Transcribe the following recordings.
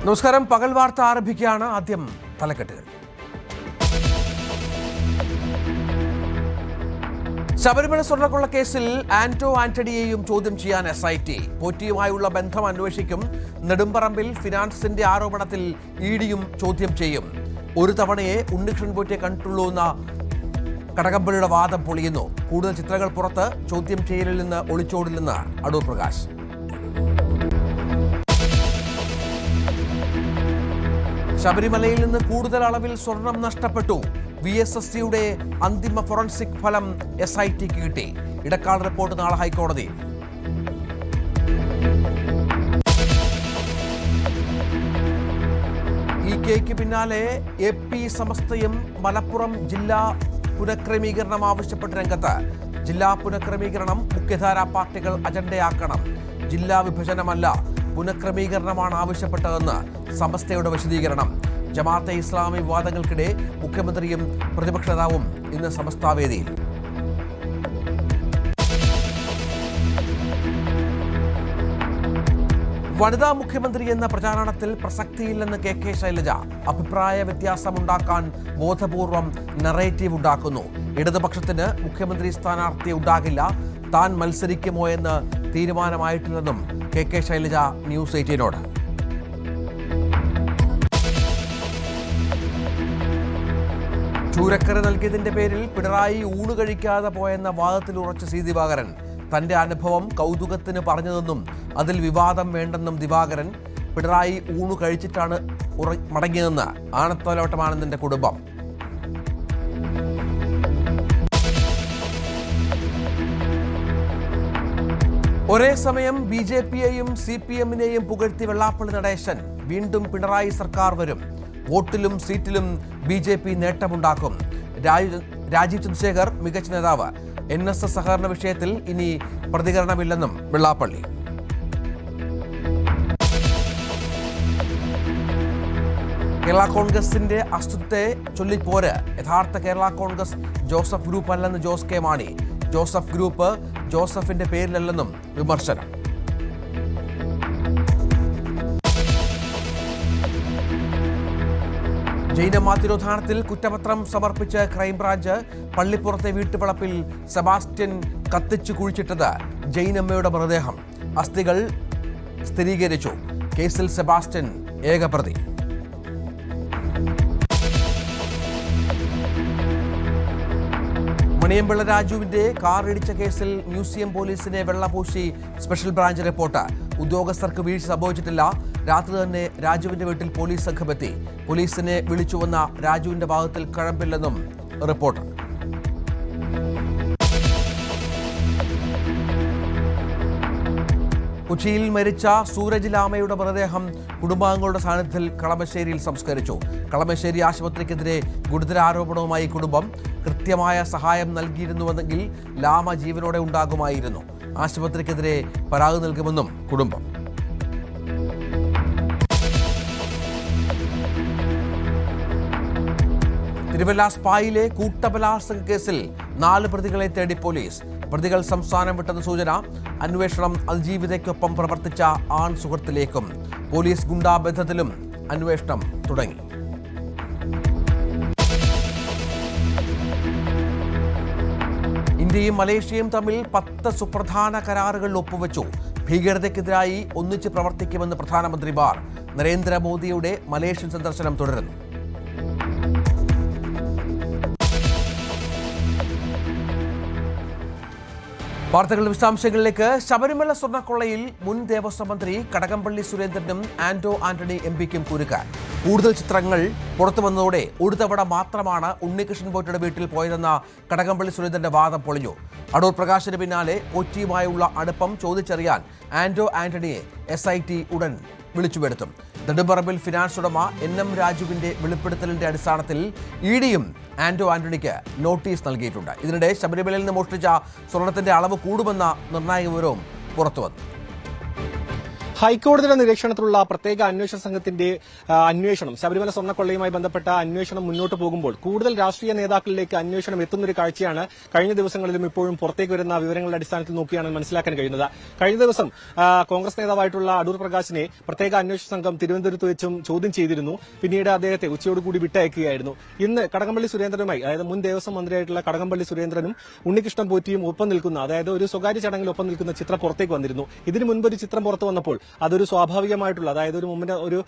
നമസ്കാരം. പകൽ വാർത്ത ആരംഭിക്കുകയാണ്. ആദ്യം തലക്കെട്ടുകൾ. ശബരിമല സ്വർണ്ണക്കൊള്ള കേസിൽ ആന്റോ ആന്റണിയെയും ചോദ്യം ചെയ്യാൻ SIT. പോറ്റിയുമായുള്ള ബന്ധം അന്വേഷിക്കും. നെടുമ്പറമ്പിൽ ഫിനാൻസിന്റെ ആരോപണത്തിൽ EDയും ചോദ്യം ചെയ്യും. ഒരു തവണയെ ഉണ്ണികൃഷ്ണൻ പോറ്റിയെ കണ്ടിട്ടുള്ളൂ എന്ന കടകംപള്ളിയുടെ വാദം പൊളിയുന്നു. കൂടുതൽ ചിത്രങ്ങൾ പുറത്ത്. ചോദ്യം ചെയ്യലിൽ നിന്ന് ഒളിച്ചോടില്ലെന്ന് അടൂർ പ്രകാശ്. ശബരിമലയിൽ നിന്ന് കൂടുതൽ അളവിൽ സ്വർണം നഷ്ടപ്പെട്ടു. VSSCയുടെ അന്തിമ ഫോറൻസിക് ഫലം SITക്ക് കിട്ടി. ഇടക്കാല റിപ്പോർട്ട് നാളെ ഹൈക്കോടതി. ഈ കേക്ക് പിന്നാലെ AP സമസ്തയും മലപ്പുറം ജില്ലാ പുനഃക്രമീകരണം ആവശ്യപ്പെട്ട് രംഗത്ത്. ജില്ലാ പുനഃക്രമീകരണം മുഖ്യധാരാ പാർട്ടികൾ അജണ്ടയാക്കണം. ജില്ലാ വിഭജനമല്ല, പുനഃക്രമീകരണമാണ് ആവശ്യപ്പെട്ടതെന്ന് സമസ്തയുടെ വിശദീകരണം. ജമാഅത്തെ ഇസ്ലാമി വിവാദങ്ങൾക്കിടെ മുഖ്യമന്ത്രിയും പ്രതിപക്ഷ നേതാവും ഇന്ന് സമസ്താവേദിയിൽ. വനിതാ മുഖ്യമന്ത്രി എന്ന പ്രചാരണത്തിൽ പ്രസക്തിയില്ലെന്ന് KK ശൈലജ. അഭിപ്രായ വ്യത്യാസമുണ്ടാക്കാൻ ബോധപൂർവം നറേറ്റീവ് ഉണ്ടാക്കുന്നു. ഇടതുപക്ഷത്തിന് മുഖ്യമന്ത്രി സ്ഥാനാർത്ഥി ഉണ്ടാകില്ല. താൻ മത്സരിക്കുമോ എന്ന് തീരുമാനമായിട്ടില്ലെന്നും KK ശൈലജ ന്യൂസ് 18നോട്. ചൂരക്കര നൽകിയതിന്റെ പേരിൽ പിണറായി ഊണ് കഴിക്കാതെ പോയെന്ന വാദത്തിൽ ഉറച്ച C. ദിവാകരൻ. തന്റെ അനുഭവം കൗതുകത്തിന് പറഞ്ഞതെന്നും അതിൽ വിവാദം വേണ്ടെന്നും ദിവാകരൻ. പിണറായി ഊണ് കഴിച്ചിട്ടാണ് മടങ്ങിയതെന്ന് ആനത്തോലോട്ടമാനന്ദന്റെ കുടുംബം. ഒരേ സമയം BJPയെയും CPMനെയും പുകഴ്ത്തി വെള്ളാപ്പള്ളി നടേശൻ. വീണ്ടും പിണറായി സർക്കാർ വരും. വോട്ടിലും സീറ്റിലും BJP നേട്ടമുണ്ടാക്കും. രാജീവ് ചന്ദ്രശേഖർ മികച്ച നേതാവ്. NSS സഹകരണ വിഷയത്തിൽ ഇനി പ്രതികരണമില്ലെന്നും വെള്ളാപ്പള്ളി. കേരള കോൺഗ്രസിന്റെ അസ്തിത്വത്തെ ചൊല്ലിപ്പോര്. യഥാർത്ഥ കേരള കോൺഗ്രസ് ജോസഫ് ഗ്രൂപ്പ് അല്ലെന്ന് Jose K Mani. Joseph group ജോസഫിന്റെ പേരിലല്ലെന്നും വിമർശനം. ജൈനമ്മ തിരോധാനത്തിൽ കുറ്റപത്രം സമർപ്പിച്ച് ക്രൈംബ്രാഞ്ച്. പള്ളിപ്പുറത്തെ വീട്ടുവളപ്പിൽ സെബാസ്റ്റ്യൻ കത്തിച്ചു കുഴിച്ചിട്ടത് ജൈനമ്മയുടെ മൃതദേഹം. അസ്ഥികൾ സ്ഥിരീകരിച്ചു. കേസിൽ സെബാസ്റ്റ്യൻ ഏകപ്രതി. മണിയമ്പിള്ള രാജുവിന്റെ കാർ ഇടിച്ച കേസിൽ മ്യൂസിയം പോലീസിനെ വെള്ളപൂശി സ്പെഷ്യൽ ബ്രാഞ്ച് റിപ്പോർട്ട്. ഉദ്യോഗസ്ഥർക്ക് വീഴ്ച സംഭവിച്ചിട്ടില്ല. രാത്രി തന്നെ രാജുവിന്റെ വീട്ടിൽ പോലീസ് സംഘമെത്തി. പോലീസിനെ വിളിച്ചുവന്ന രാജുവിന്റെ ഭാഗത്തിൽ കഴമ്പില്ലെന്നും റിപ്പോർട്ട്. കൊച്ചിയിൽ മരിച്ച സൂരജ് ലാമയുടെ മൃതദേഹം കുടുംബാംഗങ്ങളുടെ സാന്നിധ്യത്തിൽ കളമശ്ശേരിയിൽ സംസ്കരിച്ചു. കളമശ്ശേരി ആശുപത്രിക്കെതിരെ ഗുരുതര ആരോപണവുമായി കുടുംബം. കൃത്യമായ സഹായം നൽകിയിരുന്നുവെങ്കിൽ ലാമ ജീവനോടെ ഉണ്ടാകുമായിരുന്നു. ആശുപത്രിക്കെതിരെ പരാതി നൽകുമെന്നും കുടുംബം. തിരുവല്ല സ്പായിലെ കൂട്ടബലാത്സംഗ കേസിൽ 4 പ്രതികളെ തേടി പോലീസ്. പ്രതികൾ സംസ്ഥാനം വിട്ടെന്ന സൂചന. അന്വേഷണം അതിജീവിതയ്ക്കൊപ്പം പ്രവർത്തിച്ച ആൺ സുഹൃത്തിലേക്കും. പോലീസ് ഗുണ്ടാബന്ധത്തിലും അന്വേഷണം തുടങ്ങി. ഇന്ത്യയും മലേഷ്യയും തമ്മിൽ 10 സുപ്രധാന കരാറുകൾ ഒപ്പുവെച്ചു. ഭീകരതയ്ക്കെതിരായി ഒന്നിച്ച് പ്രവർത്തിക്കുമെന്ന് പ്രധാനമന്ത്രിമാർ. നരേന്ദ്രമോദിയുടെ മലേഷ്യൻ സന്ദർശനം തുടരുന്നു. വാർത്തകളുടെ വിശദാംശങ്ങളിലേക്ക്. ശബരിമല സ്വർണ്ണക്കൊള്ളയിൽ മുൻ ദേവസ്വം മന്ത്രി കടകംപള്ളി സുരേന്ദ്രനും ആന്റോ ആന്റണി MPക്കും കുരുക്ക്. കൂടുതൽ ചിത്രങ്ങൾ പുറത്തു വന്നതോടെ ഒരു തവണ മാത്രമാണ് ഉണ്ണികൃഷ്ണൻ പോറ്റിയുടെ വീട്ടിൽ പോയതെന്ന കടകംപള്ളി സുരേന്ദ്രന്റെ വാദം പൊളിഞ്ഞു. അടൂർ പ്രകാശിന് പിന്നാലെ പോറ്റിയുമായുള്ള അടുപ്പം ചോദിച്ചറിയാൻ ആന്റോ ആന്റണിയെ SIT ഉടൻ വിളിച്ചുവരുത്തും. നെടുമ്പറമ്പിൽ ഫിനാൻസ് ഉടമ NM രാജുവിന്റെ വെളിപ്പെടുത്തലിന്റെ അടിസ്ഥാനത്തിൽ EDയും ആന്റോ ആന്റണിക്ക് നോട്ടീസ് നൽകിയിട്ടുണ്ട്. ഇതിനിടെ ശബരിമലയിൽ നിന്ന് മോഷ്ടിച്ച സ്വർണത്തിന്റെ അളവ് കൂടുമെന്ന നിർണായക വിവരവും പുറത്തുവന്നു. ഹൈക്കോടതിയുടെ നിരീക്ഷണത്തിലുള്ള പ്രത്യേക അന്വേഷണ സംഘത്തിന്റെ അന്വേഷണം ശബരിമല സ്വർണ്ണക്കൊള്ളയുമായി ബന്ധപ്പെട്ട അന്വേഷണം മുന്നോട്ട് പോകുമ്പോൾ കൂടുതൽ രാഷ്ട്രീയ നേതാക്കളിലേക്ക് അന്വേഷണം എത്തുന്നൊരു കാഴ്ചയാണ് കഴിഞ്ഞ ദിവസങ്ങളിലും ഇപ്പോഴും പുറത്തേക്ക് വരുന്ന വിവരങ്ങളുടെ അടിസ്ഥാനത്തിൽ നോക്കിയാണ് മനസ്സിലാക്കാൻ കഴിയുന്നത്. കഴിഞ്ഞ ദിവസം കോൺഗ്രസ് നേതാവായിട്ടുള്ള അടൂർ പ്രകാശിനെ പ്രത്യേക അന്വേഷണ സംഘം തിരുവനന്തപുരത്ത് വെച്ചും ചോദ്യം ചെയ്തിരുന്നു. പിന്നീട് അദ്ദേഹത്തെ ഉച്ചയോടുകൂടി വിട്ടയക്കുകയായിരുന്നു. ഇന്ന് കടകംപള്ളി സുരേന്ദ്രനുമായി, അതായത് മുൻ ദേവസ്വം മന്ത്രിയായിട്ടുള്ള കടകംപള്ളി സുരേന്ദ്രനും ഉണ്ണികൃഷ്ണൻ പോറ്റിയും ഒപ്പം നിൽക്കുന്ന, അതായത് ഒരു സ്വകാര്യ ചടങ്ങിൽ ഒപ്പം നിൽക്കുന്ന ചിത്രം പുറത്തേക്ക് വന്നിരുന്നു. ഇതിനു മുൻപ് ഒരു ചിത്രം പുറത്തു വന്നപ്പോൾ അതൊരു സ്വാഭാവികമായിട്ടുള്ള, അതായത് ഒരു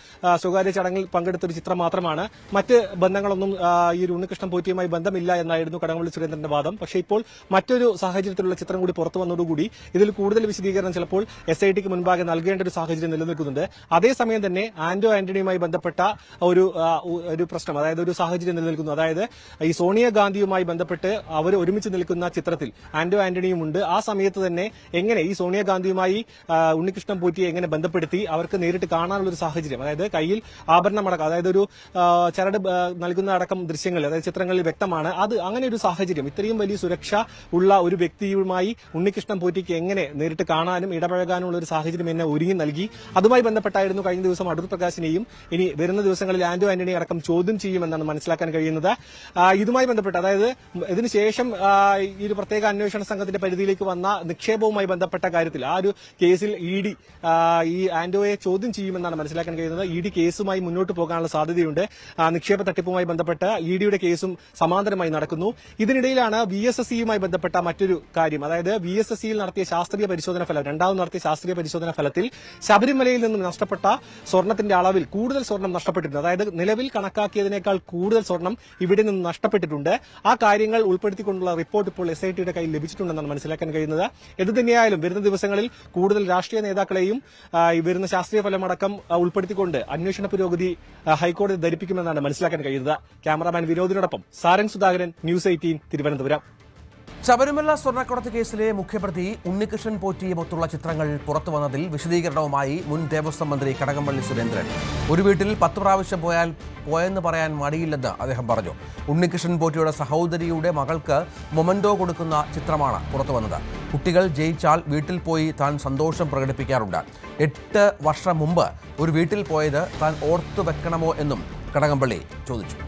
സ്വകാര്യ ചടങ്ങിൽ പങ്കെടുത്ത ഒരു ചിത്രം മാത്രമാണ്, മറ്റ് ബന്ധങ്ങളൊന്നും ഈ ഒരു ഉണ്ണികൃഷ്ണൻ പോറ്റിയുമായി ബന്ധമില്ല എന്നായിരുന്നു കടകംപള്ളി സുരേന്ദ്രന്റെ വാദം. പക്ഷേ ഇപ്പോൾ മറ്റൊരു സാഹചര്യത്തിലുള്ള ചിത്രം കൂടി പുറത്തു വന്നതോടുകൂടി ഇതിൽ കൂടുതൽ വിശദീകരണം ചിലപ്പോൾ SITക്ക് മുൻപാകെ നൽകേണ്ട ഒരു സാഹചര്യം നിലനിൽക്കുന്നുണ്ട്. അതേസമയം തന്നെ ആന്റോ ആന്റണിയുമായി ബന്ധപ്പെട്ട ഒരു പ്രശ്നം, അതായത് ഒരു സാഹചര്യം നിലനിൽക്കുന്നു. അതായത് ഈ സോണിയാഗാന്ധിയുമായി ബന്ധപ്പെട്ട് അവർ ഒരുമിച്ച് നിൽക്കുന്ന ചിത്രത്തിൽ ആന്റോ ആന്റണിയും ഉണ്ട്. ആ സമയത്ത് തന്നെ എങ്ങനെ ഈ സോണിയാഗാന്ധിയുമായി ഉണ്ണികൃഷ്ണൻ പോറ്റിയെ എങ്ങനെ ബന്ധപ്പെടുത്തി അവർക്ക് നേരിട്ട് കാണാനുള്ള ഒരു സാഹചര്യം, അതായത് കയ്യിൽ ആഭരണമടക്കം, അതായത് ഒരു ചരട് നൽകുന്ന അടക്കം ദൃശ്യങ്ങൾ, അതായത് ചിത്രങ്ങളിൽ വ്യക്തമാണ്. അത് അങ്ങനെ ഒരു സാഹചര്യം, ഇത്രയും വലിയ സുരക്ഷ ഉള്ള ഒരു വ്യക്തിയുമായി ഉണ്ണികൃഷ്ണൻ പോറ്റിക്ക് എങ്ങനെ നേരിട്ട് കാണാനും ഇടപഴകാനുള്ള ഒരു സാഹചര്യം എന്നെ ഒരുങ്ങി നൽകി. അതുമായി ബന്ധപ്പെട്ടായിരുന്നു കഴിഞ്ഞ ദിവസം അടൂർ പ്രകാശിനെയും ഇനി വരുന്ന ദിവസങ്ങളിൽ ആന്റോ ആന്റണി അടക്കം ചോദ്യം ചെയ്യുമെന്നാണ് മനസ്സിലാക്കാൻ കഴിയുന്നത്. ഇതുമായി ബന്ധപ്പെട്ട്, അതായത് ഇതിനുശേഷം ഈ ഒരു പ്രത്യേക അന്വേഷണ സംഘത്തിന്റെ പരിധിയിലേക്ക് വന്ന നിക്ഷേപവുമായി ബന്ധപ്പെട്ട കാര്യത്തിൽ ആ ഒരു കേസിൽ ED ഈ ആന്റോയെ ചോദ്യം ചെയ്യുമെന്നാണ് മനസ്സിലാക്കാൻ കഴിയുന്നത്. ED കേസുമായി മുന്നോട്ട് പോകാനുള്ള സാധ്യതയുണ്ട്. നിക്ഷേപ തട്ടിപ്പുമായി ബന്ധപ്പെട്ട് EDയുടെ കേസും സമാന്തരമായി നടക്കുന്നു. ഇതിനിടയിലാണ് VSSCയുമായി ബന്ധപ്പെട്ട മറ്റൊരു കാര്യം, അതായത് VSSCയിൽ നടത്തിയ ശാസ്ത്രീയ പരിശോധന ഫലം, രണ്ടാമത് നടത്തിയ ശാസ്ത്രീയ പരിശോധന ഫലത്തിൽ ശബരിമലയിൽ നിന്നും നഷ്ടപ്പെട്ട സ്വർണത്തിന്റെ അളവിൽ കൂടുതൽ സ്വർണം നഷ്ടപ്പെട്ടിട്ടുണ്ട്. അതായത് നിലവിൽ കണക്കാക്കിയതിനേക്കാൾ കൂടുതൽ സ്വർണം ഇവിടെ നിന്ന് നഷ്ടപ്പെട്ടിട്ടുണ്ട്. ആ കാര്യങ്ങൾ ഉൾപ്പെടുത്തിക്കൊണ്ടുള്ള റിപ്പോർട്ട് ഇപ്പോൾ SITയുടെ കയ്യിൽ ലഭിച്ചിട്ടുണ്ടെന്നാണ് മനസ്സിലാക്കാൻ കഴിയുന്നത്. എന്ത് തന്നെയായാലും വരുന്ന ദിവസങ്ങളിൽ കൂടുതൽ രാഷ്ട്രീയ നേതാക്കളെയും വരുന്ന ശാസ്ത്രീയ ഫലമടക്കം ഉൾപ്പെടുത്തിക്കൊണ്ട് അന്വേഷണ പുരോഗതി ഹൈക്കോടതി ധരിപ്പിക്കുമെന്നാണ് മനസ്സിലാക്കാൻ കഴിയുന്നത്. ക്യാമറാമാൻ വിനോദിനോടൊപ്പം സാരംഗ് സുധാകരൻ, ന്യൂസ് 18 തിരുവനന്തപുരം. ശബരിമല സ്വർണ്ണക്കടത്ത് കേസിലെ മുഖ്യപ്രതി ഉണ്ണികൃഷ്ണൻ പോറ്റിയുമൊത്തുള്ള ചിത്രങ്ങൾ പുറത്തുവന്നതിൽ വിശദീകരണവുമായി മുൻ ദേവസ്വം മന്ത്രി കടകംപള്ളി സുരേന്ദ്രൻ. ഒരു വീട്ടിൽ 10 പ്രാവശ്യം പോയെന്ന് പറയാൻ മടിയില്ലെന്ന് അദ്ദേഹം പറഞ്ഞു. ഉണ്ണികൃഷ്ണൻ പോറ്റിയുടെ സഹോദരിയുടെ മകൾക്ക് മൊമന്റോ കൊടുക്കുന്ന ചിത്രമാണ് പുറത്തുവന്നത്. കുട്ടികൾ ജയിച്ചാൽ വീട്ടിൽ പോയി താൻ സന്തോഷം പ്രകടിപ്പിക്കാറുണ്ട്. 8 വർഷം മുമ്പ് ഒരു വീട്ടിൽ പോയത് താൻ ഓർത്തു വെക്കണമോ എന്നും കടകംപള്ളി ചോദിച്ചു.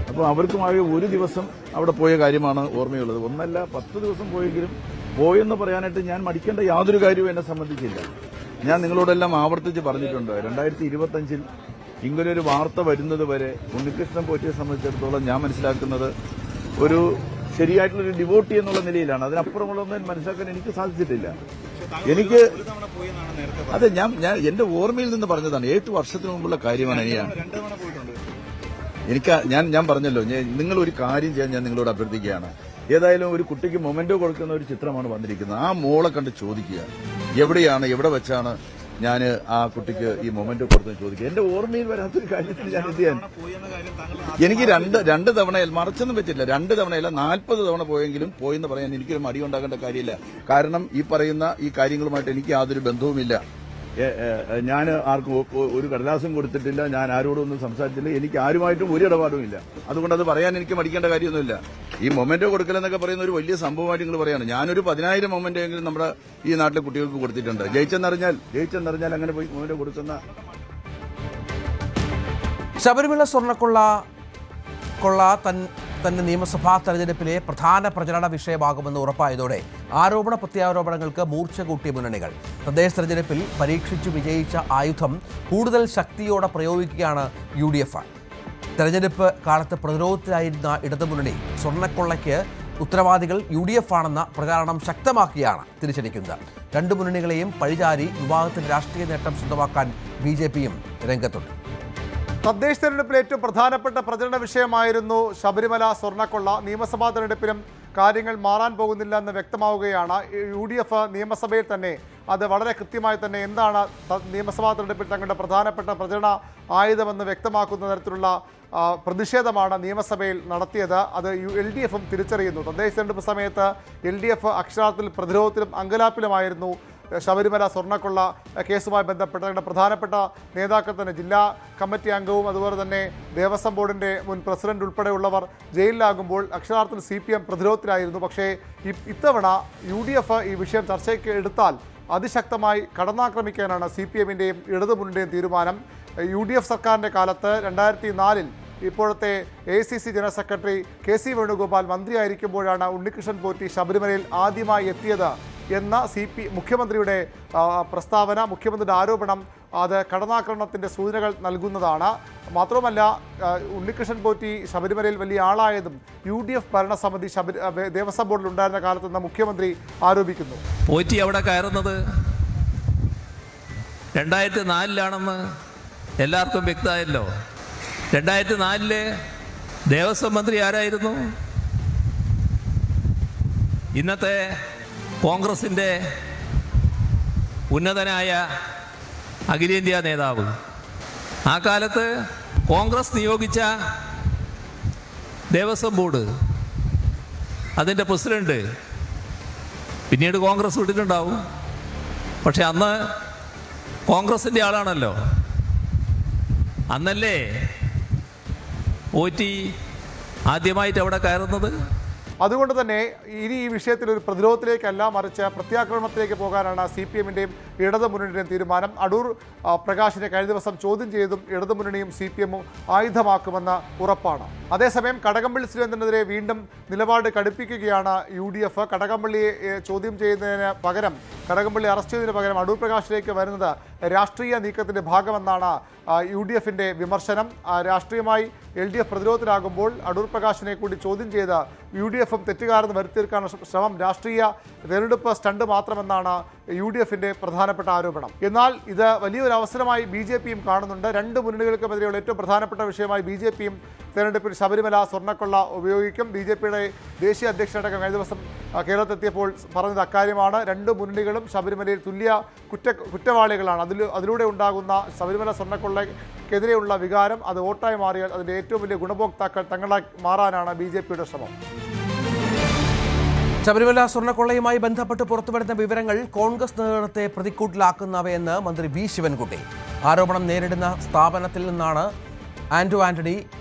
അപ്പോൾ അവർക്കുമായി ഒരു ദിവസം അവിടെ പോയ കാര്യമാണ് ഓർമ്മയുള്ളത്. ഒന്നല്ല 10 ദിവസം പോയെങ്കിലും പോയെന്ന് പറയാനായിട്ട് ഞാൻ മടിക്കേണ്ട യാതൊരു കാര്യവും എന്നെ സംബന്ധിച്ചില്ല. ഞാൻ നിങ്ങളോടെല്ലാം ആവർത്തിച്ച് പറഞ്ഞിട്ടുണ്ട്. 2025 ഇങ്ങനൊരു വാർത്ത വരുന്നത് വരെ ഉണ്ണികൃഷ്ണൻ പോറ്റിയെ സംബന്ധിച്ചിടത്തോളം ഞാൻ മനസ്സിലാക്കുന്നത് ഒരു ശരിയായിട്ടുള്ളൊരു ഡിവോട്ടി എന്നുള്ള നിലയിലാണ്. അതിനപ്പുറമുള്ളതൊന്നും മനസ്സിലാക്കാൻ എനിക്ക് സാധിച്ചിട്ടില്ല. എനിക്ക് അതെ, ഞാൻ എന്റെ ഓർമ്മയിൽ നിന്ന് പറഞ്ഞതാണ്. 8 വർഷത്തിന് മുമ്പുള്ള കാര്യമാണ്. ഞാൻ പറഞ്ഞല്ലോ, നിങ്ങൾ ഒരു കാര്യം ചെയ്യാൻ ഞാൻ നിങ്ങളോട് അഭ്യർത്ഥിക്കുകയാണ്. ഏതായാലും ഒരു കുട്ടിക്ക് മൊമെന്റോ കൊടുക്കുന്ന ഒരു ചിത്രമാണ് വന്നിരിക്കുന്നത്. ആ മോളെ കണ്ട് ചോദിക്കുക, എവിടെ വെച്ചാണ് ഞാൻ ആ കുട്ടിക്ക് ഈ മൊമെന്റോ കൊടുത്തെന്ന് ചോദിക്കുക. എന്റെ ഓർമ്മയിൽ വരാത്തൊരു കാര്യത്തിൽ ഞാൻ എന്ത് ചെയ്യാൻ? എനിക്ക് രണ്ട് തവണ മറച്ചൊന്നും പറ്റില്ല. 2 തവണയല്ല 40 തവണ പോയെങ്കിലും പോയെന്ന് പറയാൻ എനിക്കൊരു മടി ഉണ്ടാകേണ്ട കാര്യമില്ല. കാരണം ഈ പറയുന്ന ഈ കാര്യങ്ങളുമായിട്ട് എനിക്ക് യാതൊരു ബന്ധവുമില്ല. ഞാൻ ആർക്കും ഒരു കടലാസും കൊടുത്തിട്ടില്ല. ഞാൻ ആരോടും ഒന്നും സംസാരിച്ചില്ല. എനിക്ക് ആരുമായിട്ടും ഒരു ഇടപാടുമില്ല. അതുകൊണ്ട് അത് പറയാൻ എനിക്ക് മടിക്കേണ്ട കാര്യമൊന്നുമില്ല. ഈ മൊമെന്റോ കൊടുക്കലെന്നൊക്കെ പറയുന്ന ഒരു വലിയ സംഭവമായിട്ട് നിങ്ങൾ പറയാണ്. ഞാനൊരു 10,000 മൊമെന്റോ എങ്കിലും നമ്മുടെ ഈ നാട്ടിലെ കുട്ടികൾക്ക് കൊടുത്തിട്ടുണ്ട്. ജയിച്ചെന്നറിഞ്ഞാൽ അങ്ങനെ പോയി മൊമെന്റോ കൊടുക്കുന്ന. ശബരിമല സ്വർണ്ണക്കൊള്ള തന്റെ നിയമസഭാ തെരഞ്ഞെടുപ്പിലെ പ്രധാന പ്രചരണ വിഷയമാകുമെന്ന് ഉറപ്പായതോടെ ആരോപണ പ്രത്യാരോപണങ്ങൾക്ക് മൂർച്ച കൂട്ടിയ മുന്നണികൾ. തദ്ദേശ തെരഞ്ഞെടുപ്പിൽ പരീക്ഷിച്ചു വിജയിച്ച ആയുധം കൂടുതൽ ശക്തിയോടെ പ്രയോഗിക്കുകയാണ് UDF. തെരഞ്ഞെടുപ്പ് കാലത്ത് പ്രതിരോധത്തിലായിരുന്ന ഇടതുമുന്നണി സ്വർണ്ണക്കൊള്ളയ്ക്ക് ഉത്തരവാദികൾ UDF ആണെന്ന പ്രചാരണം ശക്തമാക്കിയാണ് തിരിച്ചടിക്കുന്നത്. 2 മുന്നണികളെയും പഴിചാരി വിവാദത്തിൽ രാഷ്ട്രീയ നേട്ടം സ്വന്തമാക്കാൻ BJPയും രംഗത്തുണ്ട്. തദ്ദേശ തെരഞ്ഞെടുപ്പിൽ ഏറ്റവും പ്രധാനപ്പെട്ട പ്രചരണ വിഷയമായിരുന്നു ശബരിമല സ്വർണ്ണക്കൊള്ള. നിയമസഭാ തെരഞ്ഞെടുപ്പിലും കാര്യങ്ങൾ മാറാൻ പോകുന്നില്ല എന്ന് വ്യക്തമാവുകയാണ്. UDF നിയമസഭയിൽ തന്നെ അത് വളരെ കൃത്യമായി തന്നെ എന്താണ് നിയമസഭാ തെരഞ്ഞെടുപ്പിൽ തങ്ങളുടെ പ്രധാനപ്പെട്ട പ്രചരണ ആയുധമെന്ന് വ്യക്തമാക്കുന്ന തരത്തിലുള്ള പ്രതിഷേധമാണ് നിയമസഭയിൽ നടത്തിയത്. അത് LDFും തിരിച്ചറിയുന്നു. തദ്ദേശ തെരഞ്ഞെടുപ്പ് സമയത്ത് LDF അക്ഷരാർത്ഥത്തിൽ പ്രതിരോധത്തിലും അങ്കലാപ്പിലുമായിരുന്നു. ശബരിമല സ്വർണ്ണക്കൊള്ള കേസുമായി ബന്ധപ്പെട്ട് തങ്ങളുടെ പ്രധാനപ്പെട്ട നേതാക്കൾ തന്നെ ജില്ലാ കമ്മിറ്റി അംഗവും അതുപോലെ തന്നെ ദേവസ്വം ബോർഡിൻ്റെ മുൻ പ്രസിഡന്റ് ഉൾപ്പെടെയുള്ളവർ ജയിലിലാകുമ്പോൾ അക്ഷരാർത്ഥത്തിൽ CPM പ്രതിരോധത്തിലായിരുന്നു. പക്ഷേ ഇത്തവണ UDF ഈ വിഷയം ചർച്ചയ്ക്ക് എടുത്താൽ അതിശക്തമായി കടന്നാക്രമിക്കാനാണ് CPMൻ്റെയും ഇടതുമുന്നണിയുടെയും തീരുമാനം. UDF സർക്കാരിൻ്റെ കാലത്ത് 2004 ഇപ്പോഴത്തെ AICC general secretary KC Venugopal മന്ത്രിയായിരിക്കുമ്പോഴാണ് ഉണ്ണികൃഷ്ണൻ പോറ്റി ശബരിമലയിൽ ആദ്യമായി എത്തിയത് എന്ന മുഖ്യമന്ത്രിയുടെ പ്രസ്താവന, മുഖ്യമന്ത്രിയുടെ ആരോപണം അത് കടന്നാക്രമണത്തിൻ്റെ സൂചനകൾ നൽകുന്നതാണ്. മാത്രവുമല്ല ഉണ്ണികൃഷ്ണൻ പോറ്റി ശബരിമലയിൽ വലിയ ആളായതും UDF ഭരണസമിതി ദേവസ്വം ബോർഡിൽ ഉണ്ടായിരുന്ന കാലത്തെന്ന് മുഖ്യമന്ത്രി ആരോപിക്കുന്നു. പോറ്റി അവിടെ കയറുന്നത് 2004 എല്ലാവർക്കും വ്യക്തമായല്ലോ. 2004 ദേവസ്വം മന്ത്രി ആരായിരുന്നു? ഇന്നത്തെ കോൺഗ്രസിൻ്റെ ഉന്നതനായ അഖിലേന്ത്യാ നേതാവ്. ആ കാലത്ത് കോൺഗ്രസ് നിയോഗിച്ച ദേവസ്വം ബോർഡ് അതിൻ്റെ പ്രസിഡന്റ് പിന്നീട് കോൺഗ്രസ് വിട്ടിട്ടുണ്ടാവും. പക്ഷെ അന്ന് കോൺഗ്രസിൻ്റെ ആളാണല്ലോ. അന്നല്ലേ പോറ്റി ആദ്യമായിട്ട് അവിടെ കയറുന്നത്. അതുകൊണ്ട് തന്നെ ഇനി ഈ വിഷയത്തിൽ ഒരു പ്രതിരോധത്തിലേക്കല്ല മറിച്ച് പ്രത്യാക്രമണത്തിലേക്ക് പോകാനാണ് CPMൻ്റെയും ഇടതുമുന്നണിയുടെയും തീരുമാനം. അടൂർ പ്രകാശിനെ കഴിഞ്ഞ ദിവസം ചോദ്യം ചെയ്തും ഇടതുമുന്നണിയും CPMും ആയുധമാക്കുമെന്ന് ഉറപ്പാണ്. അതേസമയം കടകംപള്ളി സുരേന്ദ്രനെതിരെ വീണ്ടും നിലപാട് കടുപ്പിക്കുകയാണ് UDF. കടകംപള്ളിയെ ചോദ്യം ചെയ്യുന്നതിന് പകരം, കടകംപള്ളി അറസ്റ്റ് ചെയ്തതിന് പകരം അടൂർ പ്രകാശിലേക്ക് വരുന്നത് രാഷ്ട്രീയ നീക്കത്തിൻ്റെ ഭാഗമെന്നാണ് UDFൻ്റെ വിമർശനം. രാഷ്ട്രീയമായി LDF പ്രതിരോധത്തിലാകുമ്പോൾ അടൂർ പ്രകാശിനെ കൂടി ചോദ്യം ചെയ്ത് UDFും തെറ്റുകാരെന്ന് വരുത്തിയെടുക്കാനുള്ള ശ്രമം രാഷ്ട്രീയ തെരഞ്ഞെടുപ്പ് സ്റ്റണ്ട് മാത്രമെന്നാണ് UDFൻ്റെ പ്രധാനപ്പെട്ട ആരോപണം. എന്നാൽ ഇത് വലിയൊരു അവസരമായി BJPയും കാണുന്നുണ്ട്. രണ്ട് മുന്നണികൾക്കുമെതിരെയുള്ള ഏറ്റവും പ്രധാനപ്പെട്ട വിഷയമായി BJPയും തെരഞ്ഞെടുപ്പിൽ ശബരിമല സ്വർണ്ണക്കൊള്ള ഉപയോഗിക്കും. BJPയുടെ ദേശീയ അധ്യക്ഷനടക്കം കഴിഞ്ഞ ദിവസം കേരളത്തിലെത്തിയപ്പോൾ പറഞ്ഞത് അക്കാര്യമാണ്. രണ്ട് മുന്നണികളും ശബരിമലയിൽ തുല്യ കുറ്റവാളികളാണ്. അതിലൂടെ ഉണ്ടാകുന്ന ശബരിമല സ്വർണ്ണക്കൊള്ളക്കെതിരെയുള്ള വികാരം അത് വോട്ടായി മാറിയാൽ അതിൻ്റെ ഏറ്റവും വലിയ ഗുണഭോക്താക്കൾ തങ്ങളായി മാറാനാണ് BJPയുടെ ശ്രമം. ശബരിമല സ്വർണ്ണക്കൊള്ളയുമായി ബന്ധപ്പെട്ട് പുറത്തുവരുന്ന വിവരങ്ങൾ കോൺഗ്രസ് നേതൃത്വത്തെ പ്രതിക്കൂട്ടിലാക്കുന്നവയെന്ന് മന്ത്രി V ശിവൻകുട്ടി. ആരോപണം നേരിടുന്ന സ്ഥാപനത്തിൽ നിന്നാണ് ആന്റണി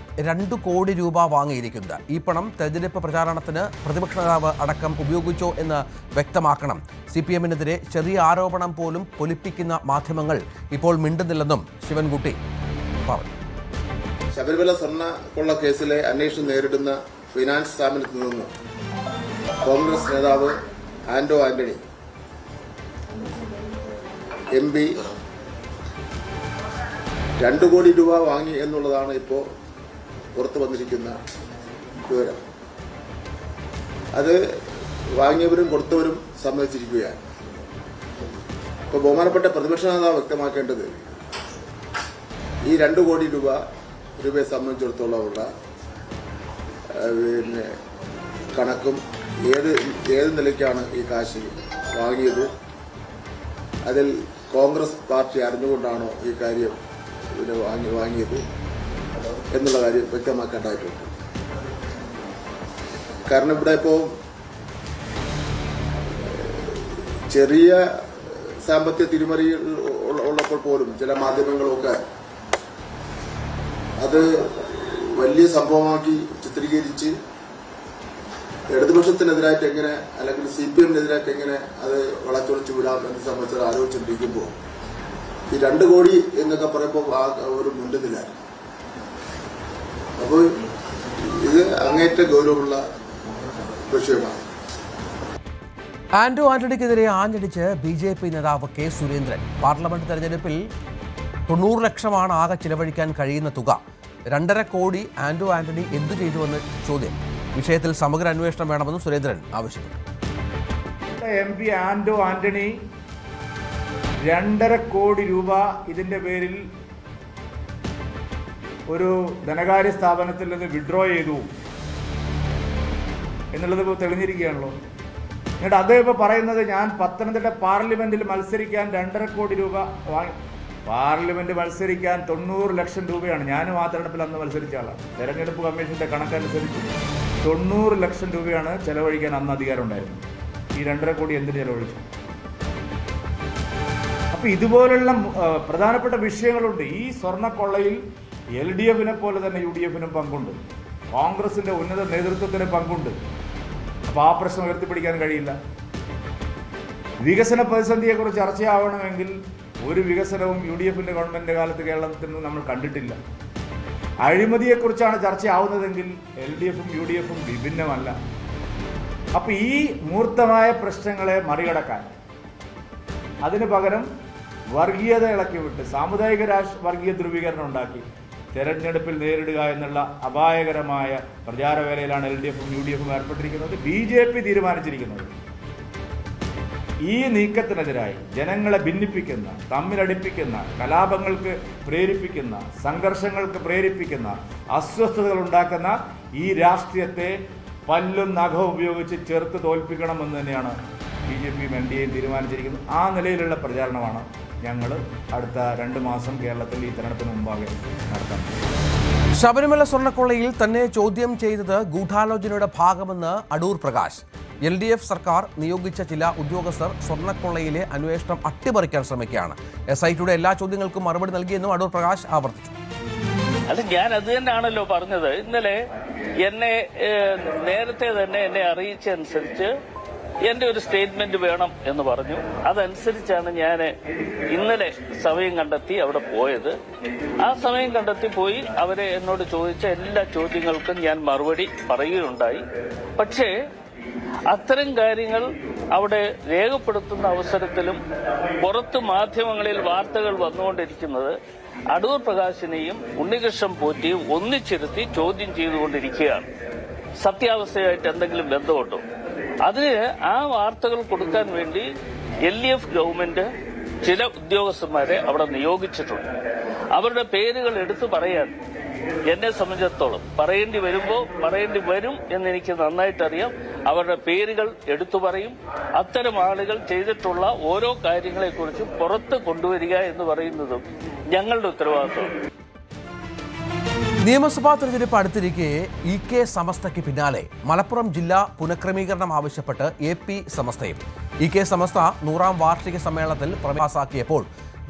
2 കോടി രൂപ വാങ്ങിയിരിക്കുന്നത്. ഈ പണം തെരഞ്ഞെടുപ്പ് പ്രചാരണത്തിന് പ്രതിപക്ഷ നേതാവ് അടക്കം ഉപയോഗിച്ചോ എന്ന് വ്യക്തമാക്കണം. CPMനെതിരെ ചെറിയ ആരോപണം പോലും പൊലിപ്പിക്കുന്ന മാധ്യമങ്ങൾ ഇപ്പോൾ മിണ്ടുന്നില്ലെന്നും ശിവൻകുട്ടി പറഞ്ഞു. ശബരിമല സ്വർണ്ണക്കൊള്ള കേസിലെ അന്വേഷണം നേരിടുന്ന ഫിനാൻസ് സ്ഥാപനത്തിൽ നിന്ന് കോൺഗ്രസ് നേതാവ് ആന്റണി MP 2 കോടി രൂപ വാങ്ങി എന്നുള്ളതാണ് ഇപ്പോൾ പുറത്തു വന്നിരിക്കുന്ന വിവരം. അത് വാങ്ങിയവരും കൊടുത്തവരും സമ്മതിച്ചിരിക്കുകയാണ്. ഇപ്പോൾ ബഹുമാനപ്പെട്ട പ്രതിപക്ഷ നേതാവ് വ്യക്തമാക്കേണ്ടത് ഈ 2 കോടി രൂപയെ സംബന്ധിച്ചിടത്തോളമുള്ള കണക്കും ഏത് നിലയ്ക്കാണ് ഈ കാശ് വാങ്ങിയത്, അതിൽ കോൺഗ്രസ് പാർട്ടി അറിഞ്ഞുകൊണ്ടാണോ ഈ കാര്യം വാങ്ങിയത് എന്നുള്ള കാര്യം വ്യക്തമാക്കേണ്ടതായിട്ടുണ്ട്. കാരണം ഇവിടെ ഇപ്പോൾ ചെറിയ സാമ്പത്തിക തിരിമറികൾ ഉള്ളപ്പോൾ പോലും ചില മാധ്യമങ്ങളൊക്കെ അത് വലിയ സംഭവമാക്കി ചിത്രീകരിച്ച് ഇടതുപക്ഷത്തിനെതിരായിട്ട് എങ്ങനെ അല്ലെങ്കിൽ CPMനെതിരായിട്ട് എങ്ങനെ അത് വളച്ചൊളിച്ച് വിടാം എന്ന് സംബന്ധിച്ച് ആലോചിച്ചുകൊണ്ടിരിക്കുമ്പോൾ ഈ 2 കോടി എന്നൊക്കെ പറയുമ്പോൾ ഒരു മുണ്ടുന്നില്ല. അപ്പോൾ ഇത് അങ്ങേറ്റ ഗൗരവമുള്ള വിഷയമാണ്. ആന്റണിക്കെതിരെ ആഞ്ഞടിച്ച് BJP നേതാവ് K സുരേന്ദ്രൻ. പാർലമെന്റ് തെരഞ്ഞെടുപ്പിൽ 90 ലക്ഷമാണ് ആകെ ചിലവഴിക്കാൻ കഴിയുന്ന തുക. 2.5 കോടി ആന്റണി എന്തു ചെയ്തുവെന്ന് ചോദ്യം. വിഷയത്തിൽ സമഗ്ര അന്വേഷണം വേണമെന്നും സുരേന്ദ്രൻ ആവശ്യപ്പെട്ടു. MP ആന്റണി 2.5 കോടി രൂപ ഇതിന്റെ പേരിൽ ഒരു ധനകാര്യ സ്ഥാപനത്തിൽ നിന്ന് വിഡ്രോ ചെയ്തു എന്നുള്ളത് ഇപ്പോൾ തെളിഞ്ഞിരിക്കുകയാണല്ലോ. എന്നിട്ട് അദ്ദേഹം ഇപ്പോൾ പറയുന്നത് ഞാൻ പത്തനംതിട്ട പാർലമെന്റിൽ മത്സരിക്കാൻ 2.5 കോടി രൂപ വാങ്ങി. പാർലമെന്റ് മത്സരിക്കാൻ 90 ലക്ഷം രൂപയാണ്. ഞാനും ആ തെരഞ്ഞെടുപ്പിൽ അന്ന് മത്സരിച്ച ആളാണ്. തെരഞ്ഞെടുപ്പ് കമ്മീഷന്റെ കണക്കനുസരിച്ച് 90 ലക്ഷം രൂപയാണ് ചെലവഴിക്കാൻ അന്ന് അധികാരം ഉണ്ടായിരുന്നത്. ഈ 2.5 കോടി എന്തിന് ചെലവഴിച്ചു? അപ്പം ഇതുപോലുള്ള പ്രധാനപ്പെട്ട വിഷയങ്ങളുണ്ട്. ഈ സ്വർണ്ണക്കൊള്ളയിൽ LDF-നെ പോലെ തന്നെ UDF-നും പങ്കുണ്ട്, കോൺഗ്രസിന്റെ ഉന്നത നേതൃത്വത്തിന് പങ്കുണ്ട്. അപ്പോൾ ആ പ്രശ്നം ഉയർത്തിപ്പിടിക്കാൻ കഴിയില്ല. വികസന പ്രതിസന്ധിയെക്കുറിച്ച് ചർച്ചയാവണമെങ്കിൽ ഒരു വികസനവും UDF-ന്റെ ഗവൺമെന്റിന്റെ കാലത്ത് കേരളത്തിൽ നിന്ന് നമ്മൾ കണ്ടിട്ടില്ല. അഴിമതിയെക്കുറിച്ചാണ് ചർച്ചയാവുന്നതെങ്കിൽ LDF-ഉം UDF-ഉം വിഭിന്നമല്ല. അപ്പോൾ ഈ മൂർത്തമായ പ്രശ്നങ്ങളെ മറികടക്കാൻ അതിന് പകരം വർഗീയത ഇളക്കി വിട്ട് സാമുദായിക വർഗീയ ധ്രുവീകരണം ഉണ്ടാക്കി തെരഞ്ഞെടുപ്പിൽ നേരിടുക എന്നുള്ള അപായകരമായ പ്രചാരവേലയിലാണ് LDF-ഉം UDF-ഉം ഏർപ്പെട്ടിരിക്കുന്നത്. BJP തീരുമാനിച്ചിരിക്കുന്നത് ഈ നീക്കത്തിനെതിരായി ജനങ്ങളെ ഭിന്നിപ്പിക്കുന്ന, തമ്മിലടിപ്പിക്കുന്ന, കലാപങ്ങൾക്ക് പ്രേരിപ്പിക്കുന്ന, സംഘർഷങ്ങൾക്ക് പ്രേരിപ്പിക്കുന്ന, അസ്വസ്ഥതകൾ ഉണ്ടാക്കുന്ന ഈ രാഷ്ട്രീയത്തെ പല്ലും നഖവും ഉപയോഗിച്ച് ചെറുത്ത് തോൽപ്പിക്കണമെന്ന് തന്നെയാണ് BJP-യും NDA-യും തീരുമാനിച്ചിരിക്കുന്നത്. ആ നിലയിലുള്ള പ്രചാരണമാണ് ഞങ്ങൾ അടുത്ത 2 മാസം കേരളത്തിൽ ഈ തെരഞ്ഞെടുപ്പിന് മുമ്പാകെ നടത്താൻ. ശബരിമല സ്വർണ്ണക്കൊള്ളയിൽ തന്നെ ചോദ്യം ചെയ്തത് ഗൂഢാലോചനയുടെ ഭാഗമെന്ന് അടൂർ പ്രകാശ്. LDF സർക്കാർ നിയോഗിച്ച ചില ഉദ്യോഗസ്ഥർ സ്വർണ്ണക്കൊള്ളയിലെ അന്വേഷണം അട്ടിമറിക്കാൻ ശ്രമിക്കുകയാണ്. SITയുടെ എല്ലാ ചോദ്യങ്ങൾക്കും മറുപടി നൽകിയെന്നും അടൂർ പ്രകാശ് ആവർത്തിച്ചു. അത് ഞാൻ അത് തന്നെയാണല്ലോ പറഞ്ഞത്. ഇന്നലെ എന്നെ നേരത്തെ തന്നെ എന്നെ അറിയിച്ചനുസരിച്ച് എന്റെ ഒരു സ്റ്റേറ്റ്മെന്റ് വേണം എന്ന് പറഞ്ഞു. അതനുസരിച്ചാണ് ഞാൻ ഇന്നലെ സമയം കണ്ടെത്തി അവിടെ പോയത്. ആ സമയം കണ്ടെത്തി പോയി അവരെ എന്നോട് ചോദിച്ച എല്ലാ ചോദ്യങ്ങൾക്കും ഞാൻ മറുപടി പറയുകയുണ്ടായി. പക്ഷേ അത്തരം കാര്യങ്ങൾ അവിടെ രേഖപ്പെടുത്തുന്ന അവസരത്തിലും പുറത്ത് മാധ്യമങ്ങളിൽ വാർത്തകൾ വന്നുകൊണ്ടിരിക്കുന്നത് അടൂർ പ്രകാശിനെയും ഉണ്ണികൃഷ്ണൻ പോറ്റിയും ഒന്നിച്ചിരുത്തി ചോദ്യം ചെയ്തുകൊണ്ടിരിക്കുകയാണ്. സത്യാവസ്ഥയായിട്ട് എന്തെങ്കിലും ബന്ധമുണ്ടോ? അതിന് ആ വാർത്തകൾ കൊടുക്കാൻ വേണ്ടി LDF ഗവൺമെന്റ് ചില ഉദ്യോഗസ്ഥന്മാരെ അവിടെ നിയോഗിച്ചിട്ടുണ്ട്. അവരുടെ പേരുകൾ എടുത്തു പറയാൻ എന്നെ സംബന്ധിച്ചിടത്തോളം പറയേണ്ടി വരും എന്നെനിക്ക് നന്നായിട്ടറിയാം. അവരുടെ പേരുകൾ എടുത്തു പറയും. അത്തരം ആളുകൾ ചെയ്തിട്ടുള്ള ഓരോ കാര്യങ്ങളെക്കുറിച്ചും പുറത്ത് കൊണ്ടുവരിക എന്ന് പറയുന്നതും ഞങ്ങളുടെ ഉത്തരവാദിത്വം. നിയമസഭാ തെരഞ്ഞെടുപ്പ് അടുത്തിരിക്കെ EK സമസ്തയ്ക്ക് പിന്നാലെ മലപ്പുറം ജില്ലാ പുനഃക്രമീകരണം ആവശ്യപ്പെട്ട് AP സമസ്തയും. EK സമസ്ത 100ാം വാർഷിക സമ്മേളനത്തിൽ പാസാക്കിയപ്പോൾ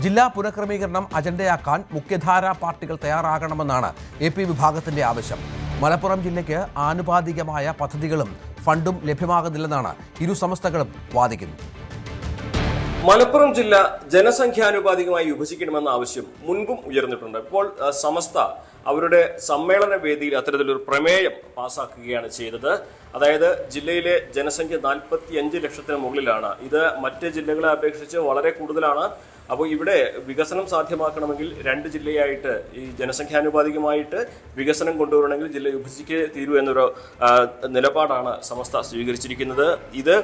ജില്ലാ പുനഃക്രമീകരണം അജണ്ടയാക്കാൻ മുഖ്യധാരാ പാർട്ടികൾ തയ്യാറാകണമെന്നാണ് AP വിഭാഗത്തിന്റെ ആവശ്യം. മലപ്പുറം ജില്ലയ്ക്ക് ആനുപാതികമായ പദ്ധതികളും ഫണ്ടും ലഭ്യമാകുന്നില്ലെന്നാണ് ഇരു സമസ്തകളും വാദിക്കുന്നത്. മലപ്പുറം ജില്ല ജനസംഖ്യാനുപാതികമായി വിഭജിക്കണമെന്ന ആവശ്യം മുൻപും ഉയർന്നിട്ടുണ്ട്. ഇപ്പോൾ സമസ്ത അവരുടെ സമ്മേളന വേദിയിൽ അത്തരത്തിലൊരു പ്രമേയം പാസാക്കുകയാണ് ചെയ്തത്. അതായത് ജില്ലയിലെ ജനസംഖ്യ 45 ലക്ഷത്തിന് മുകളിലാണ്. ഇത് മറ്റ് ജില്ലകളെ അപേക്ഷിച്ച് വളരെ കൂടുതലാണ്. അപ്പോൾ ഇവിടെ വികസനം സാധ്യമാക്കണമെങ്കിൽ 2 ജില്ലയായിട്ട് ഈ ജനസംഖ്യാനുപാതികമായിട്ട് വികസനം കൊണ്ടുവരണമെങ്കിൽ ജില്ല വിഭജിക്കേ തീരൂ എന്നൊരു നിലപാടാണ് സമസ്ത സ്വീകരിച്ചിരിക്കുന്നത്. ഇത്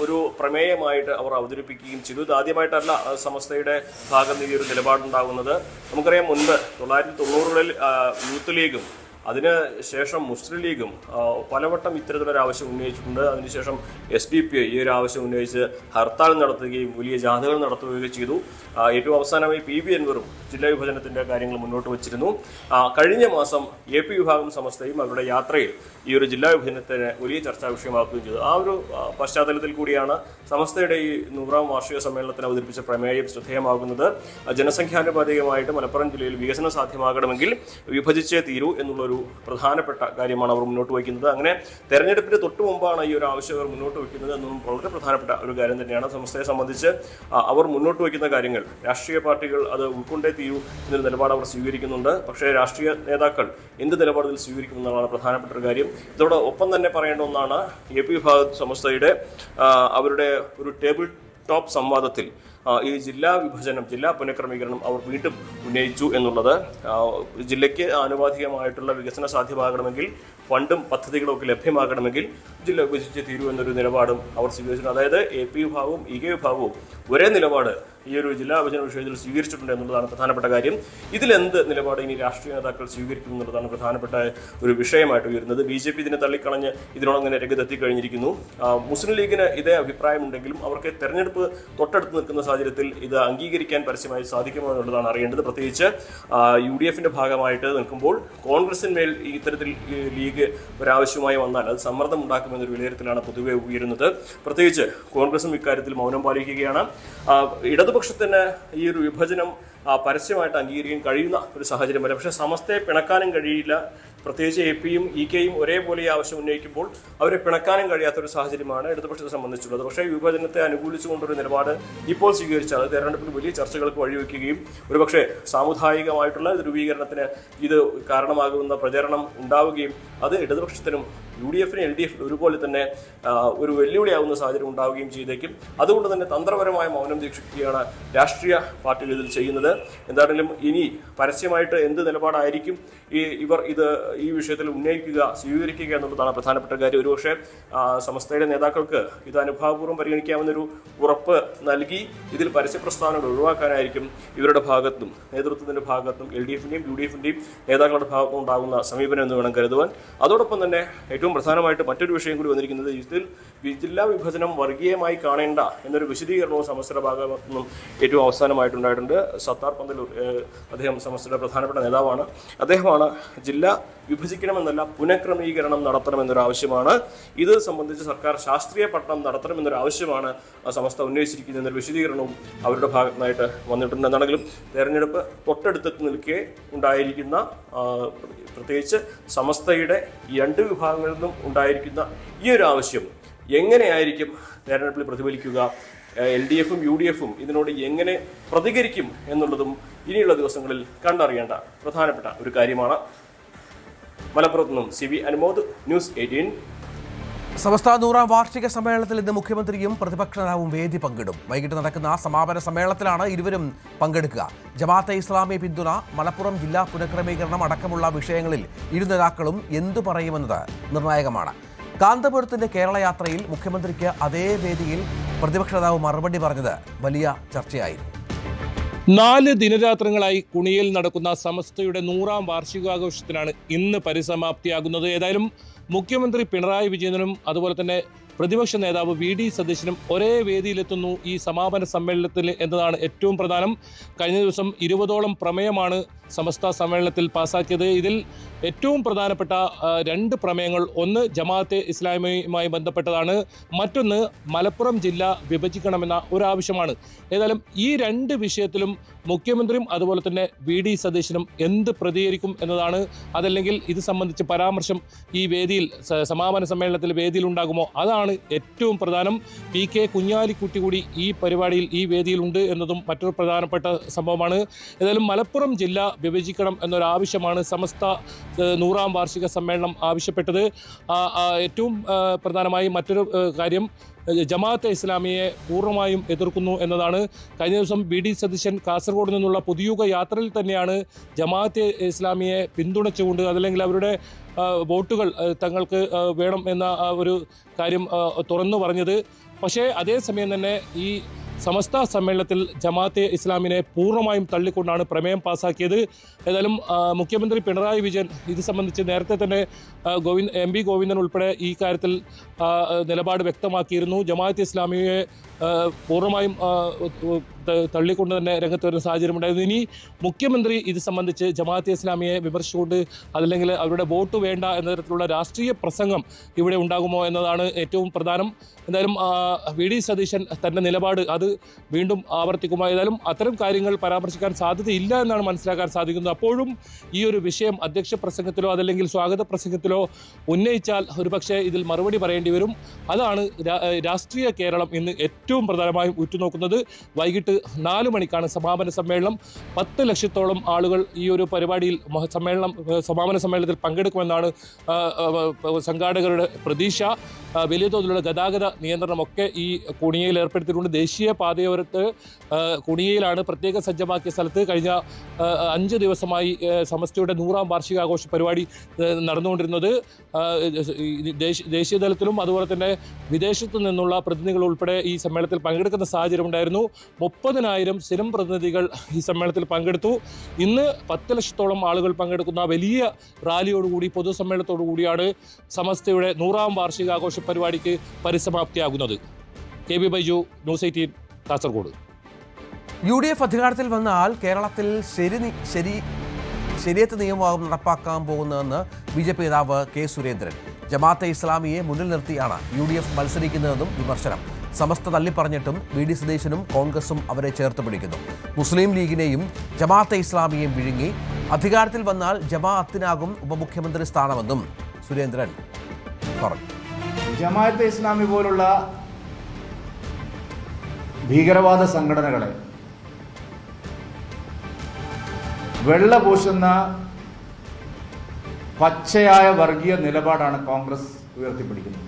ഒരു പ്രമേയമായിട്ട് അവർ അവതരിപ്പിക്കുകയും ചെയ്തു. ഇത് ആദ്യമായിട്ടല്ല സമസ്തയുടെ ഭാഗത്ത് ഈ ഒരു നിലപാടുണ്ടാകുന്നത്. നമുക്കറിയാം, മുൻപ് 1990-കളിൽ യൂത്ത് ലീഗും അതിന് ശേഷം മുസ്ലിം ലീഗും പലവട്ടം ഇത്തരത്തിലൊരു ആവശ്യം ഉന്നയിച്ചിട്ടുണ്ട്. അതിനുശേഷം SDPI ഈ ഒരു ആവശ്യം ഉന്നയിച്ച് ഹർത്താൽ നടത്തുകയും വലിയ ജാഥകൾ നടത്തുകയും ചെയ്തു. ഏറ്റവും അവസാനമായി PV അൻവറും ജില്ലാ വിഭജനത്തിന്റെ കാര്യങ്ങൾ മുന്നോട്ട് വച്ചിരുന്നു. കഴിഞ്ഞ മാസം AP വിഭാഗം സമസ്തയും അവരുടെ യാത്രയിൽ ഈ ഒരു ജില്ലാ വിഭജനത്തിന് വലിയ ചർച്ചാ വിഷയമാക്കുകയും ചെയ്തു. ആ ഒരു പശ്ചാത്തലത്തിൽ കൂടിയാണ് സമസ്തയുടെ ഈ 100ാം വാർഷിക സമ്മേളനത്തിന് അവതരിപ്പിച്ച പ്രമേയം ശ്രദ്ധേയമാകുന്നത്. ജനസംഖ്യാനുപാതികമായിട്ട് മലപ്പുറം ജില്ലയിൽ വികസനം സാധ്യമാകണമെങ്കിൽ വിഭജിച്ചേ തീരൂ എന്നുള്ളൊരു പ്രധാനപ്പെട്ട കാര്യമാണ് അവർ മുന്നോട്ട് വയ്ക്കുന്നത്. അങ്ങനെ തെരഞ്ഞെടുപ്പിന് തൊട്ടു മുമ്പാണ് ഈ ഒരു ആവശ്യം അവർ മുന്നോട്ട് വയ്ക്കുന്നത് എന്നും വളരെ പ്രധാനപ്പെട്ട ഒരു കാര്യം തന്നെയാണ്. സംസ്ഥയെ സംബന്ധിച്ച് അവർ മുന്നോട്ട് വയ്ക്കുന്ന കാര്യങ്ങൾ രാഷ്ട്രീയ പാർട്ടികൾ അത് ഉൾക്കൊണ്ടേ തീരൂ എന്നൊരു നിലപാട് അവർ സ്വീകരിക്കുന്നുണ്ട്. പക്ഷേ രാഷ്ട്രീയ നേതാക്കൾ എന്ത് നിലപാടിൽ സ്വീകരിക്കുമെന്നുള്ളതാണ് പ്രധാനപ്പെട്ട ഒരു കാര്യം. ഇതോടൊപ്പം തന്നെ പറയേണ്ട ഒന്നാണ് AP വിഭാഗ സംസ്ഥയുടെ അവരുടെ ഒരു ടേബിൾ ടോപ്പ് സംവാദത്തിൽ ഈ ജില്ലാ വിഭജനം, ജില്ലാ പുനഃക്രമീകരണം അവർ വീണ്ടും ഉന്നയിച്ചു എന്നുള്ളത്. ജില്ലയ്ക്ക് ആനുപാതികമായിട്ടുള്ള വികസനം സാധ്യമാകണമെങ്കിൽ ഫണ്ടും പദ്ധതികളും ഒക്കെ ലഭ്യമാകണമെങ്കിൽ ജില്ല വിഭജിച്ച് തീരൂ എന്നൊരു നിലപാടും അവർ സ്വീകരിച്ചിട്ടുണ്ട്. അതായത് AP വിഭാഗവും EK വിഭാഗവും ഒരേ നിലപാട് ഈ ഒരു ജില്ലാ വിഭജന വിഷയത്തിൽ സ്വീകരിച്ചിട്ടുണ്ട് എന്നുള്ളതാണ് പ്രധാനപ്പെട്ട കാര്യം. ഇതിലെന്ത് നിലപാട് ഇനി രാഷ്ട്രീയ നേതാക്കൾ സ്വീകരിക്കും എന്നുള്ളതാണ് പ്രധാനപ്പെട്ട ഒരു വിഷയമായിട്ട് ഉയരുന്നത്. BJP ഇതിനെ തള്ളിക്കളഞ്ഞ് ഇതിനോടങ്ങനെ രംഗത്തെത്തിക്കഴിഞ്ഞിരിക്കുന്നു. മുസ്ലിം ലീഗിന് ഇതേ അഭിപ്രായമുണ്ടെങ്കിലും അവർക്ക് തെരഞ്ഞെടുപ്പ് തൊട്ടടുത്ത് നിൽക്കുന്ന സാഹചര്യത്തിൽ ഇത് അംഗീകരിക്കാൻ പരസ്യമായി സാധിക്കുമോ എന്നുള്ളതാണ് അറിയേണ്ടത്. പ്രത്യേകിച്ച് UDF-ന്റെ ഭാഗമായിട്ട് നിൽക്കുമ്പോൾ കോൺഗ്രസിന്മേൽ ഇത്തരത്തിൽ ലീഗ് ഒരാവശ്യമായി വന്നാൽ അത് സമ്മർദ്ദം ഉണ്ടാക്കുമെന്നൊരു വിലയിരുത്തലാണ് പൊതുവെ ഉയരുന്നത്. പ്രത്യേകിച്ച് കോൺഗ്രസും ഇക്കാര്യത്തിൽ മൗനം പാലിക്കുകയാണ്. ഇടതുപക്ഷത്തിന് ഈ ഒരു വിഭജനം പരസ്യമായിട്ട് അംഗീകരിക്കാൻ കഴിയുന്ന ഒരു സാഹചര്യമല്ല. പക്ഷേ സമസ്തയെ പിണക്കാനും കഴിയില്ല. പ്രത്യേകിച്ച് AP-യും EK-യും ഒരേപോലെ ആവശ്യം ഉന്നയിക്കുമ്പോൾ അവരെ പിണക്കാനും കഴിയാത്തൊരു സാഹചര്യമാണ് ഇടതുപക്ഷത്തെ സംബന്ധിച്ചുള്ളത്. പക്ഷേ വിഭജനത്തെ അനുകൂലിച്ചുകൊണ്ടൊരു നിലപാട് ഇപ്പോൾ സ്വീകരിച്ചാൽ തെരഞ്ഞെടുപ്പിൽ വലിയ ചർച്ചകൾക്ക് വഴിവെക്കുകയും ഒരുപക്ഷെ സാമുദായികമായിട്ടുള്ള ധ്രുവീകരണത്തിന് ഇത് കാരണമാകുന്ന പ്രചരണം ഉണ്ടാവുകയും അത് ഇടതുപക്ഷത്തിനും UDF-നും LDF-നും ഒരുപോലെ തന്നെ ഒരു വെല്ലുവിളിയാവുന്ന സാഹചര്യം ഉണ്ടാവുകയും ചെയ്തേക്കും. അതുകൊണ്ട് തന്നെ തന്ത്രപരമായ മൗനം ദീക്ഷിക്കുകയാണ് രാഷ്ട്രീയ പാർട്ടികൾ ഇതിൽ ചെയ്യുന്നത്. എന്താണെങ്കിലും ഇനി പരസ്യമായിട്ട് എന്ത് നിലപാടായിരിക്കും ഇവർ ഈ വിഷയത്തിൽ ഉന്നയിക്കുക, സ്വീകരിക്കുക എന്നുള്ളതാണ് പ്രധാനപ്പെട്ട കാര്യം. ഒരുപക്ഷെ സമസ്തയുടെ നേതാക്കൾക്ക് ഇത് അനുഭാവപൂർവ്വം പരിഗണിക്കാമെന്നൊരു ഉറപ്പ് നൽകി ഇതിൽ പരസ്യ പ്രസ്താവനകൾ ഒഴിവാക്കാനായിരിക്കും ഇവരുടെ ഭാഗത്തും നേതൃത്വത്തിന്റെ ഭാഗത്തും LDF-ന്റെയും UDF-ന്റെയും നേതാക്കളുടെ ഭാഗത്തും ഉണ്ടാകുന്ന സമീപനം എന്ന് വേണം കരുതുവാൻ. അതോടൊപ്പം തന്നെ ഏറ്റവും പ്രധാനമായിട്ട് മറ്റൊരു വിഷയം കൂടി വന്നിരിക്കുന്നത് ഇതിൽ ജില്ലാ വിഭജനം വർഗീയമായി കാണേണ്ട എന്നൊരു വിശദീകരണവും സമസ്തയുടെ ഭാഗത്തു നിന്നും ഏറ്റവും അവസാനമായിട്ടുണ്ടായിട്ടുണ്ട്. സത്താർ പന്തലൂർ അദ്ദേഹം സമസ്തയുടെ പ്രധാനപ്പെട്ട നേതാവാണ്. അദ്ദേഹമാണ് ജില്ല വിഭജിക്കണമെന്നല്ല പുനഃക്രമീകരണം നടത്തണമെന്നൊരു ആവശ്യമാണ്. ഇത് സംബന്ധിച്ച് സർക്കാർ ശാസ്ത്രീയ പഠനം നടത്തണമെന്നൊരു ആവശ്യമാണ് സമസ്ത ഉന്നയിച്ചിരിക്കുന്നത് എന്നൊരു വിശദീകരണവും അവരുടെ ഭാഗത്തുനിന്നായിട്ട് വന്നിട്ടുണ്ട്. എന്നാണെങ്കിലും തെരഞ്ഞെടുപ്പ് തൊട്ടടുത്ത് നിൽക്കെ ഉണ്ടായിരിക്കുന്ന പ്രത്യേകിച്ച് സമസ്തയുടെ ഈ രണ്ട് വിഭാഗങ്ങളിൽ നിന്നും ഉണ്ടായിരിക്കുന്ന ഈ ഒരു ആവശ്യം എങ്ങനെയായിരിക്കും തെരഞ്ഞെടുപ്പിൽ പ്രതിഫലിക്കുക, LDF-ഉം UDF-ഉം ഇതിനോട് എങ്ങനെ പ്രതികരിക്കും എന്നുള്ളതും ഇനിയുള്ള ദിവസങ്ങളിൽ കണ്ടറിയേണ്ട പ്രധാനപ്പെട്ട ഒരു കാര്യമാണ്. മലപ്പുറത്ത് നിന്നും CV അനുമോദ്, ന്യൂസ് 18. സമസ്ത 100ാം വാർഷിക സമ്മേളനത്തിൽ ഇന്ന് മുഖ്യമന്ത്രിയും പ്രതിപക്ഷ നേതാവും വേദി പങ്കിടും. വൈകിട്ട് നടക്കുന്ന സമാപന സമ്മേളനത്തിലാണ് ഇരുവരും പങ്കെടുക്കുക. ജമാഅത്തെ ഇസ്ലാമി പിന്തുണ, മലപ്പുറം ജില്ലാ പുനഃക്രമീകരണം അടക്കമുള്ള വിഷയങ്ങളിൽ ഇരു നേതാക്കളും എന്തു പറയുമെന്നത് നിർണായകമാണ്. കാന്തപുരത്തിന്റെ കേരള യാത്രയിൽ മുഖ്യമന്ത്രിക്ക് അതേ വേദിയിൽ പ്രതിപക്ഷ നേതാവ് മറുപടി പറഞ്ഞത് വലിയ ചർച്ചയായിരുന്നു. 4 ദിനരാത്രങ്ങളായി കുണിയിൽ നടക്കുന്ന സമസ്തയുടെ 100ാം വാർഷികാഘോഷത്തിനാണ് ഇന്ന് പരിസമാപ്തിയാകുന്നത്. ഏതായാലും മുഖ്യമന്ത്രി പിണറായി വിജയനും അതുപോലെ തന്നെ പ്രതിപക്ഷ നേതാവ് VD സതീശനും ഒരേ വേദിയിലെത്തുന്നു ഈ സമാപന സമ്മേളനത്തിൽ എന്നതാണ് ഏറ്റവും പ്രധാനം. കഴിഞ്ഞ ദിവസം 20ഓളം പ്രമേയമാണ് സമസ്ത സമ്മേളനത്തിൽ പാസാക്കിയത്. ഇതിൽ ഏറ്റവും പ്രധാനപ്പെട്ട 2 പ്രമേയങ്ങൾ, ഒന്ന് ജമാഅത്തെ ഇസ്ലാമിയുമായി ബന്ധപ്പെട്ടതാണ്, മറ്റൊന്ന് മലപ്പുറം ജില്ല വിഭജിക്കണമെന്ന ഒരാവശ്യമാണ്. ഏതായാലും ഈ 2 വിഷയത്തിലും മുഖ്യമന്ത്രിയും അതുപോലെ തന്നെ VD സതീശനും എന്ത് പ്രതികരിക്കും എന്നതാണ്. അതല്ലെങ്കിൽ ഇത് സംബന്ധിച്ച് പരാമർശം ഈ വേദിയിൽ സമാപന സമ്മേളനത്തിൽ വേദിയിൽ ഉണ്ടാകുമോ, അതാണ് ഏറ്റവും പ്രധാനം. PK കുഞ്ഞാലിക്കുട്ടി കൂടി ഈ പരിപാടിയിൽ ഈ വേദിയിലുണ്ട് എന്നതും മറ്റൊരു പ്രധാനപ്പെട്ട സംഭവമാണ്. ഏതായാലും മലപ്പുറം ജില്ല വിഭജിക്കണം എന്നൊരാവശ്യമാണ് സമസ്ത 100ാം വാർഷിക സമ്മേളനം ആവശ്യപ്പെട്ടത്. ഏറ്റവും പ്രധാനമായി മറ്റൊരു കാര്യം, ജമാഅത്തെ ഇസ്ലാമിയെ പൂർണ്ണമായും എതിർക്കുന്നു എന്നതാണ്. കഴിഞ്ഞ ദിവസം VD സതീശൻ കാസർഗോഡ് നിന്നുള്ള പൊതുയുഗ യാത്രയിൽ തന്നെയാണ് ജമാഅത്തെ ഇസ്ലാമിയെ പിന്തുണച്ചുകൊണ്ട് അതല്ലെങ്കിൽ അവരുടെ വോട്ടുകൾ തങ്ങൾക്ക് വേണം എന്ന ഒരു കാര്യം തുറന്നു പറഞ്ഞത്. പക്ഷേ അതേസമയം തന്നെ ഈ സമസ്ത സമ്മേളനത്തിൽ ജമാഅത്തെ ഇസ്ലാമിനെ പൂർണ്ണമായും തള്ളിക്കൊണ്ടാണ് പ്രമേയം പാസാക്കിയത്. ഏതായാലും മുഖ്യമന്ത്രി പിണറായി വിജയൻ ഇത് സംബന്ധിച്ച് നേരത്തെ തന്നെ MP ഗോവിന്ദൻ ഉൾപ്പെടെ ഈ കാര്യത്തിൽ നിലപാട് വ്യക്തമാക്കിയിരുന്നു. ജമാഅത്തെ ഇസ്ലാമിയെ പൂർണ്ണമായും തള്ളിക്കൊണ്ട് തന്നെ രംഗത്ത് വരുന്ന സാഹചര്യമുണ്ടായിരുന്നു. ഇനി മുഖ്യമന്ത്രി ഇത് സംബന്ധിച്ച് ജമാഅത്തെ ഇസ്ലാമിയെ വിമർശിച്ചുകൊണ്ട് അതല്ലെങ്കിൽ അവരുടെ വോട്ട് വേണ്ട എന്ന തരത്തിലുള്ള രാഷ്ട്രീയ പ്രസംഗം ഇവിടെ ഉണ്ടാകുമോ എന്നതാണ് ഏറ്റവും പ്രധാനം. എന്തായാലും VD സതീശൻ തന്റെ നിലപാട് അത് വീണ്ടും ആവർത്തിക്കുമോ, ഏതായാലും അത്തരം കാര്യങ്ങൾ പരാമർശിക്കാൻ സാധ്യതയില്ല എന്നാണ് മനസ്സിലാക്കാൻ സാധിക്കുന്നത്. അപ്പോഴും ഈ ഒരു വിഷയം അധ്യക്ഷ പ്രസംഗത്തിലോ അതല്ലെങ്കിൽ സ്വാഗത പ്രസംഗത്തിലോ ഉന്നയിച്ചാൽ ഒരുപക്ഷെ ഇതിൽ മറുപടി പറയേണ്ടി വരും. അതാണ് രാഷ്ട്രീയ കേരളം ഇന്ന് ഏറ്റവും പ്രധാനമായും ഉറ്റുനോക്കുന്നത്. വൈകിട്ട് 4 മണിക്കാണ് സമാപന സമ്മേളനം. 10 ലക്ഷത്തോളം ആളുകൾ ഈ ഒരു പരിപാടിയിൽ സമാപന സമ്മേളനത്തിൽ പങ്കെടുക്കുമെന്നാണ് സംഘാടകരുടെ പ്രതീക്ഷ. വലിയ തോതിലുള്ള ഗതാഗത നിയന്ത്രണമൊക്കെ ഈ കുണിയയിൽ ഏർപ്പെടുത്തിയിട്ടുണ്ട്. ദേശീയ പാതയോരത്ത് കുണിയയിലാണ് പ്രത്യേക സജ്ജമാക്കിയ സ്ഥലത്ത് കഴിഞ്ഞ 5 ദിവസമായി സമസ്തയുടെ 100ാം വാർഷികാഘോഷ പരിപാടി നടന്നുകൊണ്ടിരുന്നത്. ദേശീയ തലത്തിലും അതുപോലെ തന്നെ വിദേശത്തു നിന്നുള്ള പ്രതിനിധികൾ ഉൾപ്പെടെ ഈ സമ്മേളനത്തിൽ പങ്കെടുക്കുന്ന സാഹചര്യം ഉണ്ടായിരുന്നു. 30,000 സ്ഥിരം പ്രതിനിധികൾ ഈ സമ്മേളനത്തിൽ പങ്കെടുത്തു. ഇന്ന് 10 ലക്ഷത്തോളം ആളുകൾ പങ്കെടുക്കുന്ന വലിയ റാലിയോടുകൂടി പൊതുസമ്മേളനത്തോടുകൂടിയാണ് സമസ്തയുടെ 100ാം വാർഷികാഘോഷ പരിപാടിക്ക് പരിസമാപ്തിയാകുന്നത്. KB Baiju, news 18, Kasaragod. UDF അധികാരത്തിൽ വന്നാൽ കേരളത്തിൽ ശരിയത്ത് നിയമമാകും നടപ്പാക്കാൻ പോകുന്നതെന്ന് BJP നേതാവ് കെ സുരേന്ദ്രൻ. ജമാഅത്തെ ഇസ്ലാമിയെ മുന്നിൽ നിർത്തിയാണ് UDF മത്സരിക്കുന്നതെന്നും വിമർശനം. സമസ്ത തള്ളിപ്പറഞ്ഞിട്ടും VD സതീശനും കോൺഗ്രസും അവരെ ചേർത്ത് പിടിക്കുന്നു. മുസ്ലിം ലീഗിനെയും ജമാഅത്തെ ഇസ്ലാമിയെയും വിഴുങ്ങി അധികാരത്തിൽ വന്നാൽ ജമാഅത്തിനാകും ഉപമുഖ്യമന്ത്രി സ്ഥാനമെന്നും സുരേന്ദ്രൻ പറഞ്ഞു. ജമാഅത്തെ ഇസ്ലാമി പോലുള്ള ഭീകരവാദ സംഘടനകളെ വെള്ളപൂശുന്ന പച്ചയായ വർഗീയ നിലപാടാണ് കോൺഗ്രസ് ഉയർത്തിപ്പിടിക്കുന്നത്.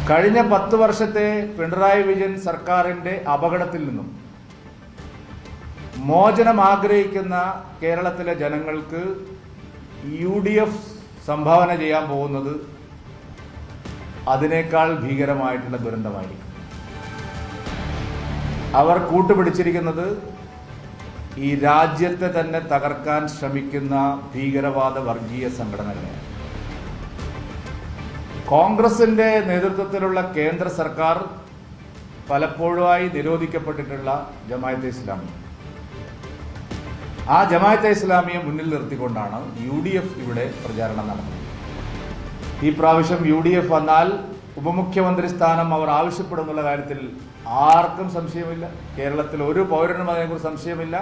കഴിഞ്ഞ 10 വർഷത്തെ പിണറായി വിജയൻ സർക്കാരിന്റെ അപകടത്തിൽ നിന്നും മോചനം ആഗ്രഹിക്കുന്ന കേരളത്തിലെ ജനങ്ങൾക്ക് UDF സംഭാവന ചെയ്യാൻ പോകുന്നത് അതിനേക്കാൾ ഭീകരമായിട്ടുള്ള ദുരന്തമായിരിക്കും. അവർ കൂട്ടുപിടിച്ചിരിക്കുന്നത് ഈ രാജ്യത്തെ തന്നെ തകർക്കാൻ ശ്രമിക്കുന്ന ഭീകരവാദ വർഗീയ സംഘടനകളാണ്. കോൺഗ്രസിന്റെ നേതൃത്വത്തിലുള്ള കേന്ദ്ര സർക്കാർ പലപ്പോഴായി നിരോധിക്കപ്പെട്ടിട്ടുള്ള ജമാഅത്തെ ഇസ്ലാമി, ആ ജമാഅത്തെ ഇസ്ലാമിയെ മുന്നിൽ നിർത്തിക്കൊണ്ടാണ് UDF ഇവിടെ പ്രചാരണം നടത്തുന്നത്. ഈ പ്രാവശ്യം UDF വന്നാൽ ഉപമുഖ്യമന്ത്രി സ്ഥാനം അവർ ആവശ്യപ്പെടുന്നുള്ള കാര്യത്തിൽ ആർക്കും സംശയമില്ല. കേരളത്തിൽ ഒരു പൗരനും അതിനെക്കുറിച്ച് സംശയമില്ല.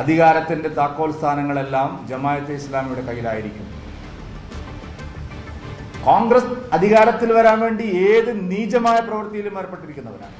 അധികാരത്തിന്റെ താക്കോൽ സ്ഥാനങ്ങളെല്ലാം ജമാഅത്തെ ഇസ്ലാമിയുടെ കയ്യിലായിരിക്കും. കോൺഗ്രസ് അധികാരത്തിൽ വരാൻ വേണ്ടി ഏത് നീചമായ പ്രവൃത്തിയിലും ഏർപ്പെട്ടിരിക്കുന്നവരാണ്.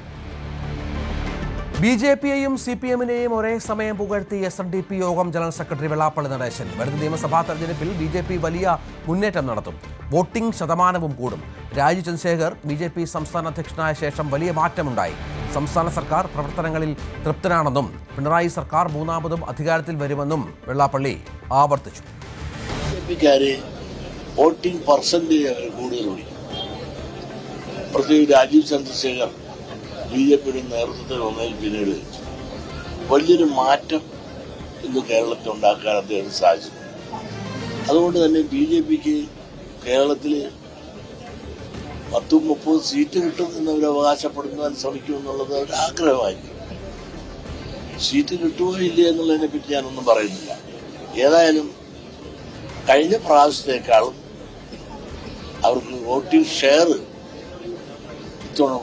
BJPയെയും CPMനെയും ഒരേ സമയം പുകഴ്ത്തി SNDP യോഗം ജനറൽ സെക്രട്ടറി വെള്ളാപ്പള്ളി നടേശൻ. വരുന്ന നിയമസഭാ തെരഞ്ഞെടുപ്പിൽ BJP വലിയ മുന്നേറ്റം നടത്തും, വോട്ടിംഗ് ശതമാനവും കൂടും. രാജു ചന്ദ്രശേഖർ BJP സംസ്ഥാന അധ്യക്ഷനായ ശേഷം വലിയ മാറ്റമുണ്ടായി. സംസ്ഥാന സർക്കാർ പ്രവർത്തനങ്ങളിൽ തൃപ്തനാണെന്നും പിണറായി സർക്കാർ മൂന്നാമതും അധികാരത്തിൽ വരുമെന്നും വെള്ളാപ്പള്ളി ആവർത്തിച്ചു. വോട്ടിംഗ് പെർസെന്റേജ് കൂടുതൽ പ്രത്യേകിച്ച് രാജീവ് ചന്ദ്രശേഖർ BJPയുടെ നേതൃത്വത്തിൽ വന്നതിൽ പിന്നീട് വലിയൊരു മാറ്റം ഇന്ന് കേരളത്തിൽ ഉണ്ടാക്കാൻ അദ്ദേഹം സാധിച്ചു. അതുകൊണ്ട് തന്നെ BJPക്ക് കേരളത്തിൽ 10-30 സീറ്റ് കിട്ടും എന്നവർ അവകാശപ്പെടുന്നതിൽ ശ്രമിക്കുമെന്നുള്ളത് അവരുടെ ആഗ്രഹമായിരിക്കും. സീറ്റ് കിട്ടുമോ ഇല്ല എന്നുള്ളതിനെ പറ്റി ഞാനൊന്നും പറയുന്നില്ല. ഏതായാലും കഴിഞ്ഞ പ്രാവശ്യത്തെക്കാളും അവർക്ക് വോട്ടിംഗ് ഷെയർ ഇത്തവണ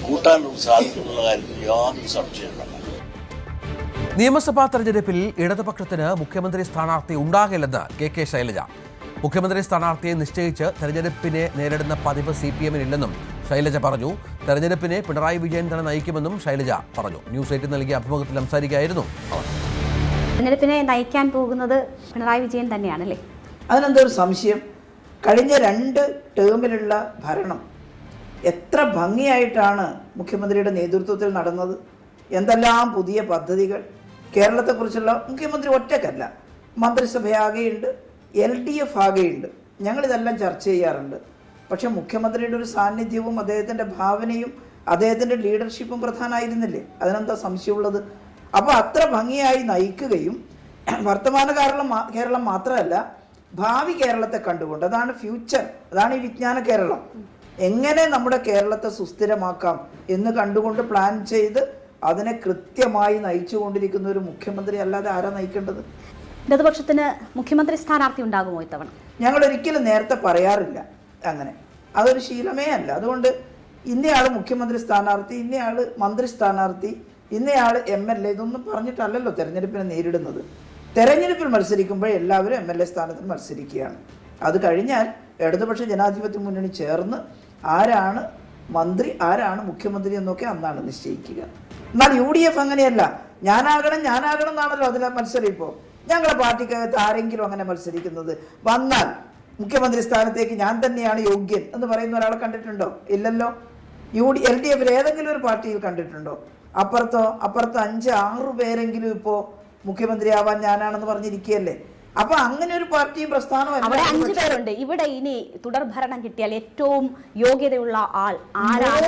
കൂട്ടാനും സാധിക്കുന്നുള്ള കാര്യത്തിൽ യാതൊരു സംശയമില്ല. നിയമസഭാ തെരഞ്ഞെടുപ്പിൽ ഇടതുപക്ഷത്തിന് മുഖ്യമന്ത്രി സ്ഥാനാർത്ഥി ഉണ്ടാകില്ലെന്ന് KK ശൈലജ. മുഖ്യമന്ത്രി സ്ഥാനാർത്ഥിയെ നിശ്ചയിച്ച് തെരഞ്ഞെടുപ്പിനെ നേരിടുന്ന പതിവ് CPMനില്ലെന്നും ശൈലജ പറഞ്ഞു. തെരഞ്ഞെടുപ്പിനെ പിണറായി വിജയൻ തന്നെ നയിക്കുമെന്നും ശൈലജ പറഞ്ഞു. ന്യൂസ് 8 നൽകിയ അഭിമുഖത്തിൽ സംസാരിക്കുകയായിരുന്നു അവർ. തെരഞ്ഞെടുപ്പിനെ നയിക്കാൻ പോകുന്നത് പിണറായി വിജയൻ തന്നെയാണല്ലേ? അതിനെന്തൊരു സംശയം? കഴിഞ്ഞ 2 ടേമിലുള്ള ഭരണം എത്ര ഭംഗിയായിട്ടാണ് മുഖ്യമന്ത്രിയുടെ നേതൃത്വത്തിൽ നടന്നത്. എന്തെല്ലാം പുതിയ പദ്ധതികൾ കേരളത്തെക്കുറിച്ചുള്ള. മുഖ്യമന്ത്രി ഒറ്റക്കല്ല, മന്ത്രിസഭയാകെയുണ്ട്, LDF ആകെയുണ്ട്. ഞങ്ങളിതെല്ലാം ചർച്ച ചെയ്യാറുണ്ട്. പക്ഷെ മുഖ്യമന്ത്രിയുടെ ഒരു സാന്നിധ്യവും അദ്ദേഹത്തിൻ്റെ ഭാവനയും അദ്ദേഹത്തിൻ്റെ ലീഡർഷിപ്പും പ്രധാനമായിരുന്നില്ലേ? അതിനെന്താ സംശയമുള്ളത്? അപ്പോൾ അത്ര ഭംഗിയായി നയിക്കുകയും വർത്തമാന കേരളം മാത്രമല്ല ഭാവി കേരളത്തെ കണ്ടുകൊണ്ട്, അതാണ് ഫ്യൂച്ചർ, അതാണ് ഈ വിജ്ഞാന കേരളം. എങ്ങനെ നമ്മുടെ കേരളത്തെ സുസ്ഥിരമാക്കാം എന്ന് കണ്ടുകൊണ്ട് പ്ലാൻ ചെയ്ത് അതിനെ കൃത്യമായി നയിച്ചുകൊണ്ടിരിക്കുന്ന ഒരു മുഖ്യമന്ത്രി അല്ലാതെ ആരാ നയിക്കേണ്ടത്? ഇടതുപക്ഷത്തിന് മുഖ്യമന്ത്രി സ്ഥാനാർത്ഥി ഉണ്ടാകുമോ ഇത്തവണ? ഞങ്ങൾ ഒരിക്കലും നേരത്തെ പറയാറില്ല അങ്ങനെ, അതൊരു ശീലമേ അല്ല. അതുകൊണ്ട് ഇന്നയാൾ മുഖ്യമന്ത്രി സ്ഥാനാർത്ഥി, ഇന്നയാൾ മന്ത്രി സ്ഥാനാർത്ഥി, ഇന്നയാൾ MLA, ഇതൊന്നും പറഞ്ഞിട്ടല്ലല്ലോ തെരഞ്ഞെടുപ്പിനെ നേരിടുന്നത്. തെരഞ്ഞെടുപ്പിൽ മത്സരിക്കുമ്പോൾ എല്ലാവരും MLA സ്ഥാനത്തിൽ മത്സരിക്കുകയാണ്. അത് കഴിഞ്ഞാൽ ഇടതുപക്ഷ ജനാധിപത്യ മുന്നണി ചേർന്ന് ആരാണ് മന്ത്രി ആരാണ് മുഖ്യമന്ത്രി എന്നൊക്കെ അന്നാണ് നിശ്ചയിക്കുക. എന്നാൽ UDF അങ്ങനെയല്ല. ഞാനാകണം എന്നാണല്ലോ അതിലെ മത്സരം. ഇപ്പോൾ ഞങ്ങളുടെ പാർട്ടിക്കകത്ത് ആരെങ്കിലും അങ്ങനെ മത്സരിക്കുന്നത് വന്നാൽ മുഖ്യമന്ത്രി സ്ഥാനത്തേക്ക് ഞാൻ തന്നെയാണ് യോഗ്യൻ എന്ന് പറയുന്ന ഒരാളെ കണ്ടിട്ടുണ്ടോ? ഇല്ലല്ലോ. LDF ഏതെങ്കിലും ഒരു പാർട്ടിയിൽ കണ്ടിട്ടുണ്ടോ? അപ്പുറത്ത് 5-6 പേരെങ്കിലും ഇപ്പോൾ മുഖ്യമന്ത്രിയാവാൻ ഞാനാണെന്ന് പറഞ്ഞിരിക്കുകയല്ലേ. അപ്പൊ അങ്ങനെ ഒരു പാർട്ടിയും പ്രസ്ഥാനവും അവിടെ 5 പേരുണ്ട്. ഇവിടെ ഇനി തുടർ ഭരണം കിട്ടിയാൽ ഏറ്റവും യോഗ്യതയുള്ള ആൾ ആരാണ്?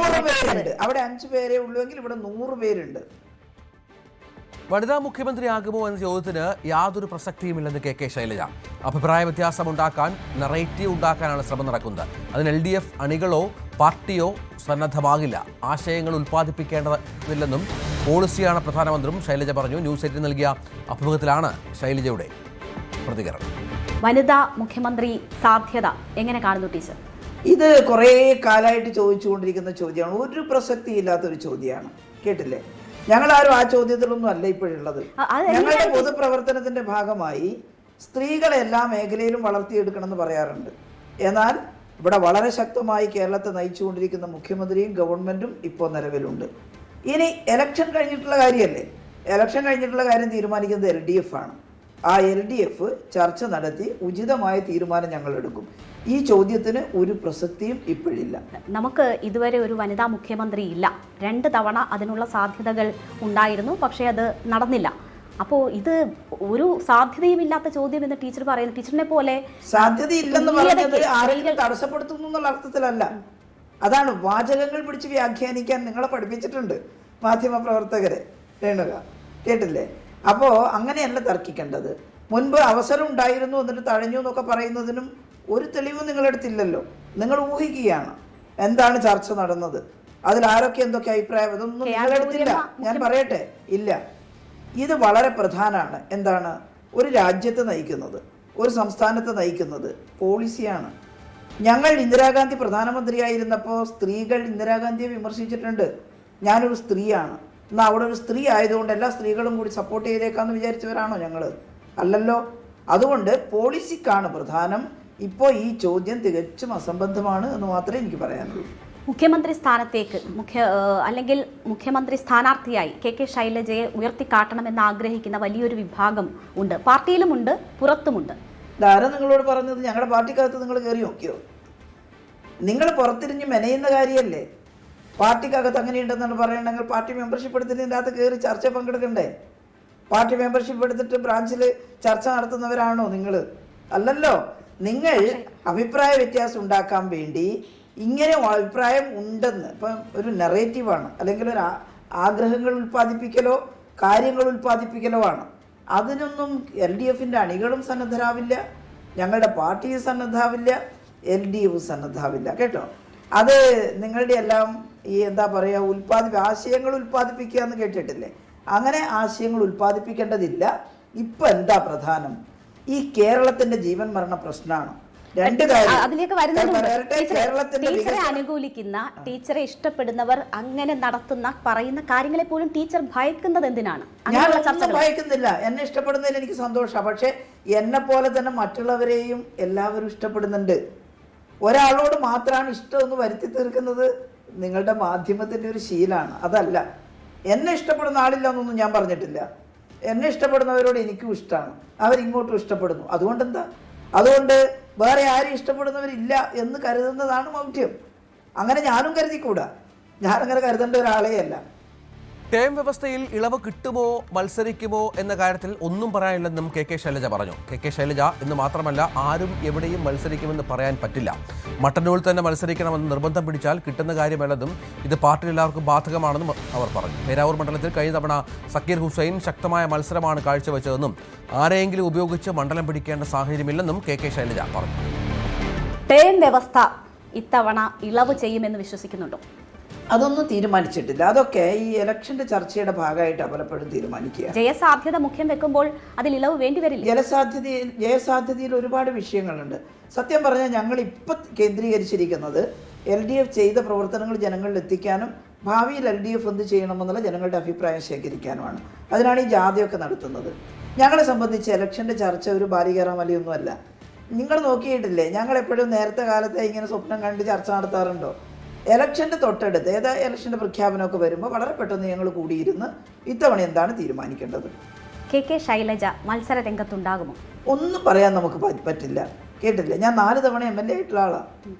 അവിടെ 5 പേരേ ഉള്ളൂവെങ്കിൽ ഇവിടെ 100 പേരുണ്ട്. വനിതാ മുഖ്യമന്ത്രിയാകുമോ എന്ന ചോദ്യത്തിന് യാതൊരു പ്രസക്തിയുമില്ലെന്ന് KK ശൈലജ. അഭിപ്രായ വ്യത്യാസമുണ്ടാക്കാൻ, നറേറ്റീവ് ഉണ്ടാക്കാനാണ് ശ്രമം നടക്കുന്നത്. അതിന് LDF അണികളോ പാർട്ടിയോ സന്നദ്ധമാകില്ല. ആശയങ്ങൾ ഉൽപ്പാദിപ്പിക്കേണ്ടതില്ലെന്നും പോളിസിയാണ് പ്രധാനമന്ത്രിയും ശൈലജ പറഞ്ഞു. ന്യൂസ് 8 നൽകിയ അഭിമുഖത്തിലാണ് ശൈലജയുടെ പ്രതികരണം. വനിതാ മുഖ്യമന്ത്രി സാധ്യത എങ്ങനെ കാണുന്നു ടീച്ചർ? ഇത് കുറേ കാലമായിട്ട് ചോദിച്ചുകൊണ്ടിരിക്കുന്ന ചോദ്യമാണ്. ഒരു പ്രസക്തി ഇല്ലാത്തൊരു ചോദ്യമാണ്. കേട്ടില്ലേ? ഞങ്ങളാരും ആ ചോദ്യത്തിലൊന്നും അല്ല ഇപ്പോഴുള്ളത്. ഞങ്ങളുടെ പൊതുപ്രവർത്തനത്തിന്റെ ഭാഗമായി സ്ത്രീകളെ എല്ലാ മേഖലയിലും വളർത്തിയെടുക്കണമെന്ന് പറയാറുണ്ട്. എന്നാൽ ഇവിടെ വളരെ ശക്തമായി കേരളത്തെ നയിച്ചുകൊണ്ടിരിക്കുന്ന മുഖ്യമന്ത്രിയും ഗവൺമെന്റും ഇപ്പോൾ നിലവിലുണ്ട്. ഇനി ഇലക്ഷൻ കഴിഞ്ഞിട്ടുള്ള കാര്യമല്ലേ? ഇലക്ഷൻ കഴിഞ്ഞിട്ടുള്ള കാര്യം തീരുമാനിക്കുന്നത് LDF ആണ്. ആ LDF ചർച്ച നടത്തി ഉചിതമായ തീരുമാനം ഞങ്ങൾ എടുക്കും. ഈ ചോദ്യത്തിന് ഒരു പ്രസക്തിയും ഇപ്പോഴില്ല. നമുക്ക് ഇതുവരെ ഒരു വനിതാ മുഖ്യമന്ത്രി ഇല്ല. 2 തവണ അതിനുള്ള സാധ്യതകൾ ഉണ്ടായിരുന്നു, പക്ഷേ അത് നടന്നില്ല. അപ്പോൾ ഇത് ഒരു സാധ്യതയും ഇല്ലാത്ത ചോദ്യം എന്ന് ടീച്ചർ പറയുന്നു. ടീച്ചറിനെ പോലെ സാധ്യതയില്ലെന്ന് പറയുന്നത് ആരെങ്കിലും തടസ്സപ്പെടുത്തുന്നു എന്നുള്ള അർത്ഥത്തിലല്ല. അതാണ് വാചകങ്ങൾ പിടിച്ച് വ്യാഖ്യാനിക്കാൻ നിങ്ങളെ പഠിപ്പിച്ചിട്ടുണ്ട് മാധ്യമ പ്രവർത്തകരെ. രേണുക, കേട്ടില്ലേ? അപ്പോൾ അങ്ങനെയല്ല തർക്കിക്കേണ്ടത്. മുൻപ് അവസരം ഉണ്ടായിരുന്നു എന്നിട്ട് തഴഞ്ഞു എന്നൊക്കെ പറയുന്നതിനും ഒരു തെളിവും നിങ്ങളെടുത്തില്ലല്ലോ. നിങ്ങൾ ഊഹിക്കുകയാണ് എന്താണ് ചർച്ച നടന്നത്, അതിൽ ആരൊക്കെ എന്തൊക്കെ അഭിപ്രായം, ഇതൊന്നും നിങ്ങളെടുത്തില്ല. ഞാൻ പറയട്ടെ, ഇല്ല. ഇത് വളരെ പ്രധാനമാണ്. എന്താണ്? ഒരു രാജ്യത്തെ നയിക്കുന്നത്, ഒരു സംസ്ഥാനത്തെ നയിക്കുന്നത് പോളിസിയാണ്. ഞങ്ങൾ ഇന്ദിരാഗാന്ധി പ്രധാനമന്ത്രിയായിരുന്നപ്പോൾ സ്ത്രീകൾ ഇന്ദിരാഗാന്ധിയെ വിമർശിച്ചിട്ടുണ്ട്. ഞാനൊരു സ്ത്രീയാണ്, എന്നാൽ അവിടെ ഒരു സ്ത്രീ ആയതുകൊണ്ട് എല്ലാ സ്ത്രീകളും കൂടി സപ്പോർട്ട് ചെയ്തേക്കാമെന്ന് വിചാരിച്ചവരാണോ ഞങ്ങൾ? അല്ലല്ലോ. അതുകൊണ്ട് പോളിസിക്കാണ് പ്രധാനം. ഇപ്പോൾ ഈ ചോദ്യം തികച്ചും അസംബന്ധമാണ് എന്ന് മാത്രമേ എനിക്ക് പറയാനുള്ളൂ. മുഖ്യമന്ത്രി സ്ഥാനത്തേക്ക് അല്ലെങ്കിൽ മുഖ്യമന്ത്രി സ്ഥാനാർത്ഥിയായി KK ശൈലജയെ ഉയർത്തിക്കാട്ടണമെന്ന് ആഗ്രഹിക്കുന്ന വലിയൊരു വിഭാഗം ഉണ്ട്. പാർട്ടിയിലുമുണ്ട്, പുറത്തുമുണ്ട്. ധാരാ നിങ്ങളോട് പറഞ്ഞത് ഞങ്ങളുടെ പാർട്ടിക്കകത്ത് നിങ്ങൾ കയറി നോക്കിയോ? നിങ്ങൾ പുറത്തിരിഞ്ഞ് മെനയുന്ന കാര്യമല്ലേ? പാർട്ടിക്കകത്ത് അങ്ങനെയുണ്ടെന്നാണ് പറയണമെങ്കിൽ പാർട്ടി മെമ്പർഷിപ്പ് എടുത്തിട്ട് ഇതിൻ്റെ അകത്ത് കയറി ചർച്ച പങ്കെടുക്കണ്ടേ? പാർട്ടി മെമ്പർഷിപ്പ് എടുത്തിട്ട് ബ്രാഞ്ചിൽ ചർച്ച നടത്തുന്നവരാണോ നിങ്ങൾ? അല്ലല്ലോ. നിങ്ങൾ അഭിപ്രായ വ്യത്യാസം ഉണ്ടാക്കാൻ വേണ്ടി ഇങ്ങനെ അഭിപ്രായം ഉണ്ടെന്ന് ഇപ്പം ഒരു നെറേറ്റീവാണ്, അല്ലെങ്കിൽ ഒരു ആഗ്രഹങ്ങൾ ഉൽപ്പാദിപ്പിക്കലോ കാര്യങ്ങൾ ഉൽപ്പാദിപ്പിക്കലോ ആണ്. അതിനൊന്നും LDFന്റെ അണികളും സന്നദ്ധരാവില്ല, ഞങ്ങളുടെ പാർട്ടി സന്നദ്ധാവില്ല, LDF സന്നദ്ധാവില്ല. കേട്ടോ? അത് നിങ്ങളുടെ എല്ലാം ഈ എന്താ പറയുക, ആശയങ്ങൾ ഉൽപ്പാദിപ്പിക്കുക എന്ന് കേട്ടിട്ടില്ലേ? അങ്ങനെ ആശയങ്ങൾ ഉൽപ്പാദിപ്പിക്കേണ്ടതില്ല. ഇപ്പം എന്താ പ്രധാനം? ഈ കേരളത്തിന്റെ ജീവൻ മരണ പ്രശ്നമാണ്. അതിലേക്ക് ടീച്ചറെ അനുകൂലിക്കുന്ന, ടീച്ചറെ ഇഷ്ടപ്പെടുന്നവർ അങ്ങനെ പറയുന്ന കാര്യങ്ങളെ പോലും ടീച്ചർ ഭയക്കുന്നത് എന്തിനാണ്? ഞാനൊന്നും ഭയക്കുന്നില്ല. എന്നെ ഇഷ്ടപ്പെടുന്നതിൽ എനിക്ക് സന്തോഷമാണ്. പക്ഷെ എന്നെ പോലെ തന്നെ മറ്റുള്ളവരെയും എല്ലാവരും ഇഷ്ടപ്പെടുന്നുണ്ട്. ഒരാളോട് മാത്രമാണ് ഇഷ്ടമെന്ന് വരുത്തി തീർക്കുന്നത് നിങ്ങളുടെ മാധ്യമത്തിന്റെ ഒരു ശീലമാണ്. അതല്ല. എന്നെ ഇഷ്ടപ്പെടുന്ന ആളില്ല എന്നൊന്നും ഞാൻ പറഞ്ഞിട്ടില്ല. എന്നെ ഇഷ്ടപ്പെടുന്നവരോട് എനിക്കും ഇഷ്ടമാണ്, അവരിങ്ങോട്ടും ഇഷ്ടപ്പെടുന്നു. അതുകൊണ്ട് വേറെ ആരും ഇഷ്ടപ്പെടുന്നവരില്ല എന്ന് കരുതുന്നതാണ് മൗഢ്യം. അങ്ങനെ ഞാനും കരുതിക്കൂടാ. ഞാനങ്ങനെ കരുതേണ്ട ഒരാളേ അല്ല. ടേം വ്യവസ്ഥയിൽ ഇളവ് കിട്ടുമോ, മത്സരിക്കുമോ എന്ന കാര്യത്തിൽ ഒന്നും പറയാനില്ലെന്നും KK ശൈലജ പറഞ്ഞു. KK ശൈലജ എന്ന് മാത്രമല്ല, ആരും എവിടെയും മത്സരിക്കുമെന്ന് പറയാൻ പറ്റില്ല. മട്ടന്നൂരിൽ തന്നെ മത്സരിക്കണമെന്ന് നിർബന്ധം പിടിച്ചാൽ കിട്ടുന്ന കാര്യമല്ലെന്നും ഇത് പാർട്ടിയിൽ എല്ലാവർക്കും ബാധകമാണെന്നും അവർ പറഞ്ഞു. പേരാവൂർ മണ്ഡലത്തിൽ കഴിഞ്ഞ തവണ സക്കീർ ഹുസൈൻ ശക്തമായ മത്സരമാണ് കാഴ്ചവെച്ചതെന്നും ആരെയെങ്കിലും ഉപയോഗിച്ച് മണ്ഡലം പിടിക്കേണ്ട സാഹചര്യമില്ലെന്നും KK ശൈലജ പറഞ്ഞു. ടേം വ്യവസ്ഥ ഇത്തവണ ഇളവ് ചെയ്യുമെന്ന് വിശ്വസിക്കുന്നുണ്ടോ? അതൊന്നും തീരുമാനിച്ചിട്ടില്ല. അതൊക്കെ ഈ ഇലക്ഷന്റെ ചർച്ചയുടെ ഭാഗമായിട്ട് പലപ്പോഴും തീരുമാനിക്കുക. ജയസാധ്യത മുഖ്യം വെക്കുമ്പോൾ അതിൽ ഇളവ് വേണ്ടിവരില്ല. ജയസാധ്യതയിൽ ഒരുപാട് വിഷയങ്ങളുണ്ട്. സത്യം പറഞ്ഞാൽ ഞങ്ങൾ ഇപ്പം കേന്ദ്രീകരിച്ചിരിക്കുന്നത് LDF ചെയ്ത പ്രവർത്തനങ്ങൾ ജനങ്ങളിൽ എത്തിക്കാനും ഭാവിയിൽ LDF എന്ത് ചെയ്യണമെന്നുള്ള ജനങ്ങളുടെ അഭിപ്രായം ശേഖരിക്കാനുമാണ്. അതിനാണ് ഈ ജാഥയൊക്കെ നടത്തുന്നത്. ഞങ്ങളെ സംബന്ധിച്ച് ഇലക്ഷന്റെ ചർച്ച ഒരു ബാലികേറാമലയൊന്നുമല്ല. നിങ്ങൾ നോക്കിയിട്ടില്ലേ? ഞങ്ങൾ എപ്പോഴും നേരത്തെ കാലത്തെ ഇങ്ങനെ സ്വപ്നം കണ്ട് ചർച്ച നടത്താറുണ്ടോ? ഇലക്ഷൻ്റെ തൊട്ടടുത്ത് ഇലക്ഷൻ്റെ പ്രഖ്യാപനമൊക്കെ വരുമ്പോൾ വളരെ പെട്ടെന്ന് ഞങ്ങൾ കൂടിയിരുന്ന് ഇത്തവണ എന്താണ് തീരുമാനിക്കേണ്ടത്. KK ശൈലജ മത്സര രംഗത്തുണ്ടാകുമോ? ഒന്നും പറയാൻ നമുക്ക് പറ്റില്ല. കേട്ടില്ല? ഞാൻ 4 തവണ MLA ആയിട്ടുള്ള ആളാണ്.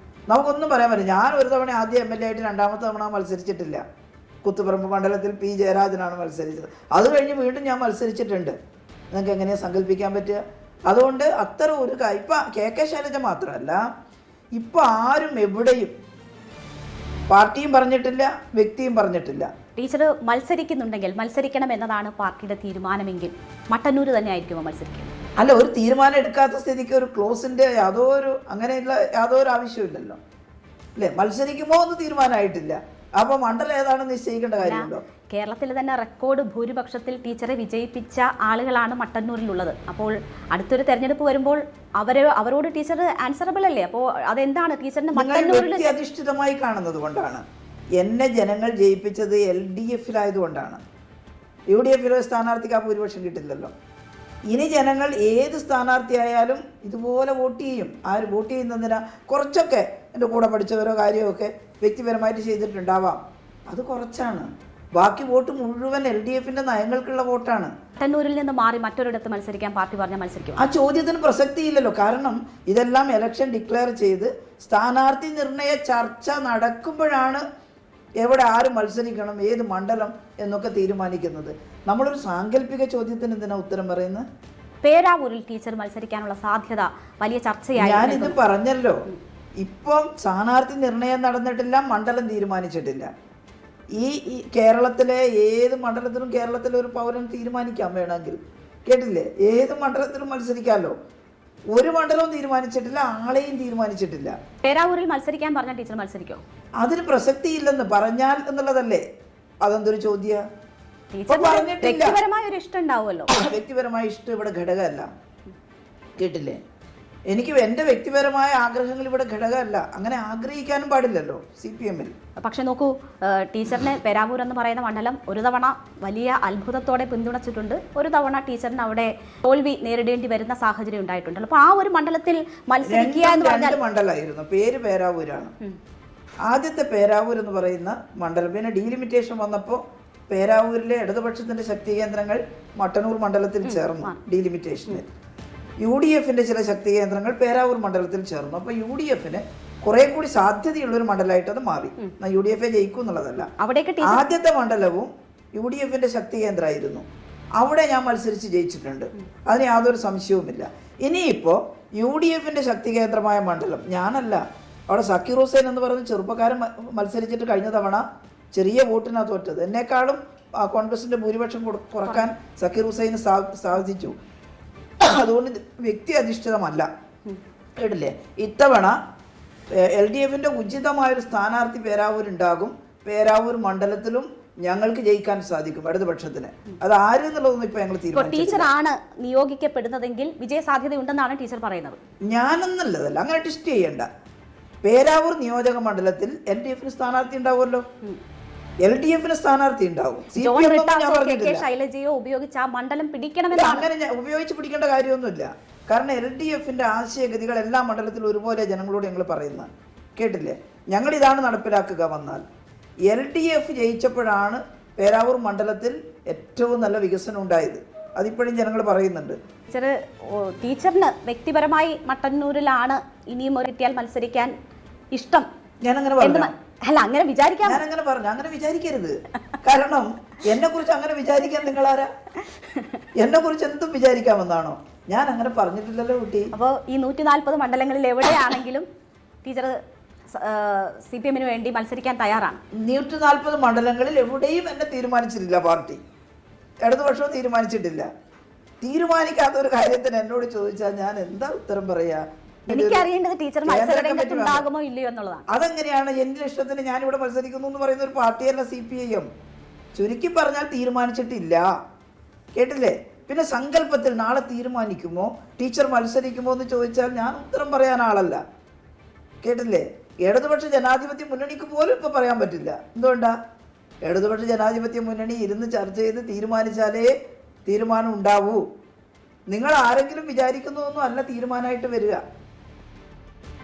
നമുക്കൊന്നും പറയാൻ പറ്റില്ല. ഞാൻ ഒരു തവണ ആദ്യം MLA ആയിട്ട് 2ാമത്തെ തവണ മത്സരിച്ചിട്ടില്ല. കുത്തുപറമ്പ് മണ്ഡലത്തിൽ P ജയരാജനാണ് മത്സരിച്ചത്. അത് കഴിഞ്ഞ് വീണ്ടും ഞാൻ മത്സരിച്ചിട്ടുണ്ട്. നിങ്ങൾക്ക് എങ്ങനെയാണ് സങ്കല്പിക്കാൻ പറ്റുക? അതുകൊണ്ട് അത്തരം ഒരു ഇപ്പം KK ശൈലജ മാത്രമല്ല, ഇപ്പം ആരും എവിടെയും പാർട്ടിയും പറഞ്ഞിട്ടില്ല, വ്യക്തിയും പറഞ്ഞിട്ടില്ല. ടീച്ചർ മത്സരിക്കുന്നുണ്ടെങ്കിൽ മത്സരിക്കണം എന്നതാണ് പാർട്ടിയുടെ തീരുമാനമെങ്കിൽ മട്ടന്നൂർ തന്നെ ആയിരിക്കുമോ മത്സരിക്കും? അല്ല, ഒരു തീരുമാനം എടുക്കാത്ത സ്ഥിതിക്ക് ഒരു ക്ലോസിന്റെ യാതൊരു ആവശ്യമില്ലല്ലോ. അല്ലേ? മത്സരിക്കുമോ എന്ന് തീരുമാനമായിട്ടില്ല. അപ്പൊ മണ്ഡലം ഏതാണെന്ന് നിശ്ചയിക്കേണ്ട കാര്യമുണ്ടോ? കേരളത്തിൽ തന്നെ റെക്കോർഡ് ഭൂരിപക്ഷത്തിൽ ടീച്ചറെ വിജയിപ്പിച്ച ആളുകളാണ് മട്ടന്നൂരിലുള്ളത്. അപ്പോൾ അടുത്തൊരു തെരഞ്ഞെടുപ്പ് വരുമ്പോൾ അവരോട് ടീച്ചർ ആൻസറബിൾ അല്ലേ? അപ്പോൾ അതെന്താണ് ടീച്ചറിന് മട്ടന്നൂരിൽ അധിഷ്ഠിതമായി കാണുന്നത് കൊണ്ടാണ്. എന്നെ ജനങ്ങൾ ജയിപ്പിച്ചത് LDF-ലായതുകൊണ്ടാണ്. UDF-ലെ സ്ഥാനാർത്ഥിക്ക് ആ ഭൂരിപക്ഷം കിട്ടില്ലല്ലോ. ഇനി ജനങ്ങൾ ഏത് സ്ഥാനാർത്ഥിയായാലും ഇതുപോലെ വോട്ട് ചെയ്യും. ആര് വോട്ട് ചെയ്യുന്നതിനാ? കുറച്ചൊക്കെ എൻ്റെ കൂടെ പഠിച്ചവരോ കാര്യമൊക്കെ വ്യക്തിപരമായിട്ട് ചെയ്തിട്ടുണ്ടാവാം, അത് കുറച്ചാണ്. ബാക്കി വോട്ട് മുഴുവൻ LDF-ന്റെ നയങ്ങൾക്കുള്ള വോട്ടാണ്. മട്ടന്നൂരിൽ നിന്ന് മാറി മറ്റൊരിടത്ത് മത്സരിക്കാൻ പാർട്ടി പറഞ്ഞാൽ മത്സരിക്കും? ആ ചോദ്യത്തിന് പ്രസക്തിയില്ലല്ലോ. കാരണം ഇതെല്ലാം ഇലക്ഷൻ ഡിക്ലെയർ ചെയ്ത് സ്ഥാനാർത്ഥി നിർണയ ചർച്ച നടക്കുമ്പോഴാണ് എവിടെ ആര് മത്സരിക്കണം, ഏത് മണ്ഡലം എന്നൊക്കെ തീരുമാനിക്കുന്നത്. നമ്മളൊരു സാങ്കല്പിക ചോദ്യത്തിന് എന്തിനാ ഉത്തരം പറയുന്നത്? പേരാവൂരിൽ ടീച്ചർ മത്സരിക്കാനുള്ള സാധ്യത വലിയ ചർച്ചയായി. ഞാനിത് പറഞ്ഞല്ലോ. ഇപ്പം സ്ഥാനാർത്ഥി നിർണയം നടന്നിട്ടില്ല, മണ്ഡലം തീരുമാനിച്ചിട്ടില്ല. ഈ കേരളത്തിലെ ഏത് മണ്ഡലത്തിലും കേരളത്തിലെ ഒരു പൗരൻ തീരുമാനിക്കാൻ വേണമെങ്കിൽ, കേട്ടില്ലേ? ഏത് മണ്ഡലത്തിലും മത്സരിക്കാമല്ലോ. ഒരു മണ്ഡലവും തീരുമാനിച്ചിട്ടില്ല, ആളെയും തീരുമാനിച്ചിട്ടില്ല. പേരാവൂരിൽ മത്സരിക്കാൻ പറഞ്ഞാൽ ടീച്ചർ മത്സരിക്കോ? അതിന് പ്രസക്തിയില്ലെന്ന് പറഞ്ഞാൽ എന്നുള്ളതല്ലേ? അതെന്തൊരു ചോദ്യ? വ്യക്തിപരമായ ഒരു ഇഷ്ടം ഉണ്ടാവുമല്ലോ. വ്യക്തിപരമായ ഇഷ്ടം ഇവിടെ ഘടകമല്ല, കേട്ടില്ലേ? എനിക്ക് എൻ്റെ വ്യക്തിപരമായ ആഗ്രഹങ്ങൾ ഇവിടെ ഘടകമല്ല. അങ്ങനെ ആഗ്രഹിക്കാനും പാടില്ലല്ലോ CPM-ൽ. പക്ഷെ നോക്കൂ, ടീച്ചറിന് പേരാവൂർ എന്ന് പറയുന്ന മണ്ഡലം ഒരു തവണ വലിയ അത്ഭുതത്തോടെ പിന്തുണച്ചിട്ടുണ്ട്, ഒരു തവണ ടീച്ചറിന് അവിടെ തോൽവി നേരിടേണ്ടി വരുന്ന സാഹചര്യം ഉണ്ടായിട്ടുണ്ടല്ലോ. അപ്പൊ ആ ഒരു മണ്ഡലത്തിൽ മത്സരിക്കുക എന്ന് പറഞ്ഞാൽ മണ്ഡലമായിരുന്നു, പേര് പേരാവൂരാണ്. ആദ്യത്തെ പേരാവൂർ എന്ന് പറയുന്ന മണ്ഡലം, പിന്നെ ഡീലിമിറ്റേഷൻ വന്നപ്പോൾ പേരാവൂരിലെ ഇടതുപക്ഷത്തിന്റെ ശക്തി കേന്ദ്രങ്ങൾ മട്ടന്നൂർ മണ്ഡലത്തിൽ ചേർന്നു ഡീലിമിറ്റേഷനിൽ. UDF-ന്റെ ചില ശക്തി കേന്ദ്രങ്ങൾ പേരാവൂർ മണ്ഡലത്തിൽ ചേർന്നു. അപ്പോൾ UDF-ന് കുറെ കൂടി സാധ്യതയുള്ളൊരു മണ്ഡലമായിട്ട് അത് മാറി. UDF ജയിക്കും എന്നുള്ളതല്ല. ആദ്യത്തെ മണ്ഡലവും UDF-ന്റെ ശക്തി കേന്ദ്രമായിരുന്നു. അവിടെ ഞാൻ മത്സരിച്ച് ജയിച്ചിട്ടുണ്ട്, അതിന് യാതൊരു സംശയവുമില്ല. ഇനിയിപ്പോൾ UDF-ന്റെ ശക്തി കേന്ദ്രമായ മണ്ഡലം ഞാനല്ല, അവിടെ സക്കീർ ഹുസൈൻ എന്ന് പറയുന്ന ചെറുപ്പക്കാരൻ മത്സരിച്ചിട്ട് കഴിഞ്ഞ തവണ ചെറിയ വോട്ടിനാണ് തോറ്റത്. എന്നെക്കാളും കോൺഗ്രസിന്റെ ഭൂരിപക്ഷം കുറക്കാൻ സക്കീർ ഹുസൈന് സാധിച്ചു. അതുകൊണ്ട് വ്യക്തി അധിഷ്ഠിതമല്ല, കേട്ടില്ലേ? ഇത്തവണ LDF-ന്റെ ഉചിതമായൊരു സ്ഥാനാർത്ഥി പേരാവൂരുണ്ടാകും. പേരാവൂർ മണ്ഡലത്തിലും ഞങ്ങൾക്ക് ജയിക്കാൻ സാധിക്കും ഇടതുപക്ഷത്തിന്. അത് ആര് എന്നുള്ളതൊന്നും ഇപ്പൊ ഞങ്ങൾ തീരുമാനിച്ചു. ടീച്ചറാണ് നിയോഗിക്കപ്പെടുന്നതെങ്കിൽ വിജയ സാധ്യതയുണ്ടെന്നാണ് ടീച്ചർ പറയുന്നത്. ഞാനെന്നുള്ളതല്ല, അങ്ങനെ ടെസ്റ്റ് ചെയ്യണ്ട. പേരാവൂർ നിയോജക മണ്ഡലത്തിൽ LDF-ന് സ്ഥാനാർത്ഥി ഉണ്ടാവുമല്ലോ, LDF-ന് സ്ഥാനാർത്ഥി ഉണ്ടാവും. അങ്ങനെ ഉപയോഗിച്ച് പിടിക്കേണ്ട കാര്യമൊന്നുമില്ല. കാരണം LDF-ന്റെ ആശയഗതികൾ എല്ലാ മണ്ഡലത്തിലും ഒരുപോലെ ജനങ്ങളോട് ഞങ്ങൾ പറയുന്ന, കേട്ടില്ലേ? ഞങ്ങൾ ഇതാണ് നടപ്പിലാക്കുക വന്നാൽ. LDF ജയിച്ചപ്പോഴാണ് പേരാവൂർ മണ്ഡലത്തിൽ ഏറ്റവും നല്ല വികസനം ഉണ്ടായത്. അതിപ്പോഴും ജനങ്ങൾ പറയുന്നുണ്ട്. ടീച്ചറിന് വ്യക്തിപരമായി മട്ടന്നൂരിലാണ് ഇനിയും കിട്ടിയാൽ മത്സരിക്കാൻ ഇഷ്ടം. ഞാനങ്ങനെ പറഞ്ഞു. അല്ല, അങ്ങനെ വിചാരിക്കാം. ഞാനങ്ങനെ പറഞ്ഞു. അങ്ങനെ വിചാരിക്കരുത്. കാരണം എന്നെ കുറിച്ച് അങ്ങനെ വിചാരിക്കാൻ നിങ്ങളാരാ? എന്നെ കുറിച്ച് എന്തും വിചാരിക്കാമെന്നാണോ? ഞാൻ അങ്ങനെ പറഞ്ഞിട്ടില്ലല്ലോ കുട്ടി. അപ്പോൾ ഈ 140 മണ്ഡലങ്ങളിൽ എവിടെയാണെങ്കിലും ടീച്ചർ CPM-ന് വേണ്ടി മത്സരിക്കാൻ തയ്യാറാണ്. 140 മണ്ഡലങ്ങളിൽ എവിടെയും എന്നെ തീരുമാനിച്ചിട്ടില്ല പാർട്ടി, ഇടതുപക്ഷവും തീരുമാനിച്ചിട്ടില്ല. തീരുമാനിക്കാത്ത ഒരു കാര്യത്തിന് എന്നോട് ചോദിച്ചാൽ ഞാൻ എന്താ ഉത്തരം പറയാ? എനിക്കറിയേണ്ടത് ടീച്ചർ മത്സരരംഗത്തുണ്ടാകുമോ ഇല്ലയോ എന്നുള്ളതാണ്. അതെങ്ങനെയാണ്? എന്റെ ഇഷ്ടത്തിന് ഞാനിവിടെ മത്സരിക്കുന്നു എന്ന് പറയുന്ന ഒരു പാർട്ടിയല്ല CPIM. ചുരുക്കി പറഞ്ഞാൽ തീരുമാനിച്ചിട്ടില്ല, കേട്ടില്ലേ? പിന്നെ സങ്കല്പത്തിൽ നാളെ തീരുമാനിക്കുമോ, ടീച്ചർ മത്സരിക്കുമോ എന്ന് ചോദിച്ചാൽ ഞാൻ ഉത്തരം പറയാൻ ആളല്ല, കേട്ടില്ലേ? ഇടതുപക്ഷ ജനാധിപത്യ മുന്നണിക്ക് പോലും ഇപ്പൊ പറയാൻ പറ്റില്ല. എന്തുകൊണ്ടാ? ഇടതുപക്ഷ ജനാധിപത്യ മുന്നണി ഇരുന്ന് ചർച്ച ചെയ്ത് തീരുമാനിച്ചാലേ തീരുമാനം ഉണ്ടാവൂ. നിങ്ങൾ ആരെങ്കിലും വിചാരിക്കുന്നതൊന്നും അല്ല തീരുമാനമായിട്ട് വരിക.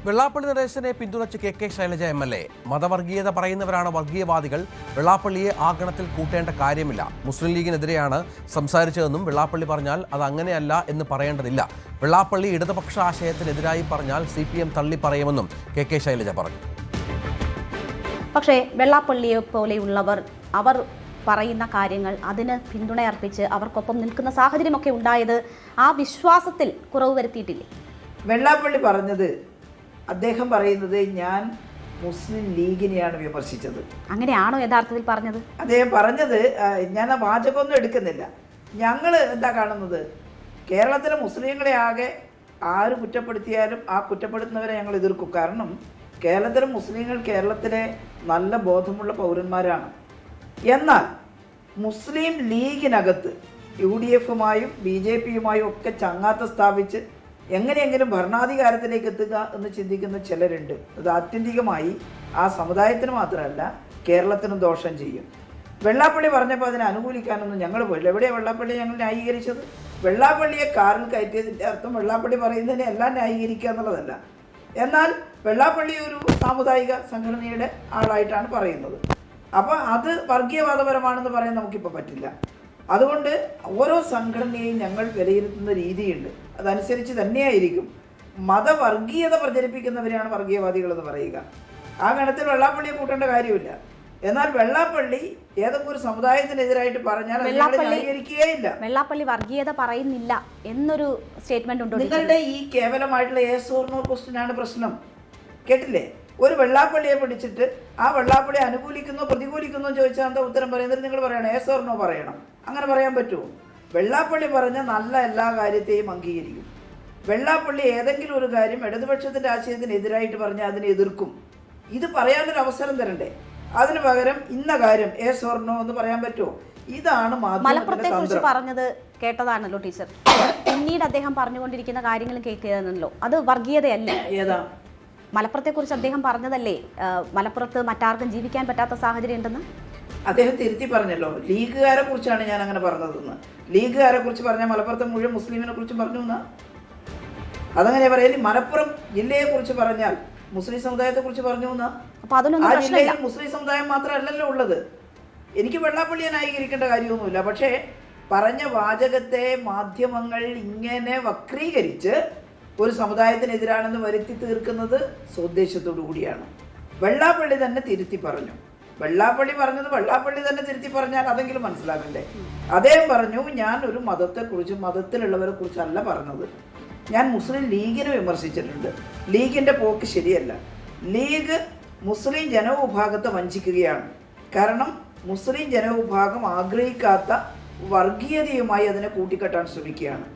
വെള്ളാപ്പള്ളി നടേശനെ പിന്തുണച്ച് KK ശൈലജ MLA. മതവർഗീയത പറയുന്നവരാണ് വർഗീയവാദികൾ, വെള്ളാപ്പള്ളിയെ ആ ഗണത്തിൽ കൂട്ടേണ്ട കാര്യമില്ല. മുസ്ലിം ലീഗിനെതിരെയാണ് സംസാരിച്ചതെന്നും വെള്ളാപ്പള്ളി പറഞ്ഞാൽ അത് അങ്ങനെയല്ല എന്ന് പറയേണ്ടതില്ല. വെള്ളാപ്പള്ളി ഇടതുപക്ഷ ആശയത്തിനെതിരായി പറഞ്ഞാൽ CPM തള്ളി പറയുമെന്നും KK ശൈലജ പറഞ്ഞു. പക്ഷേ വെള്ളാപ്പള്ളിയെ പോലെയുള്ളവർ അവർ പറയുന്ന കാര്യങ്ങൾ അതിന് പിന്തുണയർപ്പിച്ച് അവർക്കൊപ്പം നിൽക്കുന്ന സാഹചര്യമൊക്കെ ഉണ്ടായത് ആ വിശ്വാസത്തിൽ കുറവ് വരുത്തിയിട്ടില്ലേ? വെള്ളാപ്പള്ളി പറഞ്ഞത്, അദ്ദേഹം പറയുന്നത് ഞാൻ മുസ്ലിം ലീഗിനെയാണ് വിമർശിച്ചത്. അങ്ങനെയാണോ യഥാർത്ഥത്തിൽ പറഞ്ഞത്? അദ്ദേഹം പറഞ്ഞത്, ഞാൻ ആ വാചകമൊന്നും എടുക്കുന്നില്ല. ഞങ്ങൾ എന്താ കാണുന്നത്, കേരളത്തിലെ മുസ്ലിങ്ങളെ ആകെ ആര് കുറ്റപ്പെടുത്തിയാലും ആ കുറ്റപ്പെടുത്തുന്നവരെ ഞങ്ങൾ എതിർക്കും. കാരണം കേരളത്തിലെ മുസ്ലിങ്ങൾ കേരളത്തിലെ നല്ല ബോധമുള്ള പൗരന്മാരാണ്. എന്നാൽ മുസ്ലിം ലീഗിനകത്ത് UDF-ഉമായും BJP-യുമായും ഒക്കെ ചങ്ങാത്ത സ്ഥാപിച്ച് എങ്ങനെയെങ്കിലും ഭരണാധികാരത്തിലേക്ക് എത്തുക എന്ന് ചിന്തിക്കുന്ന ചിലരുണ്ട്. അത് ആത്യന്തികമായി ആ സമുദായത്തിന് മാത്രമല്ല കേരളത്തിനും ദോഷം ചെയ്യും. വെള്ളാപ്പള്ളി പറഞ്ഞപ്പോൾ അതിനെ അനുകൂലിക്കാനൊന്നും ഞങ്ങൾ പോയില്ല. എവിടെയാണ് വെള്ളാപ്പള്ളി ഞങ്ങൾ ന്യായീകരിച്ചത്? വെള്ളാപ്പള്ളിയെ കാറിൽ കയറ്റിയതിൻ്റെ അർത്ഥം വെള്ളാപ്പള്ളി പറയുന്നതിനെ എല്ലാം ന്യായീകരിക്കുക എന്നുള്ളതല്ല. എന്നാൽ വെള്ളാപ്പള്ളി ഒരു സാമുദായിക സംഘടനയുടെ ആളായിട്ടാണ് പറയുന്നത്. അപ്പോൾ അത് വർഗീയവാദപരമാണെന്ന് പറയാൻ നമുക്കിപ്പോൾ പറ്റില്ല. അതുകൊണ്ട് ഓരോ സംഘടനയെയും ഞങ്ങൾ വിലയിരുത്തുന്ന രീതിയുണ്ട്. അതനുസരിച്ച് തന്നെയായിരിക്കും. മതവർഗീയത പ്രചരിപ്പിക്കുന്നവരെയാണ് വർഗീയവാദികളെന്ന് പറയുക. ആ ഗണത്തിൽ വെള്ളാപ്പള്ളിയെ കൂട്ടേണ്ട കാര്യമില്ല. എന്നാൽ വെള്ളാപ്പള്ളി ഏതൊക്കെ ഒരു സമുദായത്തിനെതിരായിട്ട് പറഞ്ഞാൽ ന്യായീകരിക്കുകയില്ല. വെള്ളാപ്പള്ളി വർഗീയത പറയുന്നില്ല എന്നൊരു സ്റ്റേറ്റ്മെന്റ് ഉണ്ടോ? നിങ്ങളുടെ ഈ കേവലമായിട്ടുള്ള yes or no ക്വസ്റ്റ്യനാണ് പ്രശ്നം. കേട്ടില്ലേ? ഒരു വെള്ളാപ്പള്ളിയെ പിടിച്ചിട്ട് ആ വെള്ളാപ്പള്ളിയെ അനുകൂലിക്കുന്നോ പ്രതികൂലിക്കുന്നോ ചോദിച്ചാൽ എന്താ ഉത്തരം പറയുന്നത്? നിങ്ങൾ പറയണം yes or no പറയണം. അങ്ങനെ പറയാൻ പറ്റുമോ? വെള്ളാപ്പള്ളി പറഞ്ഞ നല്ല എല്ലാ കാര്യത്തെയും അംഗീകരിക്കും. വെള്ളാപ്പള്ളി ഏതെങ്കിലും ഒരു കാര്യം ഇടതുപക്ഷത്തിന്റെ ആശയത്തിനെതിരായിട്ട് പറഞ്ഞാൽ അതിനെ എതിർക്കും. ഇത് പറയാനൊരു അവസരം തരണ്ടേ? അതിന് പകരം ഇന്ന കാര്യം yes or no എന്ന് പറയാൻ പറ്റുമോ? ഇതാണ് മലപ്പുറത്തെ കുറിച്ച് പറഞ്ഞത് കേട്ടതാണല്ലോ ടീച്ചർ. പിന്നീട് അദ്ദേഹം പറഞ്ഞുകൊണ്ടിരിക്കുന്ന കാര്യങ്ങളും കേൾക്കുകയാണല്ലോ. അത് വർഗീയതയല്ലേ? ഏതാ? മലപ്പുറത്തെ കുറിച്ച് അദ്ദേഹം പറഞ്ഞതല്ലേ മലപ്പുറത്ത് മറ്റാർക്കും ജീവിക്കാൻ പറ്റാത്ത സാഹചര്യം ഉണ്ടെന്ന്? അദ്ദേഹം തിരുത്തി പറഞ്ഞല്ലോ. ലീഗുകാരെ കുറിച്ചാണ് ഞാൻ അങ്ങനെ പറഞ്ഞതെന്ന്. ലീഗുകാരെ കുറിച്ച് പറഞ്ഞാൽ മലപ്പുറത്തെ മുഴുവൻ മുസ്ലിമിനെ കുറിച്ചും പറഞ്ഞു എന്നാ? അതങ്ങനെ പറയല്. മലപ്പുറം ജില്ലയെ കുറിച്ച് പറഞ്ഞാൽ മുസ്ലിം സമുദായത്തെ കുറിച്ച് പറഞ്ഞു എന്നാ? ആ ജില്ലയിൽ മുസ്ലിം സമുദായം മാത്രമല്ലല്ലോ ഉള്ളത്. എനിക്ക് വെള്ളാപ്പള്ളിയെ ന്യായീകരിക്കേണ്ട കാര്യമൊന്നുമില്ല. പക്ഷേ പറഞ്ഞ വാചകത്തെ മാധ്യമങ്ങൾ ഇങ്ങനെ വക്രീകരിച്ച് ഒരു സമുദായത്തിനെതിരാണെന്ന് വരുത്തി തീർക്കുന്നത് സ്വദേശത്തോടു കൂടിയാണ്. വെള്ളാപ്പള്ളി തന്നെ തിരുത്തി പറഞ്ഞു. വെള്ളാപ്പള്ളി പറഞ്ഞത് വെള്ളാപ്പള്ളി തന്നെ തിരുത്തി പറഞ്ഞാൽ അതെങ്കിലും മനസ്സിലാക്കണ്ടേ? അദ്ദേഹം പറഞ്ഞു, ഞാൻ ഒരു മതത്തെക്കുറിച്ചും മതത്തിലുള്ളവരെ കുറിച്ചല്ല പറഞ്ഞത്. ഞാൻ മുസ്ലിം ലീഗിനെ വിമർശിച്ചിട്ടുണ്ട്. ലീഗിൻ്റെ പോക്ക് ശരിയല്ല. ലീഗ് മുസ്ലിം ജനവിഭാഗത്തെ വഞ്ചിക്കുകയാണ്. കാരണം മുസ്ലിം ജനവിഭാഗം ആഗ്രഹിക്കാത്ത വർഗീയതയുമായി അതിനെ കൂട്ടിക്കെട്ടാൻ ശ്രമിക്കുകയാണ്.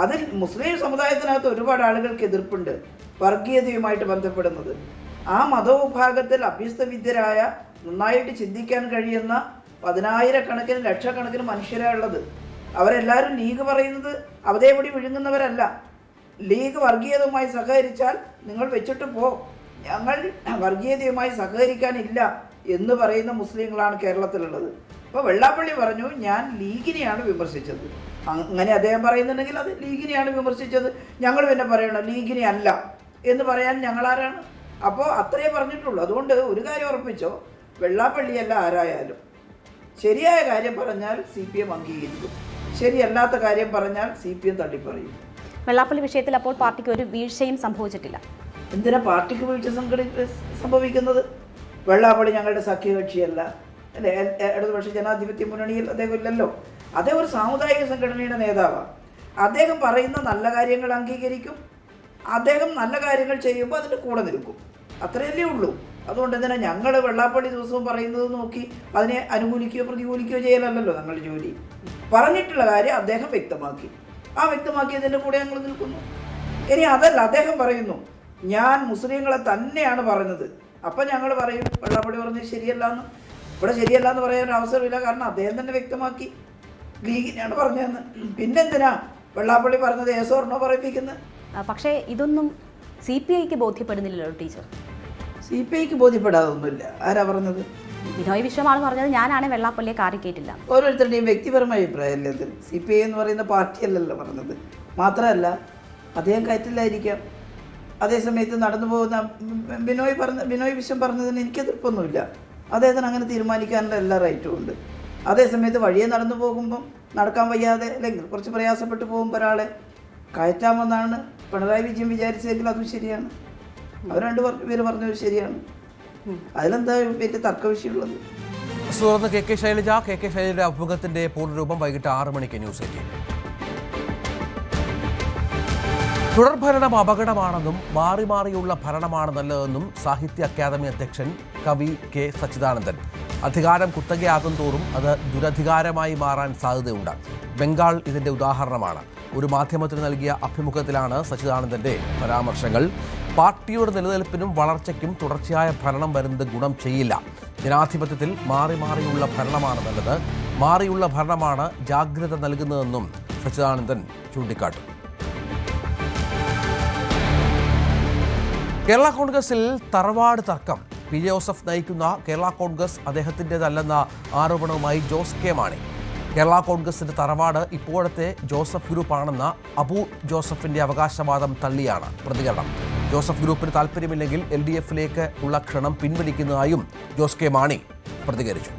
അതിൽ മുസ്ലിം സമുദായത്തിനകത്ത് ഒരുപാട് ആളുകൾക്ക് എതിർപ്പുണ്ട് വർഗീയതയുമായിട്ട് ബന്ധപ്പെടുന്നത്. ആ മതവിഭാഗത്തിൽ അഭ്യസ്തവിദ്യരായ നന്നായിട്ട് ചിന്തിക്കാൻ കഴിയുന്ന 10,000-കണക്കിന് ലക്ഷക്കണക്കിന് മനുഷ്യരാണുള്ളത്. അവരെല്ലാവരും ലീഗ് പറയുന്നത് അവതേപടി വിഴുങ്ങുന്നവരല്ല. ലീഗ് വർഗീയതയുമായി സഹകരിച്ചാൽ നിങ്ങൾ വെച്ചിട്ട് പോ, ഞങ്ങൾ വർഗീയതയുമായി സഹകരിക്കാനില്ല എന്ന് പറയുന്ന മുസ്ലിങ്ങളാണ് കേരളത്തിലുള്ളത്. അപ്പോൾ വെള്ളാപ്പള്ളി പറഞ്ഞു, ഞാൻ ലീഗിനെയാണ് വിമർശിച്ചത്. അങ്ങനെ അദ്ദേഹം പറയുന്നുണ്ടെങ്കിൽ അത് ലീഗിനെയാണ് വിമർശിച്ചത്. ഞങ്ങൾ പിന്നെ പറയണം ലീഗിനെ അല്ല എന്ന് പറയാൻ ഞങ്ങളാരാണ്? അപ്പോൾ അത്രേ പറഞ്ഞിട്ടുള്ളൂ. അതുകൊണ്ട് ഒരു കാര്യം ഉറപ്പിച്ചോ, വെള്ളാപ്പള്ളിയല്ല ആരായാലും ശരിയായ കാര്യം പറഞ്ഞാൽ CPM അംഗീകരിക്കും, ശരിയല്ലാത്ത കാര്യം പറഞ്ഞാൽ CPM തള്ളിപ്പറയും. വെള്ളാപ്പള്ളി വിഷയത്തിൽ അപ്പോൾ പാർട്ടിക്ക് ഒരു വീഴ്ചയും സംഭവിച്ചിട്ടില്ല. എന്തിനാ പാർട്ടിക്ക് വീഴ്ച സംഭവിക്കുന്നത്? വെള്ളാപ്പള്ളി ഞങ്ങളുടെ സഖ്യകക്ഷിയല്ല അല്ലേ? ഇടതുപക്ഷ ജനാധിപത്യ മുന്നണിയിൽ അദ്ദേഹം ഇല്ലല്ലോ. അദ്ദേഹം ഒരു സാമുദായിക സംഘടനയുടെ നേതാവാണ്. അദ്ദേഹം പറയുന്ന നല്ല കാര്യങ്ങൾ അംഗീകരിക്കും. അദ്ദേഹം നല്ല കാര്യങ്ങൾ ചെയ്യുമ്പോൾ അതിൻ്റെ കൂടെ നിൽക്കും. അത്രയല്ലേ ഉള്ളൂ. അതുകൊണ്ട് എന്തിനാ ഞങ്ങൾ വെള്ളാപ്പള്ളി ദിവസവും പറയുന്നത് നോക്കി അതിനെ അനുകൂലിക്കുകയോ പ്രതികൂലിക്കുകയോ ചെയ്യലല്ലോ ഞങ്ങളുടെ ജോലി. പറഞ്ഞിട്ടുള്ള കാര്യം അദ്ദേഹം വ്യക്തമാക്കി. ആ വ്യക്തമാക്കിയതിൻ്റെ കൂടെ ഞങ്ങൾ നിൽക്കുന്നു. ഇനി അതല്ല, അദ്ദേഹം പറയുന്നു ഞാൻ മുസ്ലിങ്ങളെ തന്നെയാണ് പറഞ്ഞത്. അപ്പം ഞങ്ങൾ പറയും വെള്ളാപ്പള്ളി പറഞ്ഞത് ശരിയല്ല എന്ന്. ഇവിടെ ശരിയല്ല എന്ന് പറയാൻ ഒരു അവസരമില്ല. കാരണം അദ്ദേഹം തന്നെ വ്യക്തമാക്കി ലീഗിനെയാണ് പറഞ്ഞതെന്ന്. പിന്നെന്തിനാ വെള്ളാപ്പള്ളി പറഞ്ഞത് yes or no പറയിപ്പിക്കുന്നത്? പക്ഷേ ഇതൊന്നും CPIക്ക് ബോധ്യപ്പെടുന്നില്ലല്ലോ ടീച്ചർ. CPIക്ക് ബോധ്യപ്പെടാതൊന്നുമില്ല. ആരാ പറഞ്ഞത്? ബിനോയ് വിശ്വമാണ് പറഞ്ഞത്. ഞാനാണ് വെള്ളാപ്പള്ളിയെ കാറി കേട്ടില്ല. ഓരോരുത്തരുടെയും വ്യക്തിപരമായ അഭിപ്രായമല്ലേ അത്. CPI എന്ന് പറയുന്ന പാർട്ടിയല്ലല്ലോ പറഞ്ഞത്. മാത്രമല്ല അദ്ദേഹം കയറ്റില്ലായിരിക്കാം. അതേസമയത്ത് നടന്നു പോകുന്ന ബിനോയ് വിശ്വം പറഞ്ഞതിന് എനിക്ക് എതിർപ്പൊന്നുമില്ല. അദ്ദേഹത്തിന് അങ്ങനെ തീരുമാനിക്കാനുള്ള എല്ലാ റൈറ്റും ഉണ്ട്. അതേസമയത്ത് വഴിയെ നടന്നു പോകുമ്പം നടക്കാൻ വയ്യാതെ അല്ലെങ്കിൽ കുറച്ച് പ്രയാസപ്പെട്ട് പോകുമ്പോൾ ഒരാളെ കയറ്റാമെന്നാണ് പിണറായി വിജയൻ വിചാരിച്ചതെങ്കിൽ അതും ശരിയാണ്. അവർ രണ്ടുപേര് പറഞ്ഞത് ശരിയാണ്. അതിലെന്താ വലിയ തർക്ക വിഷയമുള്ളത്? തുടർന്ന് KK ശൈലജ ശൈലജയുടെ അഭിമുഖത്തിന്റെ പൂർണ്ണരൂപം വൈകിട്ട് 6 മണിക്ക് ന്യൂസ് 18. തുടർഭരണം അപകടമാണെന്നും മാറി മാറിയുള്ള ഭരണമാണ് നല്ലതെന്നും സാഹിത്യ അക്കാദമി അധ്യക്ഷൻ കവി K സച്ചിദാനന്ദൻ. അധികാരം കുത്തകയാകും തോറും അത് ദുരധികാരമായി മാറാൻ സാധ്യതയുണ്ട്. ബംഗാൾ ഇതിന്റെ ഉദാഹരണമാണ്. ഒരു മാധ്യമത്തിന് നൽകിയ അഭിമുഖത്തിലാണ് സച്ചിദാനന്ദന്റെ പരാമർശങ്ങൾ. പാർട്ടിയുടെ നിലനിൽപ്പിനും വളർച്ചയ്ക്കും തുടർച്ചയായ ഭരണം വരുന്നത് ഗുണം ചെയ്യില്ല. ജനാധിപത്യത്തിൽ മാറി മാറിയുള്ള ഭരണമാണ് നല്ലത്. മാറിയുള്ള ഭരണമാണ് ജാഗ്രത നൽകുന്നതെന്നും സച്ചിദാനന്ദൻ ചൂണ്ടിക്കാട്ടും. കേരള കോൺഗ്രസിൽ തറവാട് തർക്കം. പി ജോസഫ് നയിക്കുന്ന കേരള കോൺഗ്രസ് അദ്ദേഹത്തിൻ്റെതല്ലെന്ന ആരോപണവുമായി ജോസ് കെ മാണി. കേരള കോൺഗ്രസിന്റെ തറവാട് ഇപ്പോഴത്തെ ജോസഫ് ഗ്രൂപ്പാണെന്ന അബു ജോസഫിന്റെ അവകാശവാദം തള്ളിയാണ് പ്രതികരണം. ജോസഫ് ഗ്രൂപ്പിന് താല്പര്യമില്ലെങ്കിൽ LDF-ലേക്ക് ഉള്ള ക്ഷണം പിൻവലിക്കുന്നതായും ജോസ് കെ മാണി പ്രതികരിച്ചു.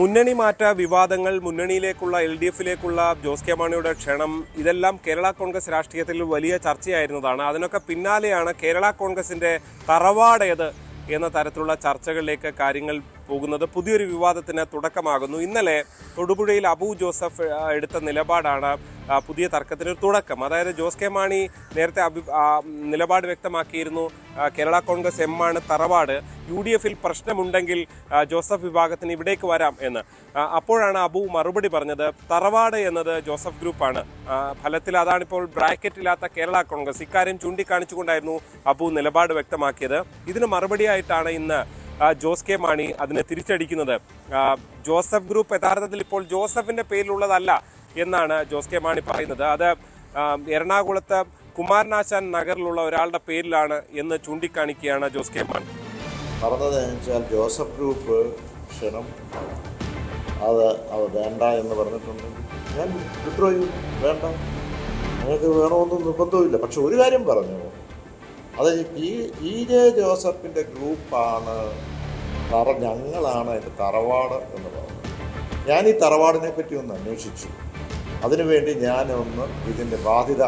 മുന്നണി മാറ്റ വിവാദങ്ങൾ, മുന്നണിയിലേക്കുള്ള LDF-ലേക്കുള്ള ജോസ് കെ മാണിയുടെ ക്ഷണം, ഇതെല്ലാം കേരള കോൺഗ്രസ് രാഷ്ട്രീയത്തിൽ വലിയ ചർച്ചയായിരുന്നതാണ്. അതിനൊക്കെ പിന്നാലെയാണ് കേരള കോൺഗ്രസിന്റെ തറവാട് ഏത് എന്ന തരത്തിലുള്ള ചർച്ചകളിലേക്ക് കാര്യങ്ങൾ പോകുന്നത്. പുതിയൊരു വിവാദത്തിന് തുടക്കമാകുന്നു. ഇന്നലെ തൊടുപുഴയിൽ അബു ജോസഫ് എടുത്ത നിലപാടാണ് പുതിയ തർക്കത്തിനൊരു തുടക്കം. അതായത് ജോസ് കെ മാണി നേരത്തെ നിലപാട് വ്യക്തമാക്കിയിരുന്നു, കേരള കോൺഗ്രസ് M ആണ് തറവാട്, UDF-ൽ പ്രശ്നമുണ്ടെങ്കിൽ ജോസഫ് വിഭാഗത്തിന് ഇവിടേക്ക് വരാം എന്ന്. അപ്പോഴാണ് അബു മറുപടി പറഞ്ഞത്, തറവാട് എന്നത് ജോസഫ് ഗ്രൂപ്പാണ്, ഫലത്തിൽ അതാണിപ്പോൾ ബ്രാക്കറ്റില്ലാത്ത കേരള കോൺഗ്രസ്. ഇക്കാര്യം ചൂണ്ടിക്കാണിച്ചുകൊണ്ടായിരുന്നു അബു നിലപാട് വ്യക്തമാക്കിയത്. ഇതിന് മറുപടിയായിട്ടാണ് ഇന്ന് ജോസ് കെ മാണി അതിനെ തിരിച്ചടിക്കുന്നത്. ജോസഫ് ഗ്രൂപ്പ് യഥാർത്ഥത്തിൽ ഇപ്പോൾ ജോസഫിന്റെ പേരിലുള്ളതല്ല എന്നാണ് ജോസ് കെ മാണി പറയുന്നത്. അത് എറണാകുളത്ത് കുമാരനാശാൻ നഗറിലുള്ള ഒരാളുടെ പേരിലാണ് എന്ന് ചൂണ്ടിക്കാണിക്കുകയാണ് ജോസ് കെ മാണി. പറഞ്ഞതെന്നുവെച്ചാൽ ജോസഫ് ഗ്രൂപ്പ് ക്ഷണം അത് വേണ്ട എന്ന് പറഞ്ഞിട്ടുണ്ടെങ്കിൽ ഞാൻ വിഡ്രോ ചെയ്യും. വേണ്ട, നിങ്ങൾക്ക് വേണമെന്നും നിർബന്ധവുമില്ല. പക്ഷെ ഒരു കാര്യം പറഞ്ഞു, അത് PJ ജോസഫിൻ്റെ ഗ്രൂപ്പാണ് ഞങ്ങളാണ് എൻ്റെ തറവാട് എന്ന് പറഞ്ഞത്. ഞാൻ ഈ തറവാടിനെ പറ്റി ഒന്ന് അന്വേഷിച്ചു. അതിനുവേണ്ടി ഞാനൊന്ന് ഇതിൻ്റെ ബാധ്യത,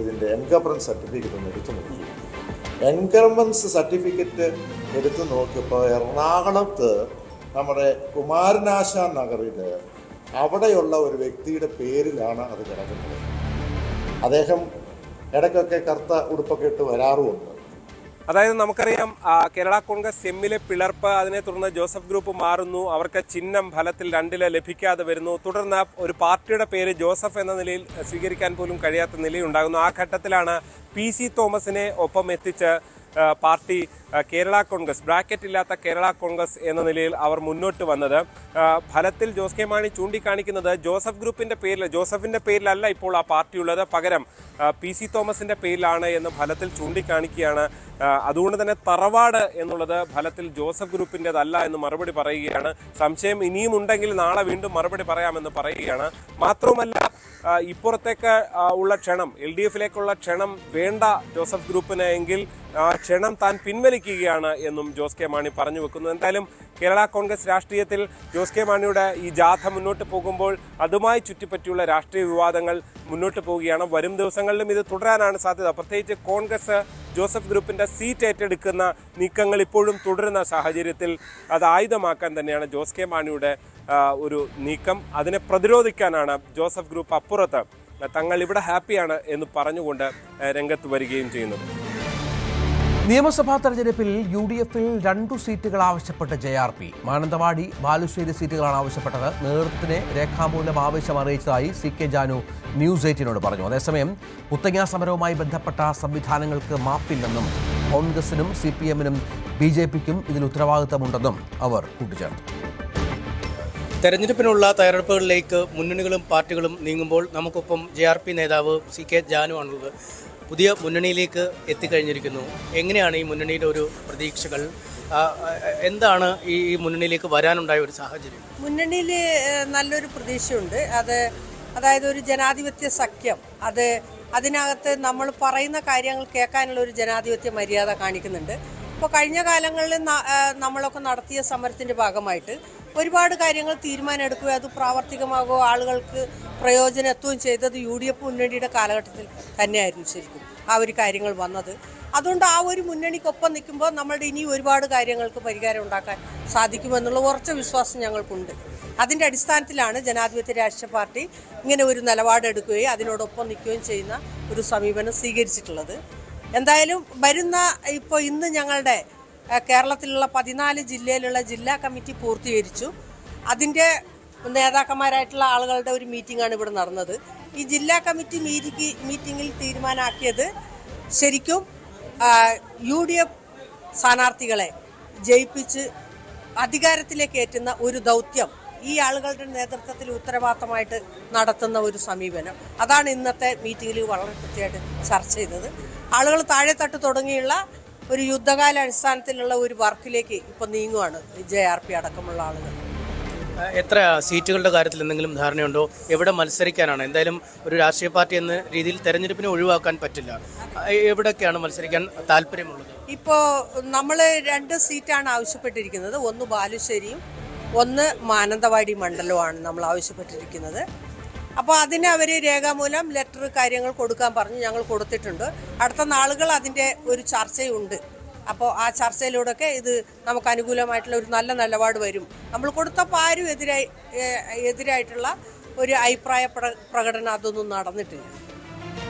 ഇതിൻ്റെ എൻകംബറൻസ് സർട്ടിഫിക്കറ്റ് ഒന്ന് എടുത്തു നോക്കി. എൻകംബറൻസ് സർട്ടിഫിക്കറ്റ് എടുത്തു നോക്കിയപ്പോൾ എറണാകുളത്ത് നമ്മുടെ കുമാരനാശാൻ നഗറിൽ അവിടെയുള്ള ഒരു വ്യക്തിയുടെ പേരിലാണ് അത് കിടക്കുന്നത്. അദ്ദേഹം ഇടയ്ക്കൊക്കെ കറുത്ത ഉടുപ്പൊക്കെ ഇട്ട് വരാറുമുണ്ട്. അതായത് നമുക്കറിയാം, കേരള കോൺഗ്രസ് M-ലെ പിളർപ്പ്, അതിനെ തുടർന്ന് ജോസഫ് ഗ്രൂപ്പ് മാറുന്നു, അവർക്ക് ചിഹ്നം ഫലത്തിൽ 2 ലഭിക്കാതെ വരുന്നു. തുടർന്ന് ഒരു പാർട്ടിയുടെ പേര് ജോസഫ് എന്ന നിലയിൽ സ്വീകരിക്കാൻ പോലും കഴിയാത്ത നിലയുണ്ടാകുന്നു. ആ ഘട്ടത്തിലാണ് PC തോമസിനെ ഒപ്പം എത്തിച്ച് പാർട്ടി കേരള കോൺഗ്രസ്, ബ്രാക്കറ്റ് ഇല്ലാത്ത കേരള കോൺഗ്രസ് എന്ന നിലയിൽ അവർ മുന്നോട്ട് വന്നത്. ഫലത്തിൽ ജോസ് കെ മാണി ചൂണ്ടിക്കാണിക്കുന്നത് ജോസഫ് ഗ്രൂപ്പിന്റെ പേരിൽ, ജോസഫിന്റെ പേരിലല്ല ഇപ്പോൾ ആ പാർട്ടി ഉള്ളത്, പകരം PC തോമസിന്റെ പേരിലാണ് എന്ന് ഫലത്തിൽ ചൂണ്ടിക്കാണിക്കുകയാണ്. അതുകൊണ്ട് തന്നെ തറവാട് എന്നുള്ളത് ഫലത്തിൽ ജോസഫ് ഗ്രൂപ്പിൻ്റെതല്ല എന്ന് മറുപടി പറയുകയാണ്. സംശയം ഇനിയും ഉണ്ടെങ്കിൽ നാളെ വീണ്ടും മറുപടി പറയാമെന്ന് പറയുകയാണ്. മാത്രവുമല്ല, ഇപ്പുറത്തേക്ക് ഉള്ള ക്ഷണം, LDF-ലേക്കുള്ള ക്ഷണം വേണ്ട ജോസഫ് ഗ്രൂപ്പിന് എങ്കിൽ ക്ഷണം താൻ പിൻവലിക്കുകയാണ് എന്നും ജോസ് കെ മാണി പറഞ്ഞു വെക്കുന്നു. എന്തായാലും കേരള കോൺഗ്രസ് രാഷ്ട്രീയത്തിൽ ജോസ് കെ മാണിയുടെ ഈ ജാഥ മുന്നോട്ട് പോകുമ്പോൾ അതുമായി ചുറ്റിപ്പറ്റിയുള്ള രാഷ്ട്രീയ വിവാദങ്ങൾ മുന്നോട്ട് പോവുകയാണ്. വരും ദിവസങ്ങളിലും ഇത് തുടരാനാണ് സാധ്യത. പ്രത്യേകിച്ച് കോൺഗ്രസ് ജോസഫ് ഗ്രൂപ്പിന്റെ സീറ്റ് ഏറ്റെടുക്കുന്ന നീക്കങ്ങൾ ഇപ്പോഴും തുടരുന്ന സാഹചര്യത്തിൽ അത് ആയുധമാക്കാൻ തന്നെയാണ് ജോസ് കെ മാണിയുടെ ഒരു നീക്കം. അതിനെ പ്രതിരോധിക്കാനാണ് ജോസഫ് ഗ്രൂപ്പ് അപ്പുറത്ത് തങ്ങൾ ഇവിടെ ഹാപ്പിയാണ് എന്ന് പറഞ്ഞുകൊണ്ട് രംഗത്ത് വരികയും ചെയ്യുന്നത്. നിയമസഭാ തെരഞ്ഞെടുപ്പിൽ UDF-ൽ 2 സീറ്റുകൾ ആവശ്യപ്പെട്ട് JRP. മാനന്തവാടി, ബാലുശ്ശേരി സീറ്റുകളാണ് ആവശ്യപ്പെട്ടത്. നേതൃത്വത്തിന് രേഖാമൂലം ആവശ്യം അറിയിച്ചതായി CK ജാനു ന്യൂസ് 18 പറഞ്ഞു. അതേസമയം മുത്തങ്ങ സമരവുമായി ബന്ധപ്പെട്ട സംവിധാനങ്ങൾക്ക് മാപ്പില്ലെന്നും കോൺഗ്രസിനും CPM-നും BJP-ക്കും ഇതിൽ ഉത്തരവാദിത്തമുണ്ടെന്നും അവർ കൂട്ടിച്ചേർത്തു. തെരഞ്ഞെടുപ്പിനുള്ള തയ്യാറെടുപ്പുകളിലേക്ക് മുന്നണികളും പാർട്ടികളും നീങ്ങുമ്പോൾ നമുക്കൊപ്പം JRP നേതാവ് CK ജാനു ആണുള്ളത്. പുതിയ മുന്നണിയിലേക്ക് എത്തിക്കഴിഞ്ഞിരിക്കുന്നു. എങ്ങനെയാണ് ഈ മുന്നണിയുടെ ഒരു പ്രതീക്ഷകൾ? എന്താണ് ഈ മുന്നണിയിലേക്ക് വരാനുണ്ടായ ഒരു സാഹചര്യം? മുന്നണിയിൽ നല്ലൊരു പ്രതീക്ഷയുണ്ട്. അതായത് ഒരു ജനാധിപത്യ സഖ്യം, അതിനകത്ത് നമ്മൾ പറയുന്ന കാര്യങ്ങൾ കേൾക്കാനുള്ള ഒരു ജനാധിപത്യ മര്യാദ കാണിക്കുന്നുണ്ട്. ഇപ്പോൾ കഴിഞ്ഞ കാലങ്ങളിൽ നമ്മളൊക്കെ നടത്തിയ സമരത്തിൻ്റെ ഭാഗമായിട്ട് ഒരുപാട് കാര്യങ്ങൾ തീരുമാനമെടുക്കുകയോ അത് പ്രാവർത്തികമാകുകയോ ആളുകൾക്ക് പ്രയോജനം എത്തുകയും ചെയ്തത് UDF മുന്നണിയുടെ കാലഘട്ടത്തിൽ തന്നെയായിരുന്നു ശരിക്കും ആ ഒരു കാര്യങ്ങൾ വന്നത്. അതുകൊണ്ട് ആ ഒരു മുന്നണിക്കൊപ്പം നിൽക്കുമ്പോൾ നമ്മളുടെ ഇനി ഒരുപാട് കാര്യങ്ങൾക്ക് പരിഹാരം ഉണ്ടാക്കാൻ സാധിക്കുമെന്നുള്ള ഉറച്ച വിശ്വാസം ഞങ്ങൾക്കുണ്ട്. അതിൻ്റെ അടിസ്ഥാനത്തിലാണ് ജനാധിപത്യ രാഷ്ട്രീയ പാർട്ടി ഇങ്ങനെ ഒരു നിലപാടെടുക്കുകയും അതിനോടൊപ്പം നിൽക്കുകയും ചെയ്യുന്ന ഒരു സമീപനം സ്വീകരിച്ചിട്ടുള്ളത്. എന്തായാലും ഇന്ന് ഞങ്ങളുടെ കേരളത്തിലുള്ള 14 ജില്ലയിലുള്ള ജില്ലാ കമ്മിറ്റി പൂർത്തീകരിച്ചു. അതിൻ്റെ നേതാക്കന്മാരായിട്ടുള്ള ആളുകളുടെ ഒരു മീറ്റിംഗാണ് ഇവിടെ നടന്നത്. ഈ ജില്ലാ കമ്മിറ്റി മീറ്റിംഗിൽ തീരുമാനമാക്കിയത് ശരിക്കും UDF സ്ഥാനാർത്ഥികളെ ജയിപ്പിച്ച് അധികാരത്തിലേക്ക് ഏറ്റുന്ന ഒരു ദൗത്യം ഈ ആളുകളുടെ നേതൃത്വത്തിൽ ഉത്തരവാദിത്തമായിട്ട് നടത്തുന്ന ഒരു സമീപനം, അതാണ് ഇന്നത്തെ മീറ്റിംഗിൽ വളരെ കൃത്യമായിട്ട് ചർച്ച ചെയ്തത്. ആളുകൾ താഴെത്തട്ട് തുടങ്ങിയുള്ള ഒരു യുദ്ധകാല അടിസ്ഥാനത്തിലുള്ള ഒരു വർക്കിലേക്ക് ഇപ്പം നീങ്ങുവാണ് JRP അടക്കമുള്ള ആളുകൾ. എത്ര സീറ്റുകളുടെ കാര്യത്തിൽ എന്തെങ്കിലും ധാരണയുണ്ടോ? എവിടെ മത്സരിക്കാനാണ്? എന്തായാലും ഒരു രാഷ്ട്രീയ പാർട്ടി എന്ന രീതിയിൽ തെരഞ്ഞെടുപ്പിനെ ഒഴിവാക്കാൻ പറ്റില്ല. എവിടെയൊക്കെയാണ് മത്സരിക്കാൻ താല്പര്യമുള്ളത്? ഇപ്പോൾ നമ്മൾ 2 സീറ്റാണ് ആവശ്യപ്പെട്ടിരിക്കുന്നത്. ഒന്ന് ബാലുശ്ശേരിയും ഒന്ന് മാനന്തവാടി മണ്ഡലവുമാണ് നമ്മൾ ആവശ്യപ്പെട്ടിരിക്കുന്നത്. അപ്പോൾ അതിന് അവർ രേഖാമൂലം ലെറ്റർ കാര്യങ്ങൾ കൊടുക്കാൻ പറഞ്ഞു. ഞങ്ങൾ കൊടുത്തിട്ടുണ്ട്. അടുത്ത നാളുകൾ അതിൻ്റെ ഒരു ചർച്ചയുണ്ട്. അപ്പോൾ ആ ചർച്ചയിലൂടെയൊക്കെ ഇത് നമുക്ക് അനുകൂലമായിട്ടുള്ള ഒരു നല്ല നിലപാട് വരും. നമ്മൾ കൊടുത്തപ്പോൾ ആരും എതിരായിട്ടുള്ള ഒരു അഭിപ്രായ പ്രകടനം അതൊന്നും നടന്നിട്ടില്ല.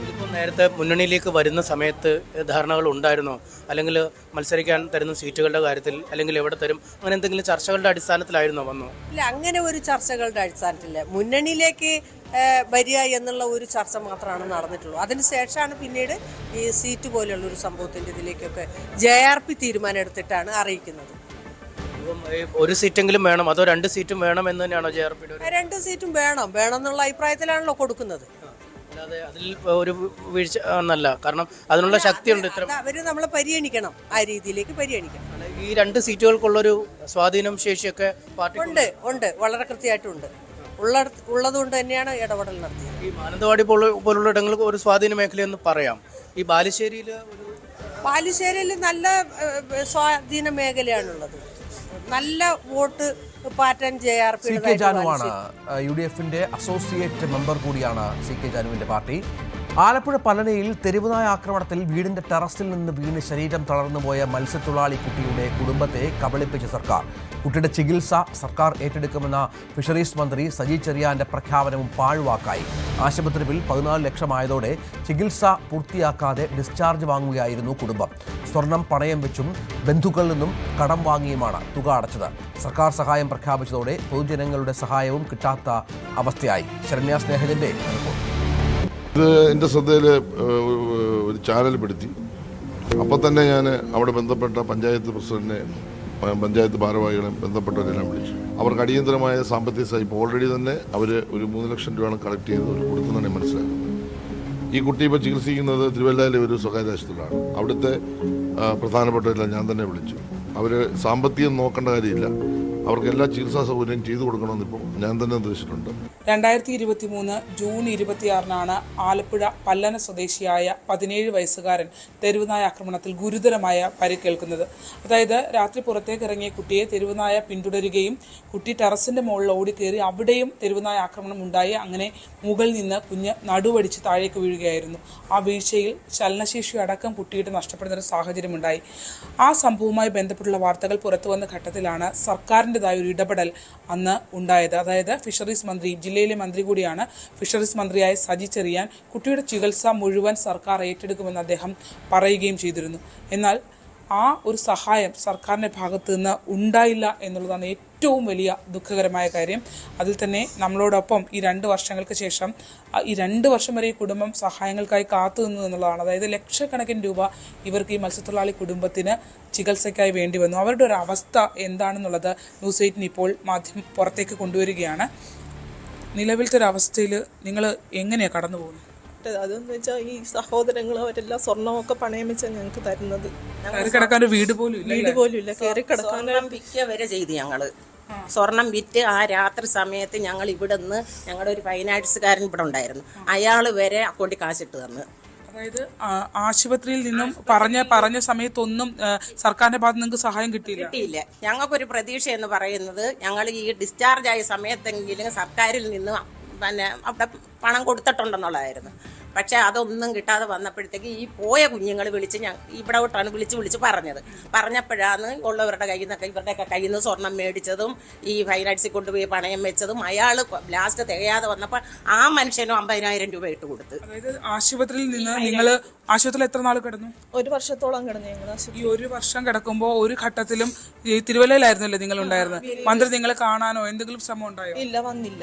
ഇതിപ്പോൾ നേരത്തെ മുന്നണിയിലേക്ക് വരുന്ന സമയത്ത് ധാരണകൾ ഉണ്ടായിരുന്നോ? അല്ലെങ്കിൽ മത്സരിക്കാൻ തരുന്ന സീറ്റുകളുടെ കാര്യത്തിൽ, അല്ലെങ്കിൽ എവിടെ തരും, അങ്ങനെ എന്തെങ്കിലും ചർച്ചകളുടെ അടിസ്ഥാനത്തിലായിരുന്നോ വന്നോ? ഇല്ല, അങ്ങനെ ഒരു ചർച്ചകളുടെ അടിസ്ഥാനത്തില്ല. മുന്നണിയിലേക്ക് വരിക എന്നുള്ള ഒരു ചർച്ച മാത്രമാണ് നടന്നിട്ടുള്ളൂ. അതിനുശേഷമാണ് പിന്നീട് ഈ സീറ്റ് പോലെയുള്ള ഒരു സംഭവത്തിൻ്റെ ഇതിലേക്കൊക്കെ JRP തീരുമാനം എടുത്തിട്ടാണ് അറിയിക്കുന്നത്. ഒരു സീറ്റെങ്കിലും വേണം, അതോ 2 സീറ്റും വേണം എന്ന് തന്നെയാണോ JRP? 2 സീറ്റും വേണം എന്നുള്ള അഭിപ്രായത്തിലാണല്ലോ കൊടുക്കുന്നത്. അല്ലാതെ അതിൽ ഒരു വീഴ്ച എന്നല്ല, കാരണം അതിനുള്ള ശക്തിയുണ്ട്. അവര് നമ്മളെ പരിഗണിക്കണം, ആ രീതിയിലേക്ക് പരിഗണിക്കണം. ഈ 2 സീറ്റുകൾക്കുള്ളൊരു സ്വാധീനം ശേഷിയൊക്കെ ഉണ്ട്, വളരെ കൃത്യമായിട്ടുണ്ട്. ഉള്ളതുകൊണ്ട് തന്നെയാണ് ഇടപെടൽ നടത്തിയത്. ഈ മാനന്തവാടി പോലുള്ള ഇടങ്ങൾക്ക് ഒരു സ്വാധീന മേഖലയെന്ന് പറയാം. ഈ ബാലുശ്ശേരിയിൽ നല്ല സ്വാധീന മേഖലയാണുള്ളത്. നല്ല വോട്ട് പാറ്റേൺ JRP. CK ജാനുവാണ് UDFന്റെ അസോസിയേറ്റ് മെമ്പർ കൂടിയാണ് CK ജാനുവിന്റെ പാർട്ടി. ആലപ്പുഴ പല്ലനയിൽ തെരുവുനായ ആക്രമണത്തിൽ വീടിന്റെ ടെറസിൽ നിന്ന് വീണ് ശരീരം തളർന്നുപോയ മത്സ്യത്തൊഴിലാളി കുട്ടിയുടെ കുടുംബത്തെ കബളിപ്പിച്ച സർക്കാർ. കുട്ടിയുടെ ചികിത്സ സർക്കാർ ഏറ്റെടുക്കുമെന്ന ഫിഷറീസ് മന്ത്രി സജി ചെറിയാന്റെ പ്രഖ്യാപനവും പാഴ്വാക്കായി. ആശുപത്രി ബിൽ 14 ലക്ഷമായതോടെ ചികിത്സ പൂർത്തിയാക്കാതെ ഡിസ്ചാർജ് വാങ്ങുകയായിരുന്നു കുടുംബം. സ്വർണം പണയം വെച്ചും ബന്ധുക്കളിൽ നിന്നും കടം വാങ്ങിയുമാണ് തുക അടച്ചത്. സർക്കാർ സഹായം പ്രഖ്യാപിച്ചതോടെ പൊതുജനങ്ങളുടെ സഹായവും കിട്ടാത്ത അവസ്ഥയായി. ശരണ്യ സ്നേഹജന്റെ റിപ്പോർട്ട്. ഇത് എൻ്റെ ശ്രദ്ധയിൽ ഒരു ചാനൽ പെടുത്തി. അപ്പോൾ തന്നെ ഞാൻ അവിടെ ബന്ധപ്പെട്ട പഞ്ചായത്ത് പ്രസിഡന്റിനെ, പഞ്ചായത്ത് ഭാരവാഹികളെ, ബന്ധപ്പെട്ടവരെല്ലാം വിളിച്ചു. അവർക്ക് അടിയന്തരമായ സാമ്പത്തിക സഹായം ഇപ്പോൾ ഓൾറെഡി തന്നെ അവർ ഒരു 3 ലക്ഷം രൂപയാണ് കളക്ട് ചെയ്ത് അവർ കൊടുക്കുന്നതാണ് മനസ്സിലാക്കുന്നത്. ഈ കുട്ടി ഇപ്പോൾ ചികിത്സിക്കുന്നത് തിരുവല്ലയിലെ ഒരു സ്വകാര്യ ആശുപത്രിയിലാണ്. അവിടുത്തെ പ്രധാനപ്പെട്ടവരെല്ലാം ഞാൻ തന്നെ വിളിച്ചു. അവർ സാമ്പത്തികം നോക്കേണ്ട കാര്യമില്ല, അവർക്ക് എല്ലാ ചികിത്സാ സൗകര്യം ചെയ്തു കൊടുക്കണമെന്ന് ഇപ്പോൾ ഞാൻ തന്നെ നിർദ്ദേശിച്ചിട്ടുണ്ട്. 2023 ജൂൺ 26 ആലപ്പുഴ പല്ലന സ്വദേശിയായ 17 വയസ്സുകാരൻ തെരുവുനായ ആക്രമണത്തിൽ ഗുരുതരമായ പരിക്കേൽക്കുന്നത്. അതായത് രാത്രി പുറത്തേക്ക് ഇറങ്ങിയ കുട്ടിയെ തെരുവുനായ പിന്തുടരുകയും കുട്ടി ടെറസിന്റെ മുകളിൽ ഓടിക്കേറി അവിടെയും തെരുവുനായ ആക്രമണം ഉണ്ടായി. അങ്ങനെ മുകളിൽ നിന്ന് കുഞ്ഞ് നടുവടിച്ച് താഴേക്ക് വീഴുകയായിരുന്നു. ആ വീഴ്ചയിൽ ചലനശേഷി അടക്കം കുട്ടിയുടെ നഷ്ടപ്പെടുന്ന ഒരു സാഹചര്യമുണ്ടായി. ആ സംഭവവുമായി ബന്ധപ്പെട്ടുള്ള വാർത്തകൾ പുറത്തു വന്ന ഘട്ടത്തിലാണ് സർക്കാരിൻ്റെതായ ഒരു ഇടപെടൽ അന്ന് ഉണ്ടായത്. അതായത് ഫിഷറീസ് മന്ത്രി, ജില്ലയിലെ മന്ത്രി കൂടിയാണ് ഫിഷറീസ് മന്ത്രിയായ സജി ചെറിയാൻ, കുട്ടിയുടെ ചികിത്സ മുഴുവൻ സർക്കാർ ഏറ്റെടുക്കുമെന്ന് അദ്ദേഹം പറയുകയും ചെയ്തിരുന്നു. എന്നാൽ ആ ഒരു സഹായം സർക്കാരിൻ്റെ ഭാഗത്തു നിന്ന് ഉണ്ടായില്ല എന്നുള്ളതാണ് ഏറ്റവും വലിയ ദുഃഖകരമായ കാര്യം. അതിൽ തന്നെ നമ്മളോടൊപ്പം ഈ 2 വർഷങ്ങൾക്ക് ശേഷം ഈ 2 വർഷം വരെ ഈ കുടുംബം സഹായങ്ങൾക്കായി കാത്തു നിന്നു എന്നുള്ളതാണ്. അതായത് ലക്ഷക്കണക്കിന് രൂപ ഇവർക്ക് ഈ മത്സ്യത്തൊഴിലാളി കുടുംബത്തിന് ചികിത്സയ്ക്കായി വേണ്ടി വന്നു. അവരുടെ ഒരു അവസ്ഥ എന്താണെന്നുള്ളത് ന്യൂസ് 8 ഇപ്പോൾ മാധ്യമം പുറത്തേക്ക് കൊണ്ടുവരികയാണ്. നിലവിലത്തെ ഒരു അവസ്ഥയിൽ നിങ്ങൾ എങ്ങനെയാണ് കടന്നു പോകുന്നത്? അതെന്ന് വെച്ചാൽ ഈ സഹോദരങ്ങൾ അവരെല്ലാം സ്വർണ്ണമൊക്കെ പണയം വെച്ചാണ് ഞങ്ങൾക്ക് തരുന്നത്. കിടക്കാൻ ഒരു വീട് പോലും ഇല്ല, കയറി കിടക്കാൻ വിൽക്കുക വരെ ചെയ്ത് ഞങ്ങള് സ്വർണം വിറ്റ് ആ രാത്രി സമയത്ത് ഞങ്ങൾ ഇവിടെ നിന്ന് ഞങ്ങളുടെ ഒരു ഫൈനാൻസുകാരൻ ഇവിടെ ഉണ്ടായിരുന്നു, അയാൾ വരെ അക്കൗണ്ടിൽ കാശിട്ട് തന്നു. അതായത് ആശുപത്രിയിൽ നിന്നും പറഞ്ഞ സമയത്തൊന്നും സർക്കാരിന്റെ ഭാഗത്ത് നിങ്ങൾക്ക് സഹായം കിട്ടിയില്ല. ഞങ്ങൾക്കൊരു പ്രതീക്ഷ എന്ന് പറയുന്നത് ഞങ്ങൾ ഈ ഡിസ്ചാർജ് ആയ സമയത്തെങ്കിലും സർക്കാരിൽ നിന്ന് പിന്നെ അവിടെ പണം കൊടുത്തിട്ടുണ്ടെന്നുള്ളതായിരുന്നു. പക്ഷേ അതൊന്നും കിട്ടാതെ വന്നപ്പോഴത്തേക്ക് ഈ പോയ കുഞ്ഞുങ്ങൾ വിളിച്ച് ഇവിടോട്ടാണ് വിളിച്ച് പറഞ്ഞപ്പോഴാണ് ഉള്ളവരുടെ കയ്യിൽ നിന്നൊക്കെ ഇവരുടെയൊക്കെ കയ്യിൽ നിന്ന് സ്വർണം മേടിച്ചതും ഈ ഫൈനാൻസിൽ കൊണ്ടുപോയി പണയം വെച്ചതും അയാൾ ലാസ്റ്റ് തികയാതെ വന്നപ്പോൾ ആ മനുഷ്യനും 50,000 രൂപ ഇട്ട് കൊടുത്ത്. അതായത് ആശുപത്രിയിൽ നിന്ന് നിങ്ങൾ ആശുപത്രിയിൽ എത്ര നാൾ കിടന്നു? 1 വർഷത്തോളം കിടന്നു ഞങ്ങൾ. ഈ 1 വർഷം കിടക്കുമ്പോൾ ഒരു ഘട്ടത്തിലും ഈ തിരുവല്ലയിലായിരുന്നല്ലേ നിങ്ങൾ ഉണ്ടായിരുന്നത്? മന്ത്രി നിങ്ങളെ കാണാനോ എന്തെങ്കിലും ശ്രമം ഉണ്ടായോ? ഇല്ല, വന്നില്ല.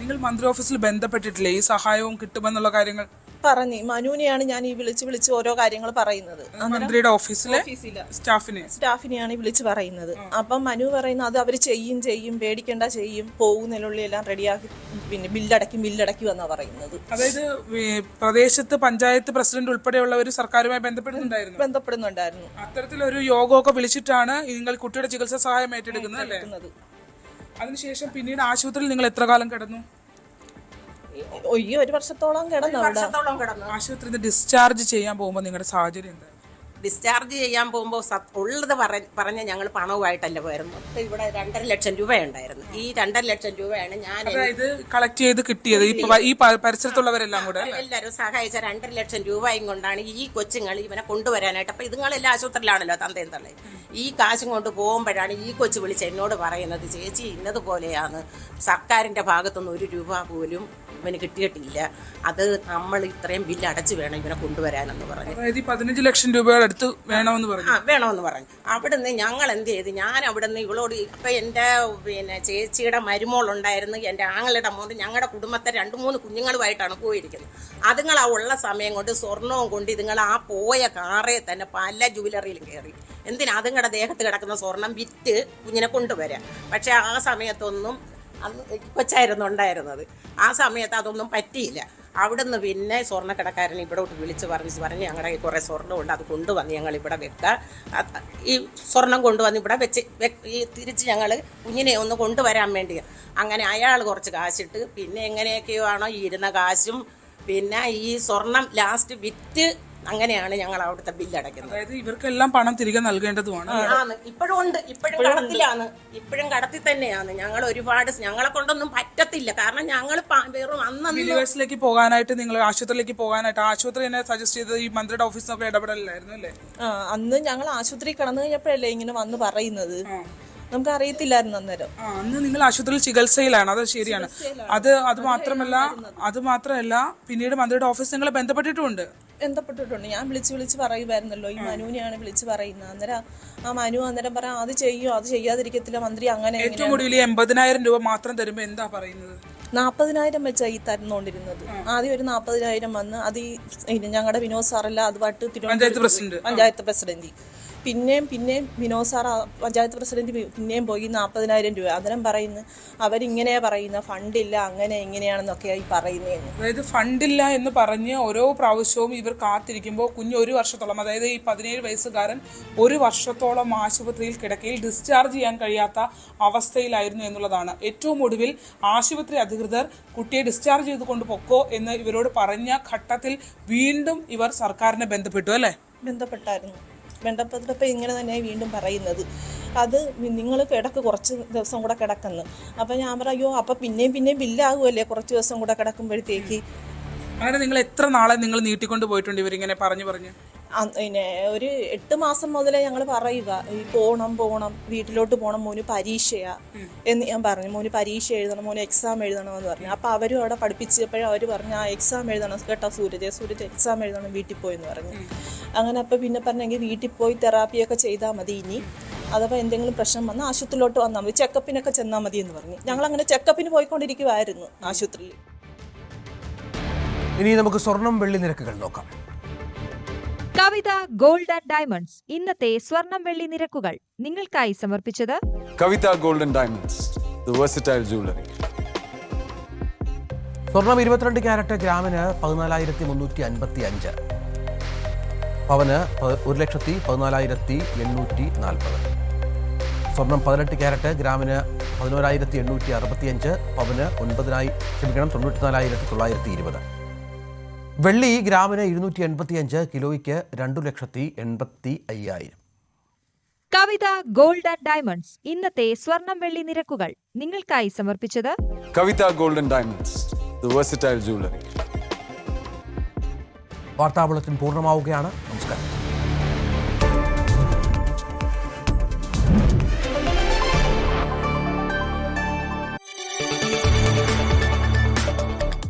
നിങ്ങൾ മന്ത്രി ഓഫീസിൽ ബന്ധപ്പെട്ടിട്ടില്ലേ ഈ സഹായവും കിട്ടുമെന്നുള്ള കാര്യങ്ങൾ? പറഞ്ഞു. മനുവിനെയാണ് ഞാൻ ഈ വിളിച്ച് ഓരോ കാര്യങ്ങൾ പറയുന്നത്. മന്ത്രിയുടെ ഓഫീസിലെ സ്റ്റാഫിനെയാണ് വിളിച്ച് പറയുന്നത്. അപ്പം മനു പറയുന്നത് അത് അവർ ചെയ്യും പേടിക്കേണ്ട ചെയ്യും പോകുന്നതിനുള്ളിൽ എല്ലാം റെഡിയാക്കി പിന്നെ ബില്ലടക്കി വന്നാ പറയുന്നത്. അതായത് പ്രദേശത്ത് പഞ്ചായത്ത് പ്രസിഡന്റ് ഉൾപ്പെടെയുള്ളവർ സർക്കാരുമായി ബന്ധപ്പെടുന്നുണ്ടായിരുന്നു. അത്തരത്തിലൊരു യോഗമൊക്കെ വിളിച്ചിട്ടാണ് നിങ്ങൾ കുട്ടിയുടെ ചികിത്സാ സഹായം ഏറ്റെടുക്കുന്നത് അല്ലേ? അതിനുശേഷം പിന്നീട് ആശുപത്രിയിൽ നിങ്ങൾ എത്ര കാലം കിടന്നു? 1 വർഷത്തോളം കിടന്നു. ആശുപത്രിയിൽ ഡിസ്ചാർജ് ചെയ്യാൻ പോകുമ്പോൾ നിങ്ങളുടെ സാഹചര്യം എന്താ? ഡിസ്ചാർജ് ചെയ്യാൻ പോകുമ്പോൾ ഉള്ളത് പറഞ്ഞ ഞങ്ങൾ പണവുമായിട്ടല്ല പോയിരുന്നു. ഇവിടെ 2.5 ലക്ഷം രൂപയുണ്ടായിരുന്നു. ഈ 2.5 ലക്ഷം രൂപയാണ് ഞാൻ കളക്ട് ചെയ്ത് കിട്ടിയത്. ഈ പരിസരത്തുള്ളവരെല്ലാം കൂടെ എല്ലാവരും സഹായിച്ച 2.5 ലക്ഷം രൂപയും കൊണ്ടാണ് ഈ കൊച്ചുങ്ങൾ ഇവനെ കൊണ്ടുവരാനായിട്ട്. അപ്പൊ ഇതുങ്ങളെല്ലാം ആശുപത്രിയിലാണല്ലോ തന്തയും തള്ളേ. ഈ കാശും കൊണ്ട് പോകുമ്പോഴാണ് ഈ കൊച്ചു വിളിച്ച് എന്നോട് പറയുന്നത്, ചേച്ചി ഇന്നതുപോലെയാണ്, സർക്കാരിന്റെ ഭാഗത്തുനിന്ന് 1 രൂപ പോലും ഇവന് കിട്ടിയിട്ടില്ല, അത് നമ്മൾ ഇത്രയും ബില്ല് അടച്ചു വേണം ഇവനെ കൊണ്ടുവരാനെന്ന് പറഞ്ഞു. 15 ലക്ഷം രൂപയുടെ അടുത്ത് വേണമെന്ന് പറഞ്ഞു. അവിടുന്ന് ഞങ്ങൾ എന്ത് ചെയ്ത്, ഞാൻ അവിടുന്ന് ഇവളോട്, അപ്പൊ എൻ്റെ ചേച്ചിയുടെ മരുമോളുണ്ടായിരുന്നു, എൻ്റെ ആങ്ങളുടെ മോണ്ട്, ഞങ്ങളുടെ കുടുംബത്തെ 2-3 കുഞ്ഞുങ്ങളുമായിട്ടാണ് പോയിരിക്കുന്നത്. അതുങ്ങൾ ഉള്ള സമയം കൊണ്ട് സ്വർണവും കൊണ്ട് ഇതുങ്ങൾ ആ പോയ കാറേ തന്നെ പല ജുവലറിയിലും കയറി. എന്തിനാ അതുങ്ങളുടെ ദേഹത്ത് കിടക്കുന്ന സ്വർണം വിറ്റ് കുഞ്ഞിനെ കൊണ്ടുവരാം. പക്ഷെ ആ സമയത്തൊന്നും അന്ന് കൊച്ചായിരുന്നു ഉണ്ടായിരുന്നത്. ആ സമയത്ത് അതൊന്നും പറ്റിയില്ല. അവിടുന്ന് പിന്നെ സ്വർണ്ണക്കടക്കാരൻ ഇവിടോട്ട് വിളിച്ച് പറഞ്ഞ് ഞങ്ങളുടെ കുറേ സ്വർണ്ണമുണ്ട്, അത് കൊണ്ടുവന്ന് ഞങ്ങൾ ഇവിടെ വെക്കുക. ഈ സ്വർണം കൊണ്ടുവന്ന് ഇവിടെ ഈ തിരിച്ച് ഞങ്ങൾ കുഞ്ഞിനെ ഒന്ന് കൊണ്ടുവരാൻ വേണ്ടി അങ്ങനെ അയാൾ കുറച്ച് കാശിട്ട് പിന്നെ എങ്ങനെയൊക്കെയോ ആണോ ഈ ഇരുന്ന കാശും പിന്നെ ഈ സ്വർണം ലാസ്റ്റ് വിറ്റ് അങ്ങനെയാണ് ഞങ്ങൾ അവിടുത്തെ ബില്ല് അടയ്ക്കുന്നത്. അതായത് ഇവർക്കെല്ലാം പണം തിരികെ നൽകേണ്ടതുമാണ്. ഇപ്പോഴും ഉണ്ട്, ഇപ്പോഴും കടത്തിൽ തന്നെയാണ്. ഞങ്ങൾ ഒരുപാട് ഞങ്ങളെ കൊണ്ടൊന്നും പറ്റത്തില്ല. കാരണം ഞങ്ങൾ വെറും യൂണിവേഴ്സിലേക്ക് പോകാനായിട്ട്, നിങ്ങൾ ആശുപത്രിയിലേക്ക് പോകാനായിട്ട് ആശുപത്രി എന്നെ സജസ്റ്റ് ചെയ്തത് ഈ മന്ത്രിയുടെ ഓഫീസിനൊക്കെ ഇടപെടലായിരുന്നു അല്ലേ? അന്ന് ഞങ്ങൾ ആശുപത്രി കടന്നു കഴിഞ്ഞപ്പോഴല്ലേ ഇങ്ങനെ വന്ന് പറയുന്നത്. നമുക്ക് അറിയത്തില്ലായിരുന്നു അന്നേരം. അന്ന് നിങ്ങൾ ആശുപത്രിയിൽ ചികിത്സയിലാണ്, അത് ശരിയാണ്. അത് മാത്രമല്ല പിന്നീട് മന്ത്രിയുടെ ഓഫീസ് നിങ്ങളെ ബന്ധപ്പെട്ടിട്ടുണ്ട്. ഞാൻ വിളിച്ച് പറയുമായിരുന്നല്ലോ, ഈ മനുവിനെയാണ് വിളിച്ച് പറയുന്നത്. അന്നേരം ആ മനു അന്നേരം പറയാം അത് ചെയ്യോ, അത് ചെയ്യാതിരിക്കത്തില്ല മന്ത്രി, അങ്ങനെ. ഏറ്റവും കൂടുതൽ 80,000 രൂപ മാത്രം തരുമ്പോ എന്താ പറയുന്നത്? 40,000 വെച്ചാ ഈ തരുന്നോണ്ടിരുന്നത്. ആദ്യം ഒരു 40,000 വന്ന് അത് ഈ ഞങ്ങളുടെ വിനോദ് സാറല്ല അതുമായിട്ട് പഞ്ചായത്ത് പ്രസിഡന്റ്. പിന്നെയും വിനോദ് സാർ പഞ്ചായത്ത് പ്രസിഡന്റ് പിന്നെയും പോയി 40,000 രൂപ. അന്നേരം പറയുന്നു അവരിങ്ങനെയാ പറയുന്നത്, ഫണ്ടില്ല അങ്ങനെ ഇങ്ങനെയാണെന്നൊക്കെയായി പറയുന്നതെന്ന്. അതായത് ഫണ്ടില്ല എന്ന് പറഞ്ഞ് ഓരോ പ്രാവശ്യവും ഇവർ കാത്തിരിക്കുമ്പോൾ കുഞ്ഞ് 1 വർഷത്തോളം, അതായത് ഈ 17 വയസ്സുകാരൻ 1 വർഷത്തോളം ആശുപത്രിയിൽ കിടക്കയിൽ ഡിസ്ചാർജ് ചെയ്യാൻ കഴിയാത്ത അവസ്ഥയിലായിരുന്നു എന്നുള്ളതാണ്. ഏറ്റവും ഒടുവിൽ ആശുപത്രി അധികൃതർ കുട്ടിയെ ഡിസ്ചാർജ് ചെയ്ത് കൊണ്ട് പൊക്കോ എന്ന് ഇവരോട് പറഞ്ഞ ഘട്ടത്തിൽ വീണ്ടും ഇവർ സർക്കാരിനെ ബന്ധപ്പെട്ടു അല്ലേ? ബന്ധപ്പെട്ടപ്പോൾ ഇങ്ങനെ തന്നെയാണ് വീണ്ടും പറയുന്നത്, അത് നിങ്ങൾ കിടക്ക് കുറച്ച് ദിവസം കൂടെ കിടക്കുന്നു. അപ്പം ഞാൻ പറയോ അപ്പം പിന്നെയും ബില്ലാകുമല്ലേ കുറച്ച് ദിവസം കൂടെ കിടക്കുമ്പോഴത്തേക്ക്. അങ്ങനെ നിങ്ങൾ എത്ര നാളെ നിങ്ങൾ നീട്ടിക്കൊണ്ട് പോയിട്ടുണ്ട് ഇവരിങ്ങനെ പറഞ്ഞു? പിന്നെ ഒരു 8 മാസം മുതലേ ഞങ്ങൾ പറയുക ഈ പോണം വീട്ടിലോട്ട് പോകണം, മോന് പരീക്ഷയാ എന്ന് ഞാൻ പറഞ്ഞു. മോന് പരീക്ഷ എഴുതണം, മോന് എക്സാം എഴുതണമെന്ന് പറഞ്ഞു. അപ്പോൾ അവരും അവിടെ പഠിപ്പിച്ചപ്പോഴും അവർ പറഞ്ഞു ആ എക്സാം എഴുതണം കേട്ടോ സൂരജ് എക്സാം എഴുതണം വീട്ടിൽ പോയെന്ന് പറഞ്ഞു. അങ്ങനെ അപ്പോൾ പിന്നെ പറഞ്ഞെങ്കിൽ വീട്ടിൽ പോയി തെറാപ്പിയൊക്കെ ചെയ്താൽ മതി, ഇനി അഥവാ എന്തെങ്കിലും പ്രശ്നം വന്നാൽ ആശുപത്രിയിലോട്ട് വന്നാൽ മതി, ചെക്കപ്പിനൊക്കെ ചെന്നാൽ മതി എന്ന് പറഞ്ഞു. ഞങ്ങളങ്ങനെ ചെക്കപ്പിന് പോയിക്കൊണ്ടിരിക്കുമായിരുന്നു ആശുപത്രിയിൽ. ഇനി നമുക്ക് സ്വർണം വെള്ളി നിരക്കുകൾ നോക്കാം. കവിത ഗോൾഡ് ആൻഡ് ഡയമണ്ട്സ് ഇന്നത്തെ സ്വർണം വെള്ളി നിരക്കുകൾ നിങ്ങൾക്കായി സമർപ്പിച്ചത് Kavitha gold and diamonds, the versatile jewellery. സ്വർണം 22 ക്യാരറ്റ് ഗ്രാമിന് 14,355, പവന് 1,14,840. സ്വർണം 18 ക്യാരറ്റ് ഗ്രാമിന് 11,865, പവന് 94,920. വെള്ളി ഗ്രാമിന് 285, കിലോയ്ക്ക് 2,85,000. കവിത ഗോൾഡ് ആൻഡ് ഡയമണ്ട്സ് ഇന്നത്തെ സ്വർണം വെള്ളി നിരക്കുകൾ നിങ്ങൾക്കായി സമർപ്പിച്ചത് Kavitha gold and diamonds, the versatile jewellery. വാർത്താ ബുള്ളറ്റിൻ പൂർണ്ണമാവുകയാണ്. നമസ്കാരം.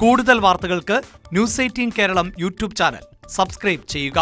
കൂടുതൽ വാർത്തകൾക്ക് news 18 Keralam YouTube channel subscribe ചെയ്യുക.